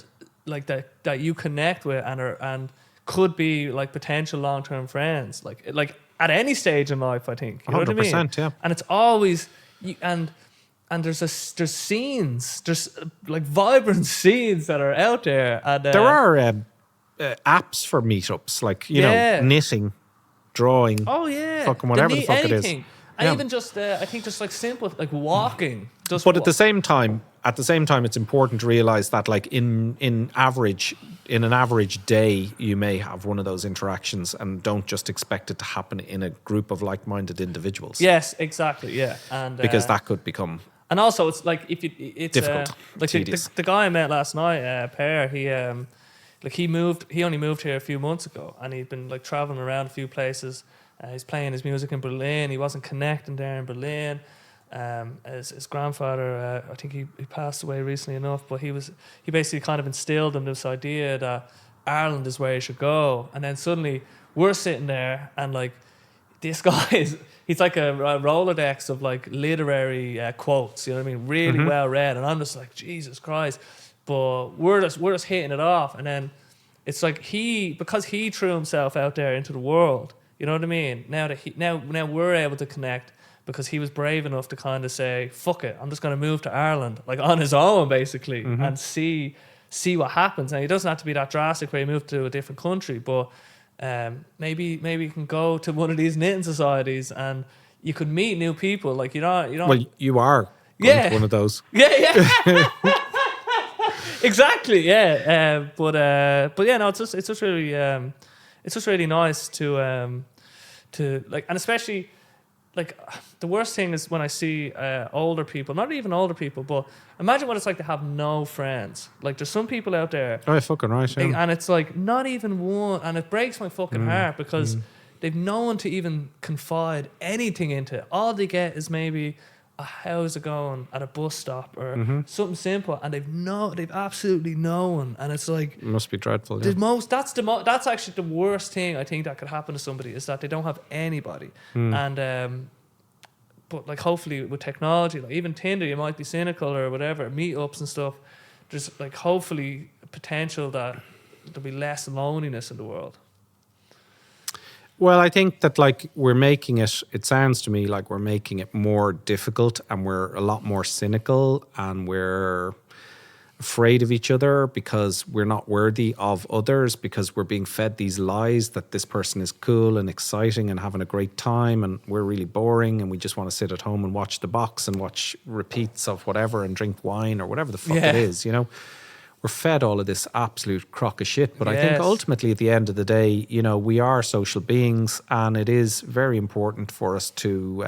like that you connect with and could be like potential long-term friends, like at any stage in life, I think. You know 100%, what I mean? Yeah. And it's always and there's scenes, there's like vibrant scenes that are out there. And there are apps for meetups, like knitting, drawing. Oh yeah, fucking whatever the fuck anything. it is. And even just, I think just like simple, like walking. But at the same time, it's important to realize that like in an average day, you may have one of those interactions, and don't just expect it to happen in a group of like-minded individuals. Yes, exactly. Yeah, and because that could become. And also, it's like it's difficult, like the guy I met last night, Per. He only moved here a few months ago, and he'd been like traveling around a few places. He's playing his music in Berlin. He wasn't connecting there in Berlin. His grandfather, I think he passed away recently enough, but he basically kind of instilled in this idea that Ireland is where you should go. And then suddenly we're sitting there, and like this guy he's like a Rolodex of like literary quotes. You know what I mean? Really well read. And I'm just like, Jesus Christ. But we're just hitting it off. And then it's like because he threw himself out there into the world. You know what I mean? Now we're able to connect because he was brave enough to kind of say, "Fuck it, I'm just going to move to Ireland," like on his own, basically, and see what happens. Now he doesn't have to be that drastic where he moved to a different country, but maybe you can go to one of these knitting societies and you could meet new people. Like you know. Well, you are going to one of those. Yeah. Exactly. Yeah. But yeah, no, it's just really nice to like, and especially like the worst thing is when I see older people, not even older people, but imagine what it's like to have no friends. Like there's some people out there. Oh, fucking right. Yeah. And it's like not even one, and it breaks my fucking heart because they've no one to even confide anything into. All they get is maybe how's it going at a bus stop or something simple, and they've absolutely no one, and it's like it must be dreadful. Yeah. That's actually the worst thing I think that could happen to somebody, is that they don't have anybody. And but like hopefully with technology, like even Tinder, you might be cynical or whatever, meetups and stuff, there's like hopefully potential that there'll be less loneliness in the world. Well, I think that like it sounds to me like we're making it more difficult, and we're a lot more cynical, and we're afraid of each other because we're not worthy of others, because we're being fed these lies that this person is cool and exciting and having a great time, and we're really boring and we just want to sit at home and watch the box and watch repeats of whatever and drink wine or whatever the fuck it is, you know. We're fed all of this absolute crock of shit. But I think ultimately at the end of the day, you know, we are social beings, and it is very important for us to,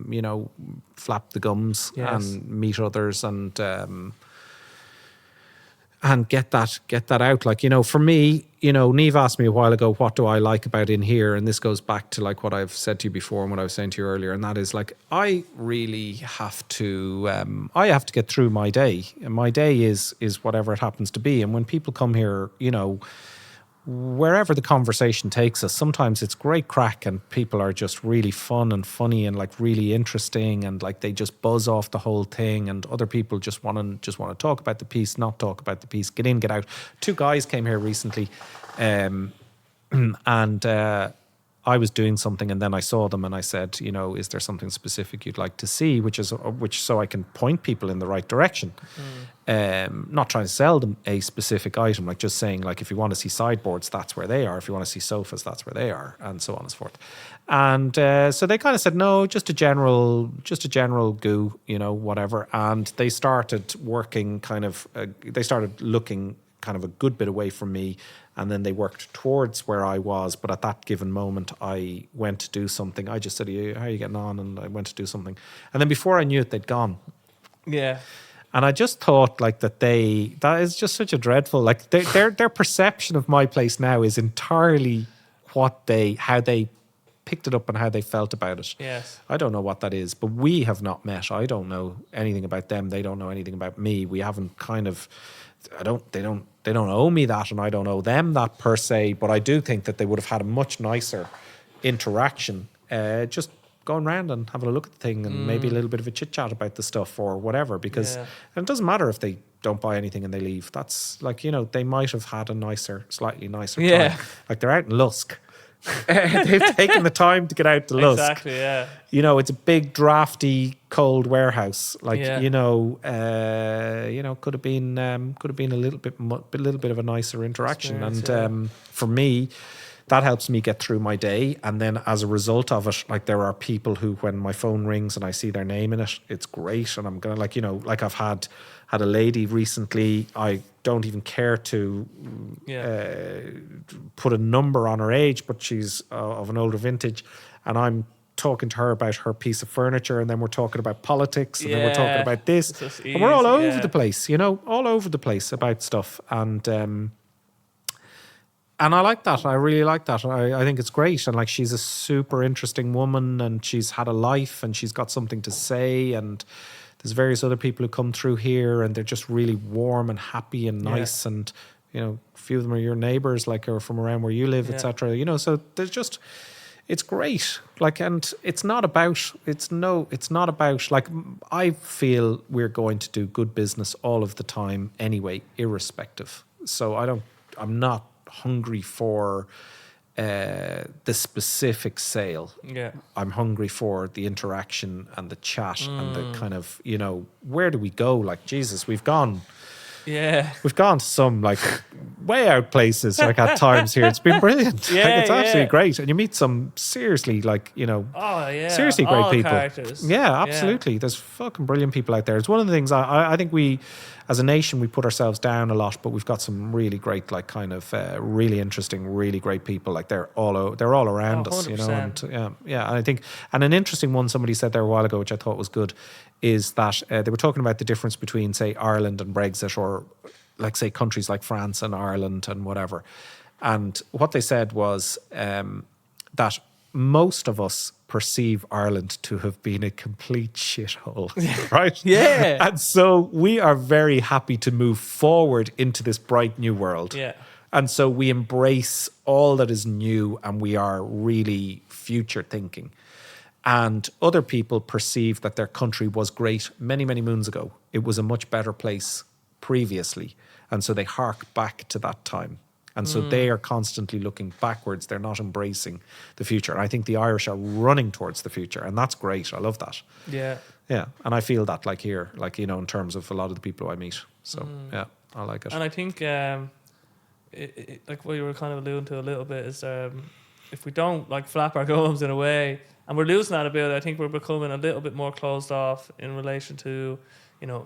you know, flap the gums and meet others and get that out. Like, you know, for me, you know, Niamh asked me a while ago, what do I like about in here? And this goes back to like what I've said to you before and what I was saying to you earlier. And that is like, I really have to get through my day. And my day is whatever it happens to be. And when people come here, you know, wherever the conversation takes us, sometimes it's great crack and people are just really fun and funny and like really interesting, and like they just buzz off the whole thing, and other people just want to talk about the piece, not talk about the piece, get in, get out. 2 guys came here recently and I was doing something, and then I saw them and I said, you know, is there something specific you'd like to see, which so I can point people in the right direction. Not trying to sell them a specific item, like just saying, like, if you want to see sideboards, that's where they are. If you want to see sofas, that's where they are, and so on and so forth. And so they kind of said, no, just a general goo, you know, whatever. And they started working they started looking kind of a good bit away from me, and then they worked towards where I was. But at that given moment, I went to do something. I just said, how are you getting on? And I went to do something. And then before I knew it, they'd gone. Yeah. And I just thought like that is just such a dreadful, like their perception of my place now is entirely how they picked it up and how they felt about it. Yes. I don't know what that is, but we have not met. I don't know anything about them. They don't know anything about me. We haven't kind of, they don't owe me that, and I don't owe them that per se, but I do think that they would have had a much nicer interaction, just going around and having a look at the thing and maybe a little bit of a chit chat about the stuff or whatever, because and it doesn't matter if they don't buy anything and they leave. That's like, they might have had a slightly nicer time. Like they're out in Lusk. They've taken the time to get out to Lusk. Exactly, yeah. It's a big, drafty, cold warehouse. Like, could have been a little bit of a nicer interaction. And for me, that helps me get through my day. And then as a result of it, like there are people who, when my phone rings and I see their name in it, it's great. And I'm going to like I've had a lady recently, I don't even care to put a number on her age, but she's of an older vintage. And I'm talking to her about her piece of furniture, and then we're talking about politics, and then we're talking about this. And we're all over the place, all over the place about stuff. And I like that. I really like that. I think it's great. And like, she's a super interesting woman, and she's had a life, and she's got something to say. And there's various other people who come through here, and they're just really warm and happy and nice. And, a few of them are your neighbors, like, or from around where you live, etc. So there's just, it's great. Like, and it's not about, like, I feel we're going to do good business all of the time anyway, irrespective. So I'm not hungry for the specific sale. Yeah, I'm hungry for the interaction and the chat and the kind of, where do we go? Like, Jesus, we've gone to some like way out places like at times here. It's been brilliant. It's absolutely great. And you meet some seriously like, seriously great people. Characters. Yeah, absolutely. There's fucking brilliant people out there. It's one of the things I think we, as a nation, we put ourselves down a lot, but we've got some really great, like, kind of really interesting, really great people. Like, they're all around us, 100%. And and I think, and an interesting one somebody said there a while ago, which I thought was good, is that they were talking about the difference between, say, Ireland and Brexit, or like, say, countries like France and Ireland and whatever. And what they said was that most of us perceive Ireland to have been a complete shithole, right? Yeah. And so we are very happy to move forward into this bright new world. Yeah. And so we embrace all that is new, and we are really future thinking. And other people perceive that their country was great many, many moons ago. It was a much better place previously. And so they hark back to that time. And so they are constantly looking backwards. They're not embracing the future. And I think the Irish are running towards the future. And that's great. I love that. Yeah. Yeah. And I feel that, like, here, like, in terms of a lot of the people I meet. So, yeah, I like it. And I think, like what you were kind of alluding to a little bit, is if we don't, like, flap our gums in a way, and we're losing that a bit, I think we're becoming a little bit more closed off in relation to,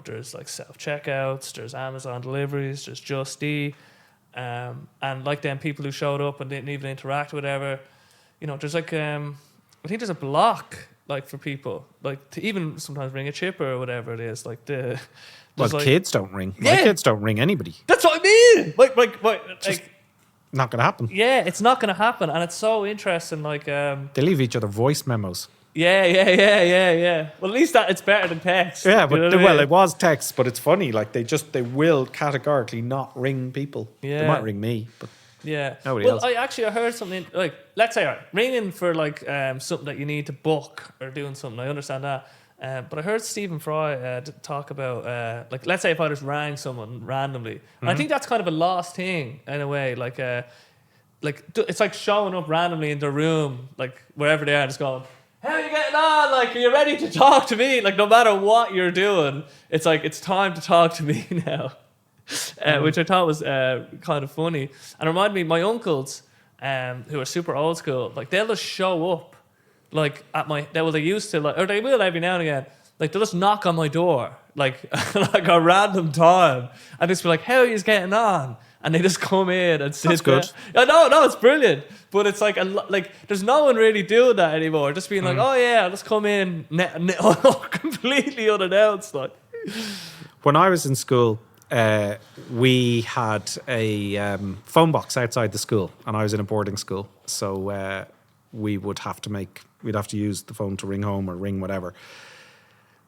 there's, like, self-checkouts, there's Amazon deliveries, there's Just Eat. And like them people who showed up and didn't even interact with whatever, there's like I think there's a block, like, for people, like, to even sometimes ring a chipper or whatever it is, like kids don't ring. My kids don't ring anybody. That's what I mean. Like not gonna happen. Yeah, it's not gonna happen, and it's so interesting. Like they leave each other voice memos. Yeah. Well, at least that it's better than text. Yeah, but it was text, but it's funny. Like, they will categorically not ring people. Yeah. They might ring me, but nobody else. I heard something, like, let's say, ringing for, like, something that you need to book or doing something. I understand that. But I heard Stephen Fry talk about, like, let's say if I just rang someone randomly. And I think that's kind of a lost thing in a way. Like, it's like showing up randomly in their room, like, wherever they are, just going, how are you getting on? Like, are you ready to talk to me? Like, no matter what you're doing, it's like, it's time to talk to me now. Which I thought was kind of funny. And it reminded me, my uncles, who are super old school, like, they'll just show up, like, at they used to, like, or they will every now and again, like, they'll just knock on my door, like like a random time, and just be like, "How are you getting on?" And they just come in and sit That's good. there. No, it's brilliant. But it's like like there's no one really doing that anymore. Just being like, "Oh yeah, I'll just come in completely unannounced." Like When I was in school, we had a phone box outside the school, and I was in a boarding school, so we'd have to use the phone to ring home or ring whatever.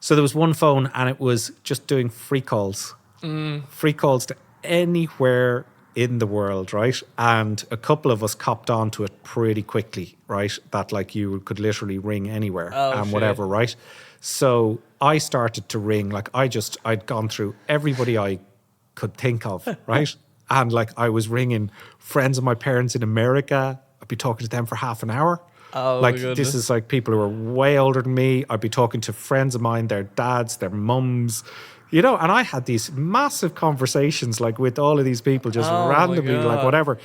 So there was one phone, and it was just doing free calls to anywhere in the world, right? And a couple of us copped onto it pretty quickly, right? That like you could literally ring anywhere and whatever, right? So I started to ring, like I'd gone through everybody I could think of, right? And like I was ringing friends of my parents in America. I'd be talking to them for half an hour. Oh, like my goodness. This is like people who are way older than me. I'd be talking to friends of mine, their dads, their mums, you know, and I had these massive conversations like with all of these people just randomly, like whatever.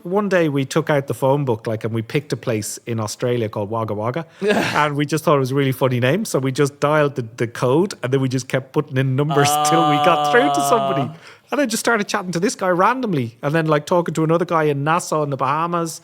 One day we took out the phone book, like, and we picked a place in Australia called Wagga Wagga. And we just thought it was a really funny name. So we just dialed the code, and then we just kept putting in numbers till we got through to somebody. And I just started chatting to this guy randomly, and then like talking to another guy in Nassau in the Bahamas.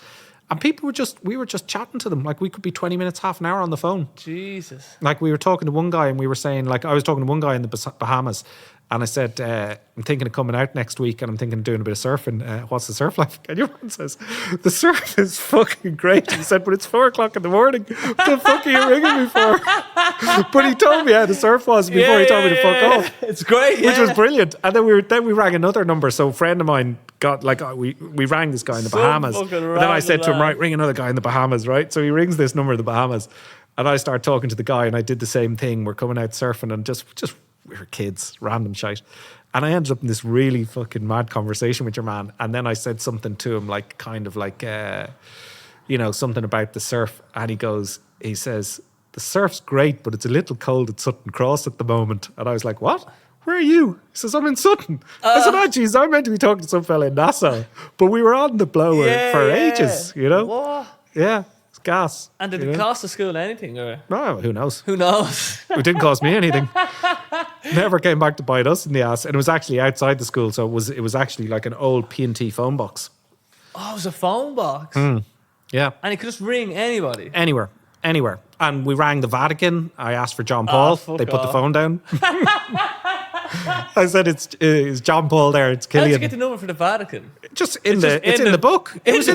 And we were just chatting to them. Like we could be 20 minutes, half an hour on the phone. Jesus. Like we were talking to one guy, and we were saying, like I was talking to one guy in the Bahamas, and I said, I'm thinking of coming out next week, and I'm thinking of doing a bit of surfing. What's the surf like? And your man says, the surf is fucking great. He said, but it's 4:00 in the morning. What the fuck are you ringing me for? But he told me how the surf was before he told me to fuck off. It's great, which was brilliant. And then we rang another number. So a friend of mine got like we rang this guy in the Bahamas. And then I said to him, right, ring another guy in the Bahamas, right? So he rings this number in the Bahamas, and I start talking to the guy, and I did the same thing. We're coming out surfing, and just we were kids, random shite. And I ended up in this really fucking mad conversation with your man. And then I said something to him, like kind of like, something about the surf. And he says, the surf's great, but it's a little cold at Sutton Cross at the moment. And I was like, what? Where are you? He says, I'm in Sutton. I said, oh, geez, I'm meant to be talking to some fella in Nassau. But we were on the blower for ages, you know? What? Yeah. Gas. And did it cost the school anything? Or? No, who knows? Who knows? It didn't cost me anything. Never came back to bite us in the ass. And it was actually outside the school, so it was actually like an old P&T phone box. Oh, it was a phone box? Yeah. And it could just ring anybody? Anywhere. And we rang the Vatican. I asked for John Paul. They put the phone down. I said, it's John Paul there. It's Killian. How did you get the number for the Vatican? It's in the book. It was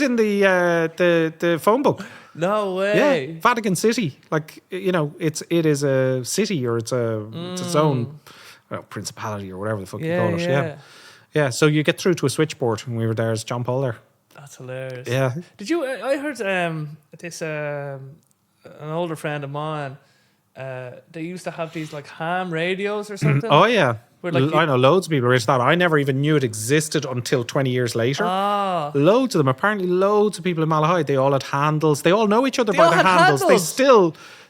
in the phone book. No way. Yeah, Vatican City. Like, you know, it is a city, or it's its own principality or whatever the fuck you call it. Yeah. So you get through to a switchboard, and we were there as John Paul there. That's hilarious. Yeah. Did you? I heard this an older friend of mine. They used to have these like ham radios or something. Oh yeah. Like I know loads of people are into that. I never even knew it existed until 20 years later. Loads of them. Apparently loads of people in Malahide, they all had handles. They all know each other by their handles.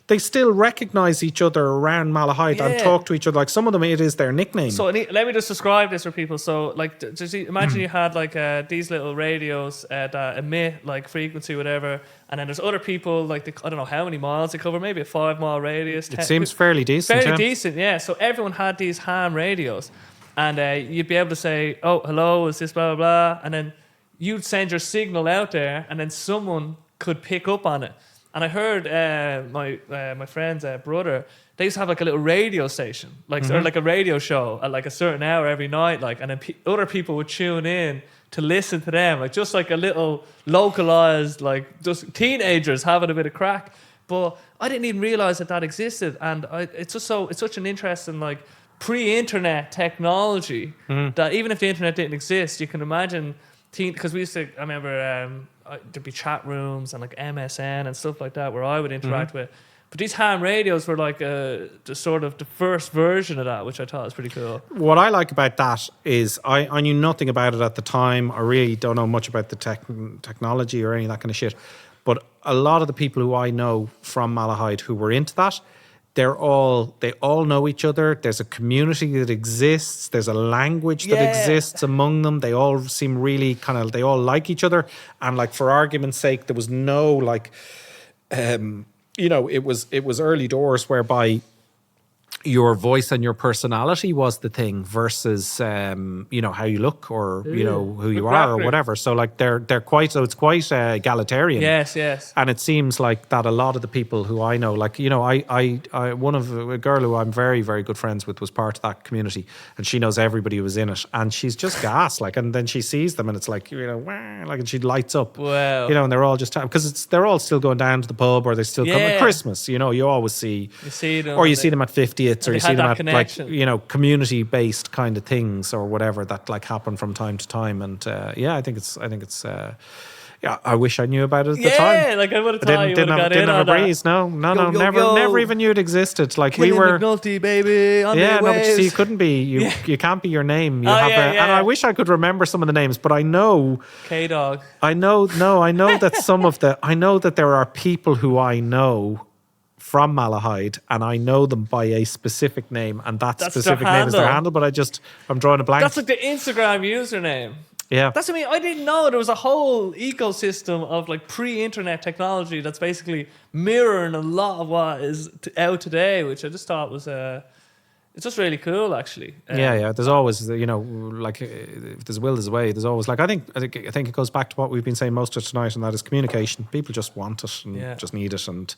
They still recognise each other around Malahide and talk to each other. Like some of them, it is their nickname. So let me just describe this for people. So like, imagine you had like these little radios that emit like frequency, whatever. And then there's other people, like I don't know how many miles they cover, maybe a 5 mile radius. It seems fairly decent. Fairly decent, yeah. So everyone had these ham radios. And you'd be able to say, oh, hello, is this blah, blah, blah. And then you'd send your signal out there, and then someone could pick up on it. And I heard my friend's brother, they used to have like a little radio station, like or like a radio show at like a certain hour every night, like, and then other people would tune in to listen to them, like just like a little localized, like just teenagers having a bit of crack. But I didn't even realize that existed, and it's such an interesting like pre-internet technology that even if the internet didn't exist, you can imagine because we used to. I remember. There'd be chat rooms and like MSN and stuff like that where I would interact with. But these ham radios were like the sort of the first version of that, which I thought was pretty cool. What I like about that is I knew nothing about it at the time. I really don't know much about the technology or any of that kind of shit. But a lot of the people who I know from Malahide who were into that, they all know each other. There's a community that exists. There's a language that exists among them. They all seem really they all like each other. And like, for argument's sake, there was no like, it was early doors whereby your voice and your personality was the thing versus you know, how you look or you know, who you are or whatever. So like they're quite, so it's quite egalitarian. Yes. And it seems like that a lot of the people who I know, like, you know, I one of a girl who I'm very, very good friends with was part of that community, and she knows everybody who was in it, and she's just gas, like, and then she sees them and it's like, you know, wah, like, and she lights up. Wow. You know, and they're all just, because they're all still going down to the pub, or they still come at Christmas, you know, you always see them, or you see them at 50th, or you see them at connection. like, you know, community based kind of things or whatever that like happen from time to time. And I think it's yeah, I wish I knew about it at the time. Yeah, like I would have thought you would have got in didn't on have a that. breeze. No, never even knew it existed. Like Killian we were McNulty, baby, on yeah, the no, but you waves. see, you couldn't be. You can't be your name. You Oh, have yeah, and I wish I could remember some of the names, but I know K-Dog. I know that some of the I know that there are people who I know from Malahide, and I know them by a specific name, and that That's specific their name is their handle. handle. But I'm drawing a blank. That's like the Instagram username. Yeah, That's what I mean. I didn't know there was a whole ecosystem of like pre-internet technology that's basically mirroring a lot of what is out today, which I just thought was it's just really cool, actually. yeah. There's always, you know, like if there's a will, there's a way. There's always like I think it goes back to what we've been saying most of tonight, and that is communication. People just want it and just need it, and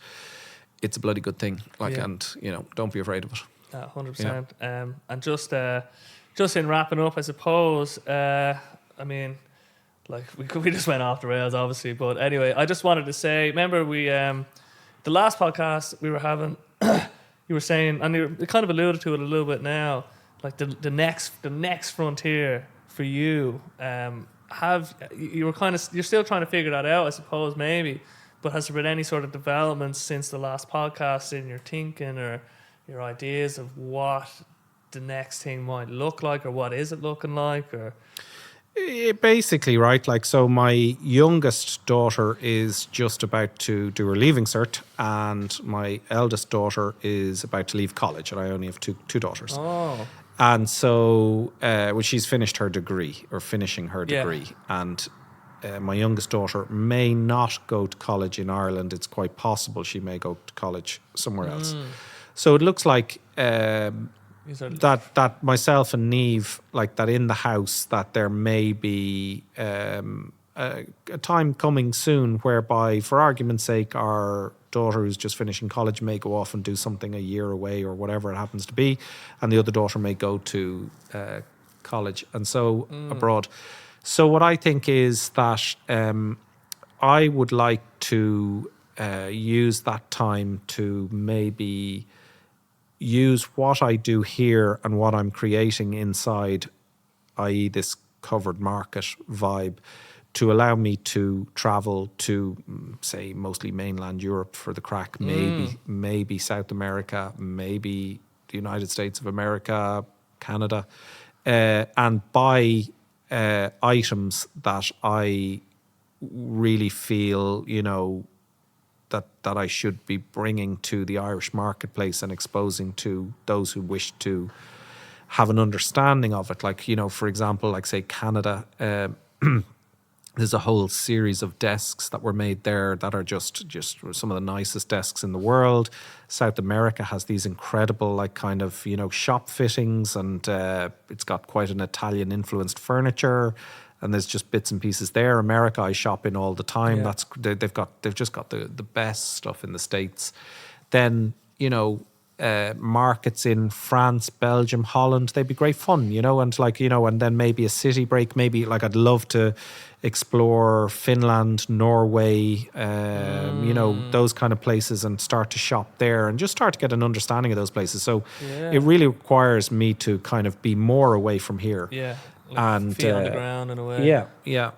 it's a bloody good thing. Like, and you know, don't be afraid of it. 100%. And just in wrapping up, I suppose. I mean, like we just went off the rails, obviously. But anyway, I just wanted to say, remember we the last podcast we were having, you were saying, and you kind of alluded to it a little bit now, like the next frontier for you. You're still trying to figure that out, I suppose, maybe. But has there been any sort of developments since the last podcast in your thinking or your ideas of what the next thing might look like, or what is it looking like, or? Basically, right, like, so my youngest daughter is just about to do her leaving cert, and my eldest daughter is about to leave college, and I only have two daughters. Oh. And so, well, she's finished her degree, or finishing her degree, and my youngest daughter may not go to college in Ireland. It's quite possible she may go to college somewhere else. So it looks like that myself and Niamh, like that in the house, that there may be a time coming soon whereby, for argument's sake, our daughter who's just finishing college may go off and do something a year away or whatever it happens to be, and the other daughter may go to college and so abroad. So what I think is that I would like to use that time to maybe use what I do here and what I'm creating inside, i.e. this covered market vibe, to allow me to travel to, say, mostly mainland Europe for the crack, maybe South America, maybe the United States of America, Canada, and buy items that I really feel, you know, that I should be bringing to the Irish marketplace and exposing to those who wish to have an understanding of it. Like, you know, for example, like, say, Canada, there's a whole series of desks that were made there that are just some of the nicest desks in the world. South America has these incredible, like, kind of, you know, shop fittings, and it's got quite an Italian influenced furniture, and there's just bits and pieces there. America, I shop in all the time. They've just got the best stuff in the States. Then, you know, markets in France, Belgium, Holland, they'd be great fun, you know, and like, you know, and then maybe a city break, maybe like I'd love to explore Finland, Norway, you know, those kind of places, and start to shop there and just start to get an understanding of those places. So it really requires me to kind of be more away from here. Yeah. Like and feet on the ground in a way. Yeah.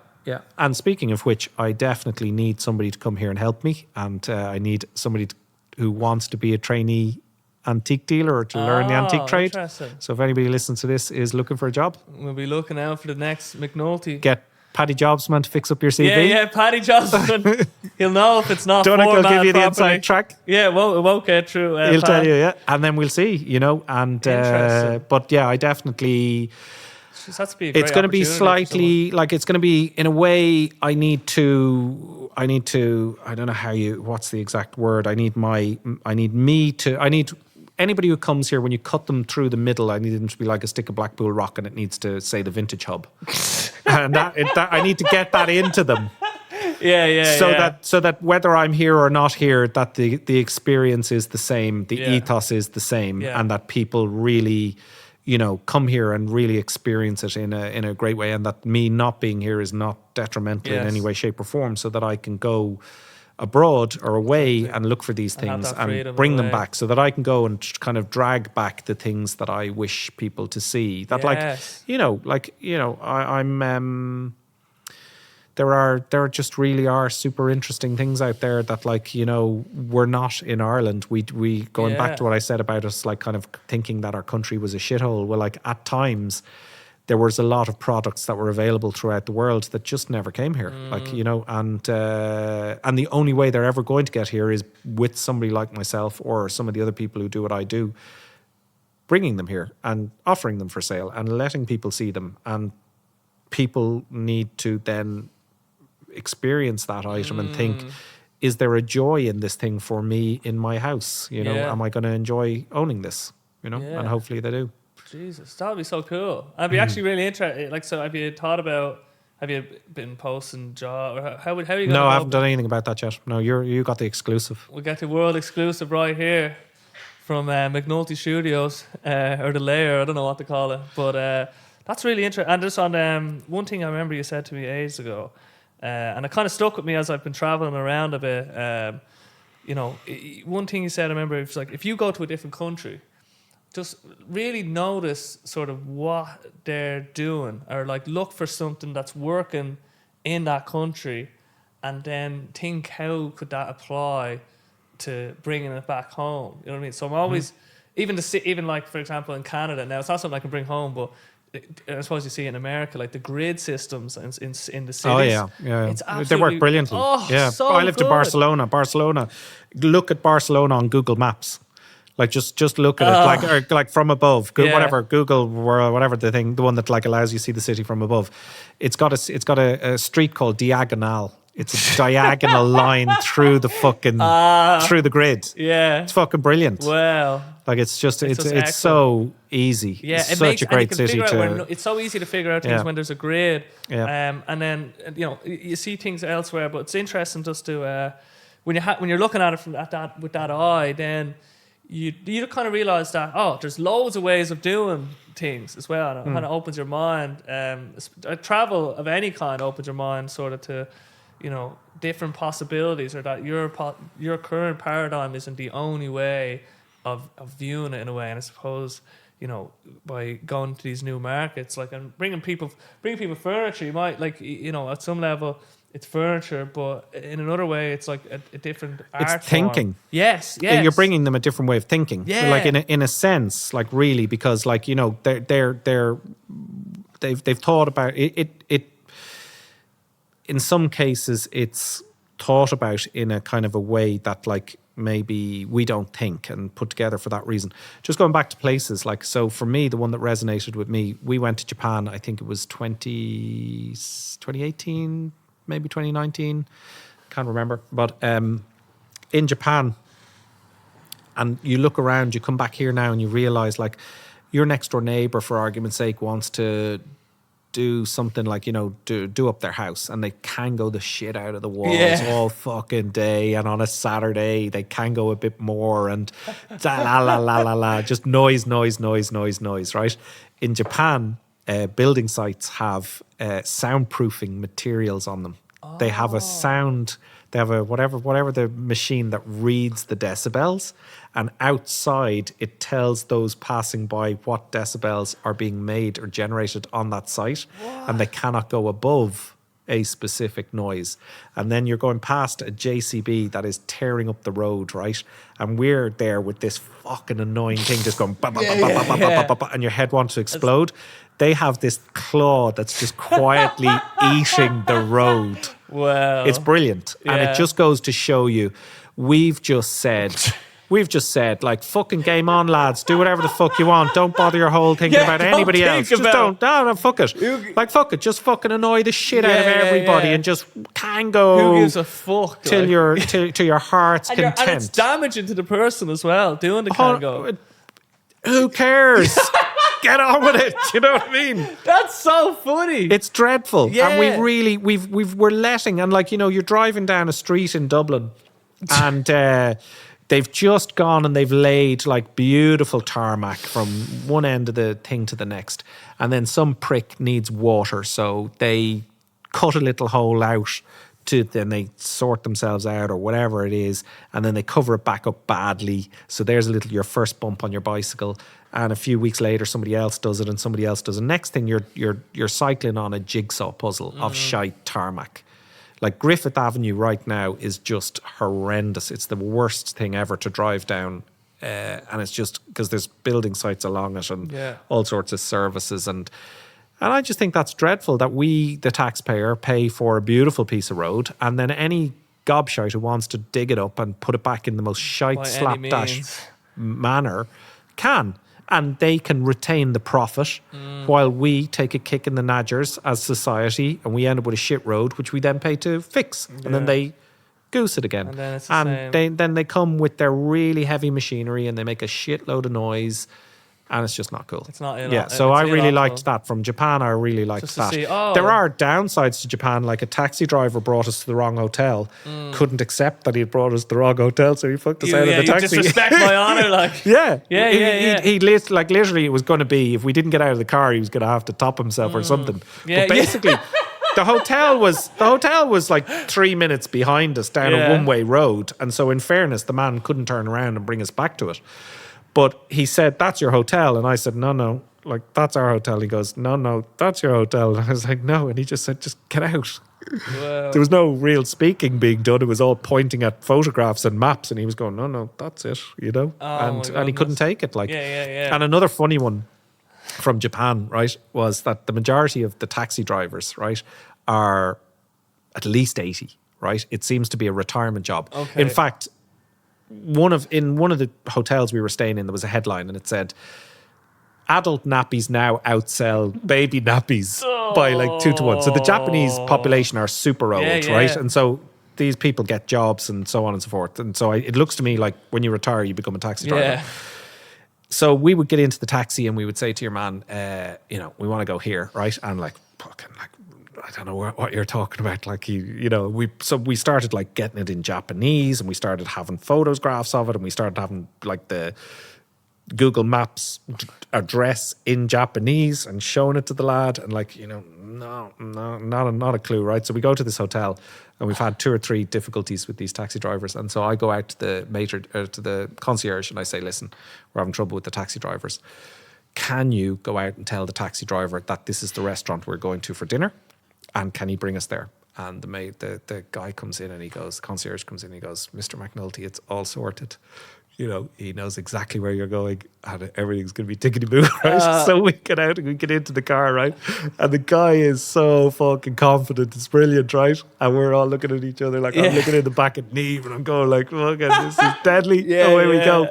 And speaking of which, I definitely need somebody to come here and help me, and I need somebody who wants to be a trainee antique dealer or to learn the antique trade. So if anybody listens to this is looking for a job, we'll be looking out for the next McNulty. Get Paddy Jobsman to fix up your CV. Yeah, Paddy Jobsman. He'll know if it's not. Don't think he'll give you the properly. inside track. Yeah, it won't get through. He'll tell you, yeah, and then we'll see, you know. And but yeah, I definitely. That's be a great it's going to be slightly like, it's going to be, in a way, I need to I don't know what's the exact word. I need anybody who comes here, when you cut them through the middle, I need them to be like a stick of Blackpool Rock, and it needs to say the Vintage Hub, and that I need to get that into them. So that whether I'm here or not here, that the experience is the same, the ethos is the same, and that people really, come here and really experience it in a great way, and that me not being here is not detrimental in any way, shape, or form, so that I can go abroad or away and look for these things and bring them back, so that I can go and kind of drag back the things that I wish people to see. That I'm. There just really are super interesting things out there that we're not in Ireland. We going back to what I said about us kind of thinking that our country was a shithole. Well, at times there was a lot of products that were available throughout the world that just never came here. And the only way they're ever going to get here is with somebody like myself or some of the other people who do what I do, bringing them here and offering them for sale and letting people see them. And people need to then experience that item and think, is there a joy in this thing for me in my house? Am I going to enjoy owning this? And hopefully they do. Jesus, that would be so cool. I'd be actually really interested. So have you thought about, have you been posting jobs? Or how are you going to? No, I haven't done anything about that yet. No, you got the exclusive. We got the world exclusive right here from McNulty Studios, or the Layer, I don't know what to call it. But that's really interesting. And just on one thing I remember you said to me ages ago, and it kind of stuck with me as I've been traveling around a bit. One thing you said, I remember, it's like, if you go to a different country, just really notice sort of what they're doing, or look for something that's working in that country, and then think, how could that apply to bringing it back home? You know what I mean? So I'm always, even for example in Canada, now it's not something I can bring home, but I suppose you see in America, the grid systems in the cities. Oh yeah. It's they work brilliantly. So I lived in good. Barcelona. Look at Barcelona on Google Maps. Just look at it, or from above. Whatever Google World, whatever the one that allows you to see the city from above. It's got a street called Diagonal. It's a diagonal line through the fucking through the grid. Yeah, it's fucking brilliant. Wow. It's so easy. Yeah, it's such a great city it's so easy to figure out things when there's a grid. Yeah. And then you see things elsewhere, but it's interesting just to when you're looking at it with that eye, then you kind of realize that there's loads of ways of doing things as well. And it kind of opens your mind. Travel of any kind opens your mind sort of to different possibilities, or that your current paradigm isn't the only way of viewing it in a way. And I suppose by going to these new markets, and bringing people furniture, you might at some level it's furniture, but in another way it's a different art it's thinking form. Yes You're bringing them a different way of thinking, in a sense, really, because they've thought about it. In some cases it's thought about in a kind of a way that maybe we don't think and put together for that reason. Just going back to places, so for me, the one that resonated with me, we went to Japan, I think it was 2018, maybe 2019, can't remember. But in Japan, and you look around, you come back here now and you realise your next door neighbour, for argument's sake, wants to do something do up their house, and they can go the shit out of the walls all fucking day, and on a Saturday they can go a bit more, and la la la la la, just noise, right? In Japan, building sites have soundproofing materials on them. They have a sound, they have a whatever the machine that reads the decibels, and outside it tells those passing by what decibels are being made or generated on that site. What? And they cannot go above a specific noise. And then you're going past a JCB that is tearing up the road, right? And we're there with this fucking annoying thing just going and your head wants to explode. They have this claw that's just quietly eating the road. Wow. It's brilliant. Yeah. And it just goes to show you, we've just said, fucking game on, lads. Do whatever the fuck you want. Don't bother your whole thinking about anybody else. Just don't. No, fuck it. Fuck it. Just fucking annoy the shit out of everybody and just can go. Who gives a fuck? Till your heart's content. And it's damaging to the person as well, doing the can go. Who cares? Get on with it. You know what I mean? That's so funny. It's dreadful. Yeah. And we're letting, and like, you know, you're driving down a street in Dublin and they've just gone and they've laid like beautiful tarmac from one end of the thing to the next. And then some prick needs water. So they cut a little hole out then they sort themselves out or whatever it is. And then they cover it back up badly. So there's your first bump on your bicycle. And a few weeks later, somebody else does it and somebody else does it. Next thing, you're cycling on a jigsaw puzzle of shite tarmac. Like Griffith Avenue right now is just horrendous. It's the worst thing ever to drive down. And it's just because there's building sites along it and all sorts of services. And I just think that's dreadful that we, the taxpayer, pay for a beautiful piece of road and then any gobshite who wants to dig it up and put it back in the most shite slapdash manner can. And they can retain the profit while we take a kick in the nadgers as society and we end up with a shit road, which we then pay to fix. And then they goose it again. And then it's then they come with their really heavy machinery and they make a shitload of noise. And it's just not cool. It's not. So I really liked that from Japan. I really liked that. There are downsides to Japan. Like a taxi driver brought us to the wrong hotel. Couldn't accept that he had brought us to the wrong hotel, so he fucked us out of the taxi. You disrespect my honor, like. He literally it was going to be if we didn't get out of the car, he was going to have to top himself or something. But basically. The hotel was like 3 minutes behind us down a one-way road, and so in fairness, the man couldn't turn around and bring us back to it. But he said, "That's your hotel," and I said, "No, like that's our hotel." He goes, "No, that's your hotel." And I was like, "No," and he just said, "Just get out." Wow. There was no real speaking being done. It was all pointing at photographs and maps, and he was going, "No, that's it," you know. And he couldn't take it. Like, And another funny one from Japan, right, was that the majority of the taxi drivers, right, are at least 80, right? It seems to be a retirement job. Okay. In fact, in one of the hotels we were staying in, there was a headline and it said, "Adult nappies now outsell baby nappies by like 2 to 1." So the Japanese population are super old, right? And so these people get jobs and so on and so forth. And so it looks to me like when you retire, you become a taxi driver. Yeah. So we would get into the taxi and we would say to your man, we want to go here, right? And like, fucking like, I don't know what you're talking about. Like we started like getting it in Japanese and we started having photographs of it and we started having like the Google Maps address in Japanese and showing it to the lad and like, no, not a clue, right? So we go to this hotel and we've had 2 or 3 difficulties with these taxi drivers. And so I go out to the concierge and I say, "Listen, we're having trouble with the taxi drivers. Can you go out and tell the taxi driver that this is the restaurant we're going to for dinner? And can he bring us there?" And the guy comes in and he goes, concierge comes in and he goes, "Mr. McNulty, it's all sorted. He knows exactly where you're going and everything's going to be tickety-boo," right? So we get out and we get into the car, right? And the guy is so fucking confident. It's brilliant, right? And we're all looking at each other like, I'm looking in the back at Neve and I'm going like, "Fucking, this is deadly." Away we go.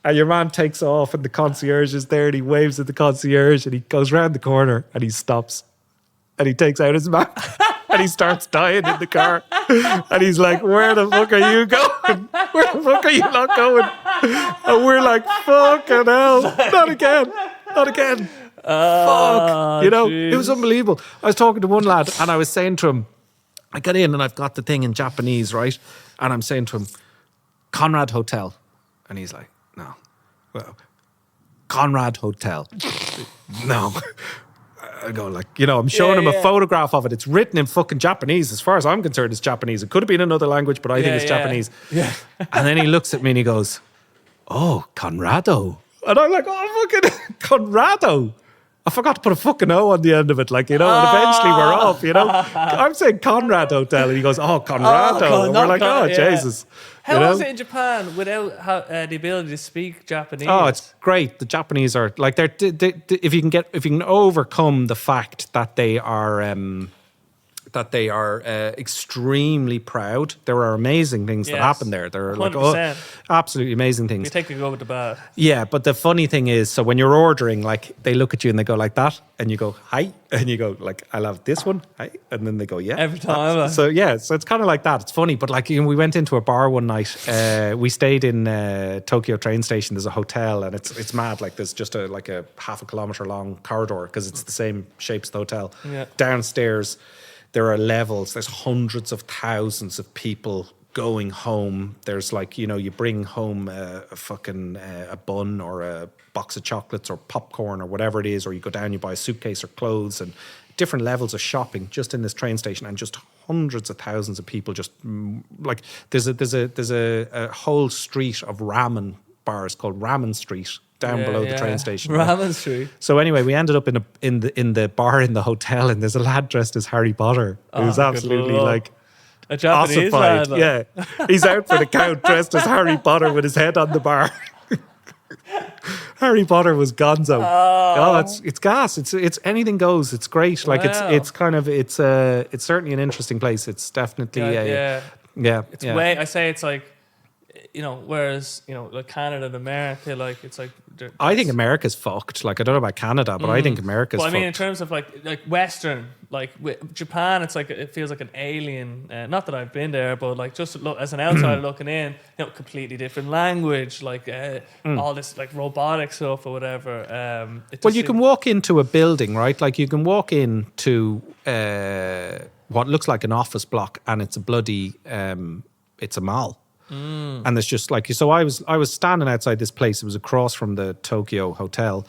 And your man takes off and the concierge is there and he waves at the concierge and he goes round the corner and he stops and he takes out his map and he starts dying in the car. And he's like, "Where the fuck are you going? Where the fuck are you not going?" And we're like, "Fucking hell, not again. Fuck." It was unbelievable. I was talking to one lad and I was saying to him, I got in and I've got the thing in Japanese, right? And I'm saying to him, "Conrad Hotel." And he's like, "No." "Well, Conrad Hotel." "No." I go like, I'm showing him a photograph of it. It's written in fucking Japanese. As far as I'm concerned, it's Japanese. It could have been another language, but I think it's Japanese. Yeah. And then he looks at me and he goes, "Oh, Conrado." And I'm like, "Oh, fucking Conrado. I forgot to put a fucking O on the end of it, and eventually we're off, I'm saying Conrad Hotel, and he goes, "Oh, Conrado." And we're like, "Oh, Jesus." How was it in Japan without the ability to speak Japanese? Oh, it's great. The Japanese are like if you can overcome the fact that they are that they are extremely proud. There are amazing things that happen there. There are like 100%. absolutely amazing things. We take a go with the bad. Yeah, but the funny thing is, so when you're ordering, like they look at you and they go like that, and you go hi, and you go like, I'll have this one, hi, and then they go yeah. Every time. So yeah, so it's kind of like that. It's funny, but like we went into a bar one night. We stayed in Tokyo train station. There's a hotel, and it's mad. Like there's just a half a kilometer long corridor because it's the same shape as the hotel. Yeah. Downstairs, there are levels. There's hundreds of thousands of people going home. There's like, you bring home a bun or a box of chocolates or popcorn or whatever it is, or you go down, you buy a suitcase or clothes, and different levels of shopping just in this train station, and just hundreds of thousands of people. Just like there's a whole street of ramen bars called Ramen Street down below the train station. Ramen Street. So anyway, we ended up in the bar in the hotel, and there's a lad dressed as Harry Potter who's absolutely like a Japanese ossified. lad. Yeah, he's out for the count dressed as Harry Potter with his head on the bar. Harry Potter was gonzo. Oh, it's gas. It's anything goes. It's great. Like it's certainly an interesting place. It's definitely It's way. I say it's like, whereas like Canada and America, like it's like. I think America's fucked. Like I don't know about Canada, but I think America's. But fucked. I mean, in terms of like Western, like with Japan, it's like it feels like an alien. Not that I've been there, but like just as an outsider looking in, completely different language, like all this like robotic stuff or whatever. Well, you can walk into a building, right? Like you can walk into what looks like an office block, and it's a bloody it's a mall. And there's just like, so I was standing outside this place. It was across from the Tokyo hotel,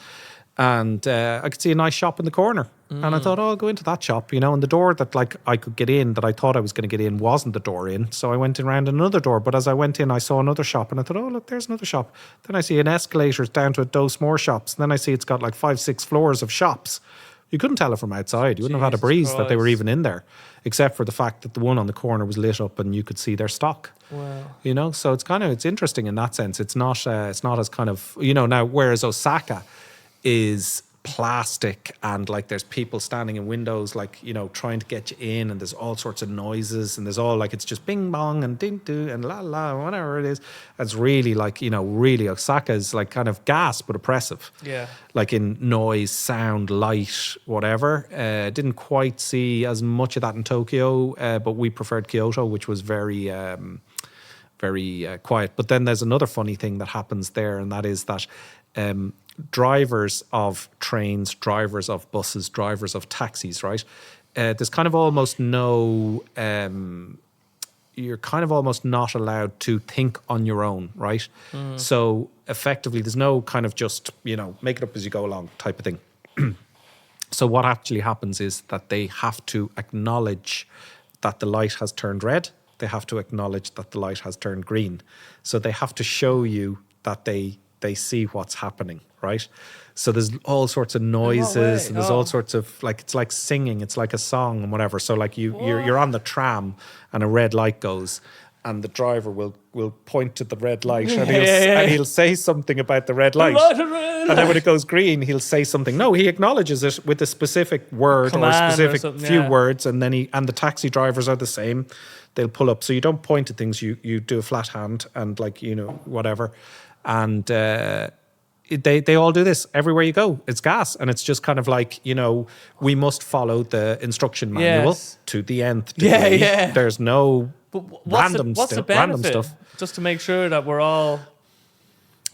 and I could see a nice shop in the corner. And I thought, I'll go into that shop, and the door that like I could get in, that I thought I was going to get in, wasn't the door in. So I went around another door. But as I went in, I saw another shop, and I thought, oh look, there's another shop. Then I see an escalator down to a dose more shops. And then I see it's got like 5-6 floors of shops. You couldn't tell it from outside. You wouldn't have had a breeze that they were even in there, except for the fact that the one on the corner was lit up and you could see their stock. Wow. So it's interesting in that sense. It's not as kind of, now, whereas Osaka is plastic, and like there's people standing in windows, like, trying to get you in, and there's all sorts of noises, and there's all like, it's just bing bong and ding doo and la la, whatever it is. It's really like, really Osaka is like kind of gas but oppressive. Yeah. Like in noise, sound, light, whatever. Didn't quite see as much of that in Tokyo, but we preferred Kyoto, which was very quiet. But then there's another funny thing that happens there, and that is that drivers of trains, drivers of buses, drivers of taxis, right? There's kind of almost no... you're kind of almost not allowed to think on your own, right? So effectively, there's no kind of just, make it up as you go along type of thing. So what actually happens is that they have to acknowledge that the light has turned red. They have to acknowledge that the light has turned green. So they have to show you that they see what's happening, right? So there's all sorts of noises, and there's all sorts of, like, it's like singing, it's like a song and whatever. So like you're on the tram and a red light goes, and the driver will point to the red light, and he'll say something about the red light. And then when it goes green, he'll say something. No, he acknowledges it with a specific word or a specific few words, and then and the taxi drivers are the same. They'll pull up. So you don't point at things, you do a flat hand and like, whatever. And they all do this everywhere you go. It's gas, and it's just kind of like, we must follow the instruction manual to the nth degree. There's no random stuff. Just to make sure that we're all...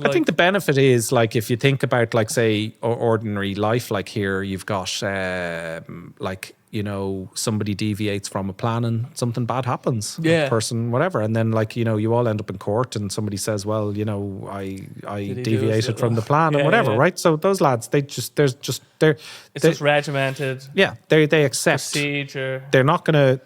I think the benefit is, like, if you think about, like, say, ordinary life, like here, you've got, somebody deviates from a plan and something bad happens. A person, whatever. And then, like, you all end up in court and somebody says, well, I deviated from the plan and whatever, right? So those lads, it's just regimented. Yeah, they accept procedure. They're not gonna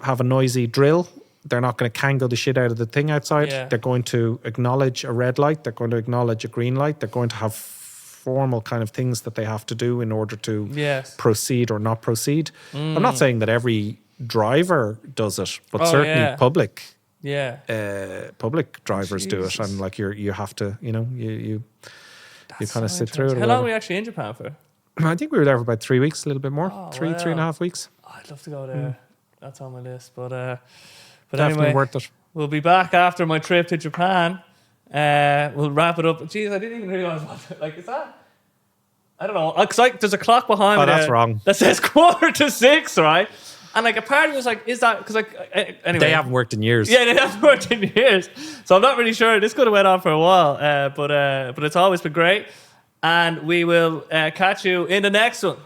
have a noisy drill. They're not going to kango the shit out of the thing outside. They're going to acknowledge a red light. They're going to acknowledge a green light. They're going to have formal kind of things that they have to do in order to proceed or not proceed. I'm not saying that every driver does it, but certainly public drivers do it. And like you have to, you kind of sit through it. How long were we actually in Japan for? I think we were there for about 3 weeks, a little bit more. Oh, three wow. 3.5 weeks. Oh, I'd love to go there. That's on my list. But Definitely anyway, worth it. we'll be back after my trip to Japan. We'll wrap it up. Jeez, I didn't even realize is that? I don't know. There's a clock behind me. Oh, that's wrong. That says 5:45, right? And a part of me was like, is that because anyway? They haven't worked in years. Yeah, they haven't worked in years, so I'm not really sure. This could have went on for a while, but it's always been great, and we will catch you in the next one.